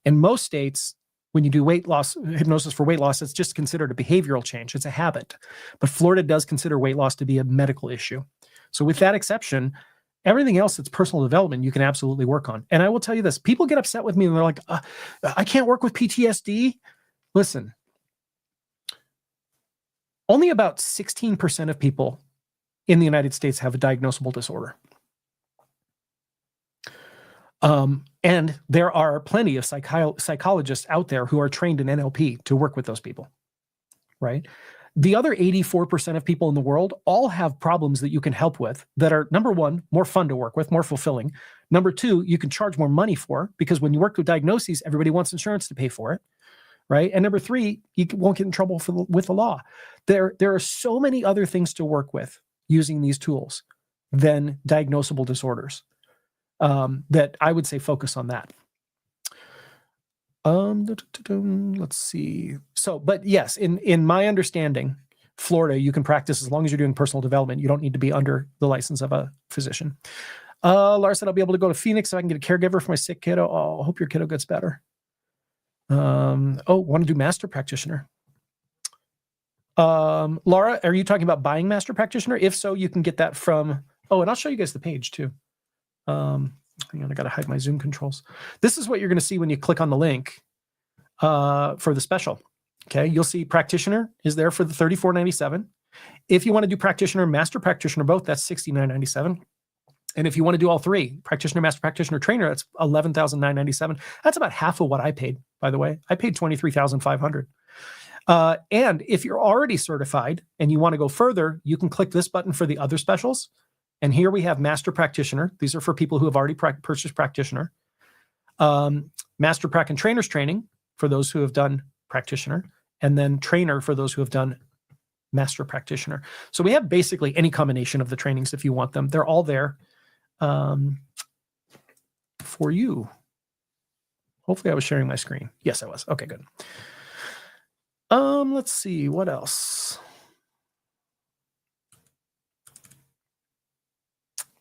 In most states, when you do weight loss, hypnosis for weight loss, it's just considered a behavioral change. It's a habit. But Florida does consider weight loss to be a medical issue. So with that exception, everything else that's personal development, you can absolutely work on. And I will tell you this, people get upset with me and they're like, I can't work with PTSD. Listen, only about 16% of people in the United States have a diagnosable disorder. And there are plenty of psychologists out there who are trained in NLP to work with those people, right? The other 84% of people in the world all have problems that you can help with that are, number one, more fun to work with, more fulfilling. Number two, you can charge more money for, because when you work with diagnoses, everybody wants insurance to pay for it, right? And number three, you won't get in trouble with the law. There are so many other things to work with using these tools than diagnosable disorders that I would say focus on that. Let's see. So, but yes, in my understanding, Florida, you can practice as long as you're doing personal development. You don't need to be under the license of a physician. Laura said, I'll be able to go to Phoenix so I can get a caregiver for my sick kiddo. Oh, I hope your kiddo gets better. Want to do master practitioner. Laura, are you talking about buying master practitioner? If so, you can get that from, and I'll show you guys the page too. Hang on, I got to hide my Zoom controls. This is what you're going to see when you click on the link for the special. Okay, you'll see practitioner is there for the $34.97. If you want to do practitioner, master practitioner both, that's $69.97. And if you want to do all three, practitioner, master practitioner, trainer, that's $11,997. That's about half of what I paid, by the way. I paid $23,500. And if you're already certified and you want to go further, you can click this button for the other specials. And here we have Master Practitioner. These are for people who have already purchased Practitioner. Master Prac and Trainer's Training for those who have done Practitioner. And then Trainer for those who have done Master Practitioner. So we have basically any combination of the trainings if you want them. They're all there for you. Hopefully I was sharing my screen. Yes, I was. Okay, good. Let's see, what else?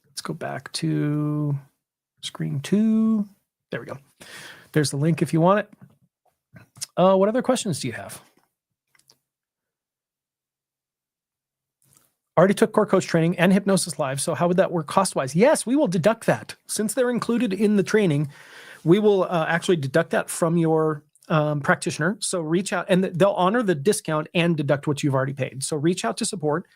Let's go back to screen 2. There we go. There's the link if you want it. What other questions do you have? Already took Core Coach training and Hypnosis Live, so how would that work cost-wise? Yes, we will deduct that. Since they're included in the training, we will actually deduct that from your practitioner. So reach out, and they'll honor the discount and deduct what you've already paid. So reach out to support,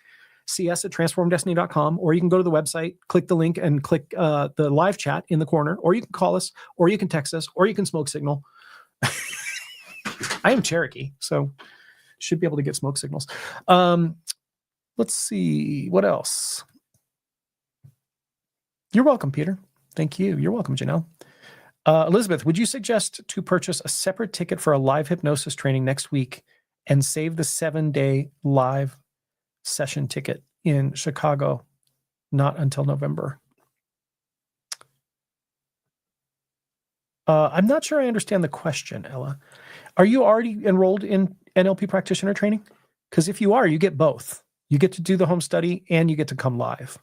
cs@transformdestiny.com, or you can go to the website, click the link, and click the live chat in the corner, or you can call us, or you can text us, or you can smoke signal. I am Cherokee, so should be able to get smoke signals. Let's see, what else? You're welcome, Peter. Thank you. You're welcome, Janelle. Elizabeth, would you suggest to purchase a separate ticket for a live hypnosis training next week and save the 7-day live session ticket in Chicago, not until November? I'm not sure I understand the question, Ella. Are you already enrolled in NLP practitioner training? Because if you are, you get both. You get to do the home study and you get to come live.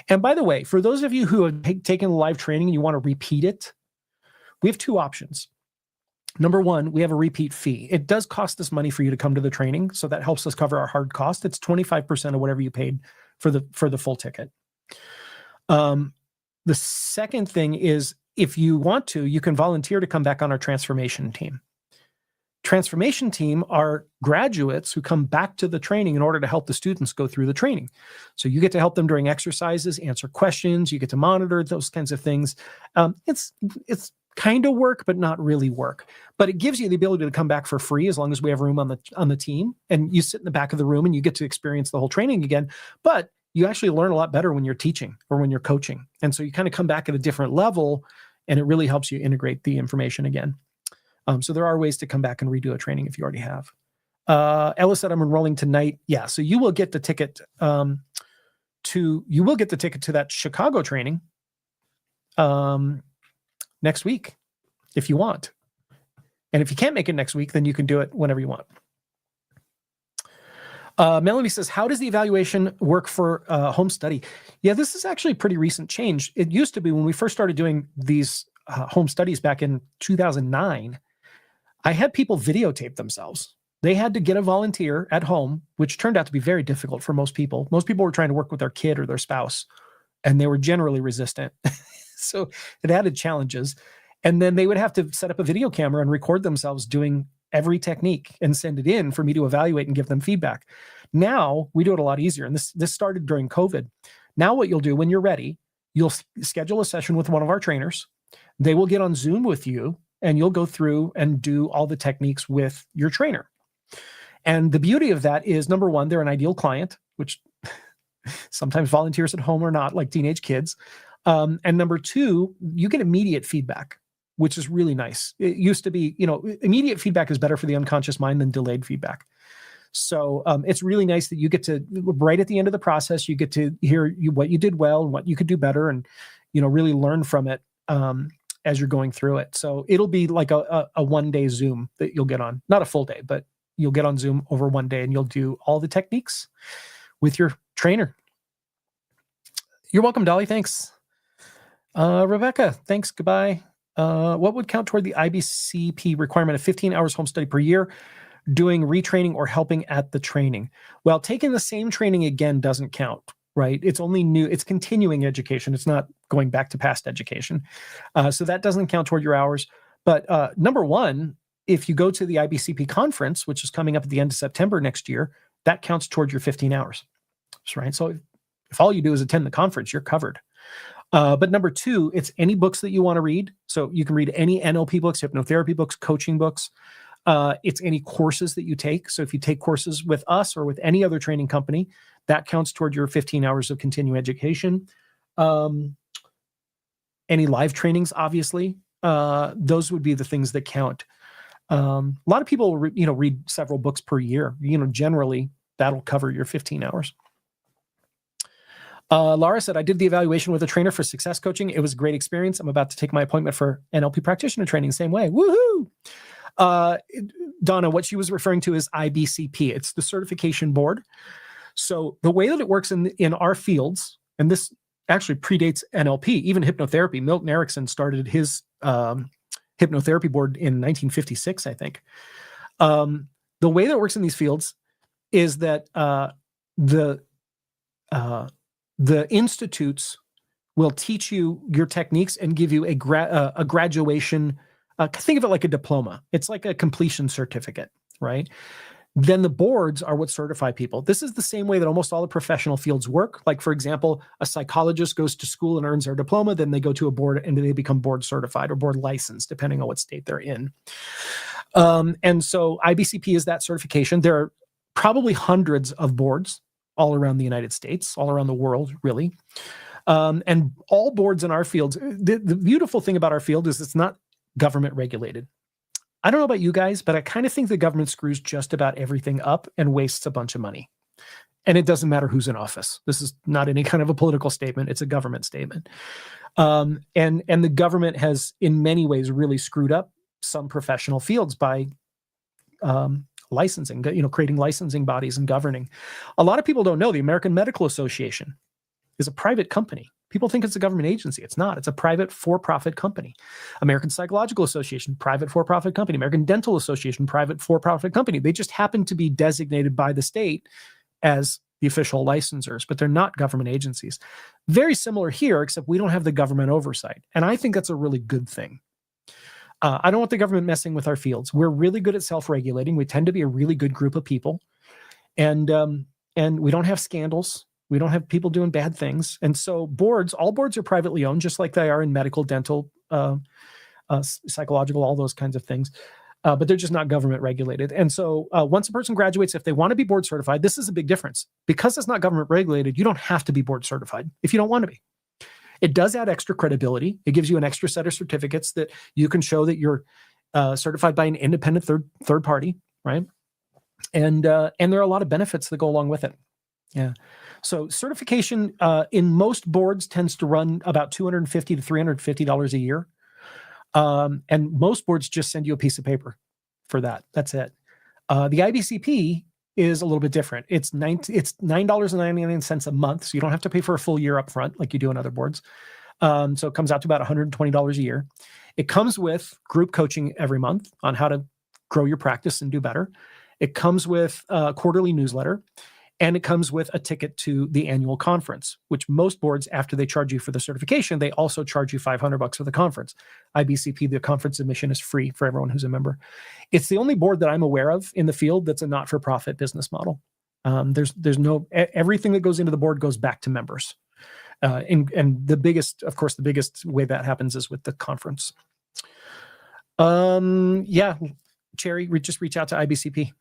And by the way, for those of you who have taken live training and you want to repeat it, we have 2 options. Number 1, we have a repeat fee. It does cost us money for you to come to the training, so that helps us cover our hard cost. It's 25% of whatever you paid for the full ticket. The second thing is, if you want to, you can volunteer to come back on our transformation team. Transformation team are graduates who come back to the training in order to help the students go through the training. So you get to help them during exercises, answer questions, you get to monitor those kinds of things. It's kind of work, but not really work. But it gives you the ability to come back for free as long as we have room on the team. And you sit in the back of the room and you get to experience the whole training again. But you actually learn a lot better when you're teaching or when you're coaching. And so you kind of come back at a different level, and it really helps you integrate the information again. So there are ways to come back and redo a training if you already have. Ella said, I'm enrolling tonight. Yeah, so you will get the ticket to that Chicago training next week if you want. And if you can't make it next week, then you can do it whenever you want. Melanie says, how does the evaluation work for home study? Yeah, this is actually a pretty recent change. It used to be when we first started doing these home studies back in 2009, I had people videotape themselves. They had to get a volunteer at home, which turned out to be very difficult for most people. Most people were trying to work with their kid or their spouse, and they were generally resistant. So it added challenges. And then they would have to set up a video camera and record themselves doing every technique and send it in for me to evaluate and give them feedback. Now we do it a lot easier. And this started during COVID. Now what you'll do when you're ready, you'll schedule a session with one of our trainers. They will get on Zoom with you, and you'll go through and do all the techniques with your trainer. And the beauty of that is, number 1, they're an ideal client, which sometimes volunteers at home are not, like teenage kids. And number 2, you get immediate feedback, which is really nice. It used to be, immediate feedback is better for the unconscious mind than delayed feedback. So it's really nice that you get to, right at the end of the process, you get to hear what you did well and what you could do better, and really learn from it as you're going through it. So it'll be like a 1-day Zoom that you'll get on, not a full day, but you'll get on Zoom over 1 day, and you'll do all the techniques with your trainer. You're welcome, Dolly. Thanks. Rebecca, thanks. Goodbye. What would count toward the IBCP requirement of 15 hours home study per year, doing retraining or helping at the training? Well, taking the same training again doesn't count, right? It's only new, it's continuing education. It's not going back to past education. So that doesn't count toward your hours. But number 1, if you go to the IBCP conference, which is coming up at the end of September next year, that counts toward your 15 hours, right? So if all you do is attend the conference, you're covered. But number 2, it's any books that you want to read. So you can read any NLP books, hypnotherapy books, coaching books. It's any courses that you take. So if you take courses with us or with any other training company, that counts toward your 15 hours of continuing education. Any live trainings, obviously, those would be the things that count. A lot of people, read several books per year. Generally, that'll cover your 15 hours. Laura said, I did the evaluation with a trainer for success coaching. It was a great experience. I'm about to take my appointment for NLP practitioner training. Same way. Woohoo! Donna, what she was referring to is IBCP. It's the certification board. So the way that it works in our fields, and this actually predates NLP, even hypnotherapy. Milton Erickson started his hypnotherapy board in 1956, I think. The way that it works in these fields is that the institutes will teach you your techniques and give you a graduation. Think of it like a diploma. It's like a completion certificate, right? Then the boards are what certify people. This is the same way that almost all the professional fields work. Like, for example, a psychologist goes to school and earns their diploma, then they go to a board and they become board certified or board licensed, depending on what state they're in. And so IBCP is that certification. There are probably hundreds of boards all around the United States, all around the world, really. And all boards in our fields, the beautiful thing about our field is it's not government regulated. I don't know about you guys, but I kind of think the government screws just about everything up and wastes a bunch of money. And it doesn't matter who's in office. This is not any kind of a political statement. It's a government statement. And the government has, in many ways, really screwed up some professional fields by licensing, creating licensing bodies and governing. A lot of people don't know the American Medical Association is a private company. People think it's a government agency. It's not. It's a private for-profit company. American Psychological Association, private for-profit company. American Dental Association, private for-profit company. They just happen to be designated by the state as the official licensors, but they're not government agencies. Very similar here, except we don't have the government oversight. And I think that's a really good thing. I don't want the government messing with our fields. We're really good at self-regulating. We tend to be a really good group of people. And we don't have scandals. We don't have people doing bad things. And so all boards are privately owned, just like they are in medical, dental, psychological, all those kinds of things. But they're just not government regulated. And so once a person graduates, if they want to be board certified, this is a big difference. Because it's not government regulated, you don't have to be board certified if you don't want to be. It does add extra credibility. It gives you an extra set of certificates that you can show that you're certified by an independent third party, right? And there are a lot of benefits that go along with it. Yeah. So certification in most boards tends to run about $250 to $350 a year. And most boards just send you a piece of paper for that. That's it. The IBCP is a little bit different. It's $9.99 a month. So you don't have to pay for a full year up front like you do in other boards. So it comes out to about $120 a year. It comes with group coaching every month on how to grow your practice and do better. It comes with a quarterly newsletter. And it comes with a ticket to the annual conference, which most boards, after they charge you for the certification, they also charge you $500 for the conference. IBCP, the conference admission, is free for everyone who's a member. It's the only board that I'm aware of in the field that's a not-for-profit business model. There's no, everything that goes into the board goes back to members. And the biggest way that happens is with the conference. Yeah, Cherry, just reach out to IBCP.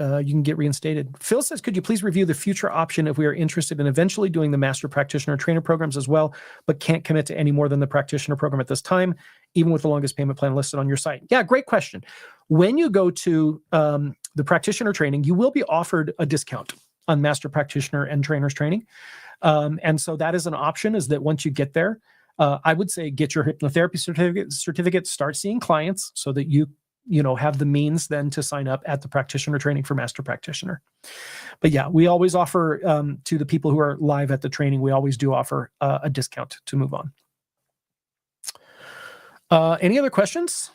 You can get reinstated. Phil says, could you please review the future option if we are interested in eventually doing the master practitioner trainer programs as well, but can't commit to any more than the practitioner program at this time, even with the longest payment plan listed on your site? Yeah, great question. When you go to the practitioner training, you will be offered a discount on master practitioner and trainers training. And so that is an option, is that once you get there, I would say get your hypnotherapy certificate, start seeing clients so that you have the means then to sign up at the practitioner training for master practitioner. But yeah, we always offer to the people who are live at the training, we always do offer a discount to move on. Any other questions?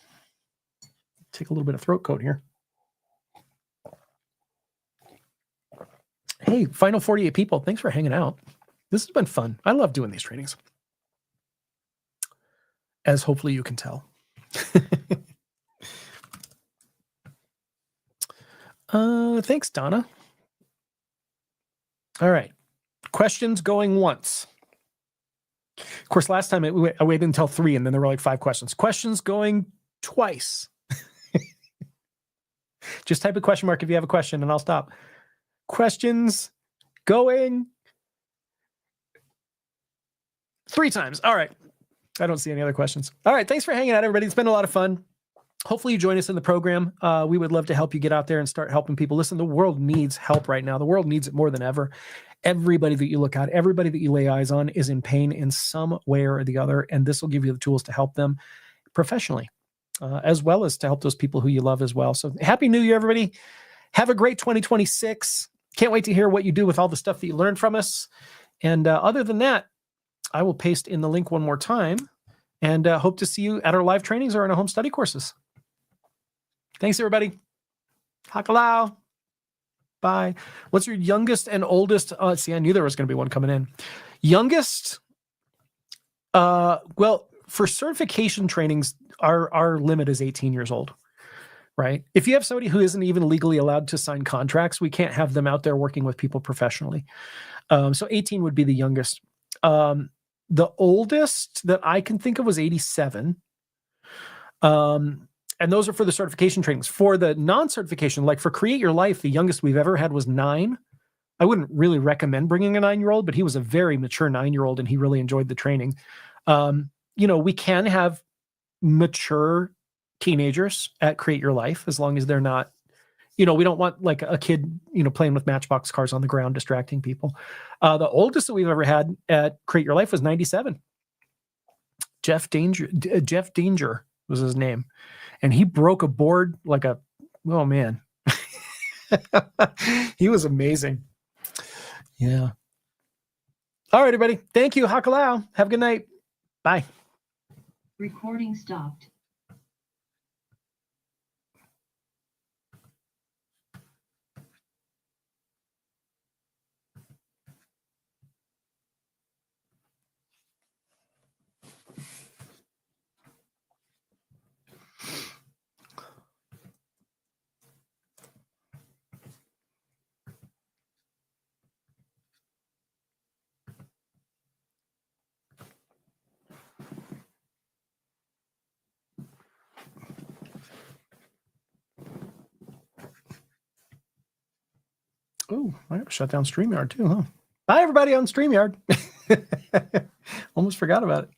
Take a little bit of throat coat here. Hey, final 48 people. Thanks for hanging out. This has been fun. I love doing these trainings, as hopefully you can tell. Thanks, Donna. All right. Questions going once. Of course, last time I waited until 3 and then there were like 5 questions. Questions going twice. Just type a question mark if you have a question and I'll stop. Questions going 3 times. All right. I don't see any other questions. All right. Thanks for hanging out, everybody. It's been a lot of fun. Hopefully you join us in the program. We would love to help you get out there and start helping people. Listen, the world needs help right now. The world needs it more than ever. Everybody that you look at, everybody that you lay eyes on is in pain in some way or the other. And this will give you the tools to help them professionally, as well as to help those people who you love as well. So happy New Year, everybody. Have a great 2026. Can't wait to hear what you do with all the stuff that you learned from us. And other than that, I will paste in the link one more time and hope to see you at our live trainings or in our home study courses. Thanks, everybody. Hakalau. Bye. What's your youngest and oldest? See, I knew there was going to be one coming in. Youngest, well, for certification trainings, our limit is 18 years old, right? If you have somebody who isn't even legally allowed to sign contracts, we can't have them out there working with people professionally. So 18 would be the youngest. The oldest that I can think of was 87. And those are for the certification trainings. For the non-certification, like for Create Your Life, the youngest we've ever had was 9. I wouldn't really recommend bringing a 9-year-old, but he was a very mature 9-year-old and he really enjoyed the training. We can have mature teenagers at Create Your Life as long as they're not, we don't want like a kid, playing with Matchbox cars on the ground, distracting people. The oldest that we've ever had at Create Your Life was 97. Jeff Danger was his name. And he broke a board like oh man. He was amazing. Yeah. All right, everybody. Thank you. Hakalau. Have a good night. Bye. Recording stopped. Oh, I gotta shut down StreamYard too, huh? Bye, everybody on StreamYard. Almost forgot about it.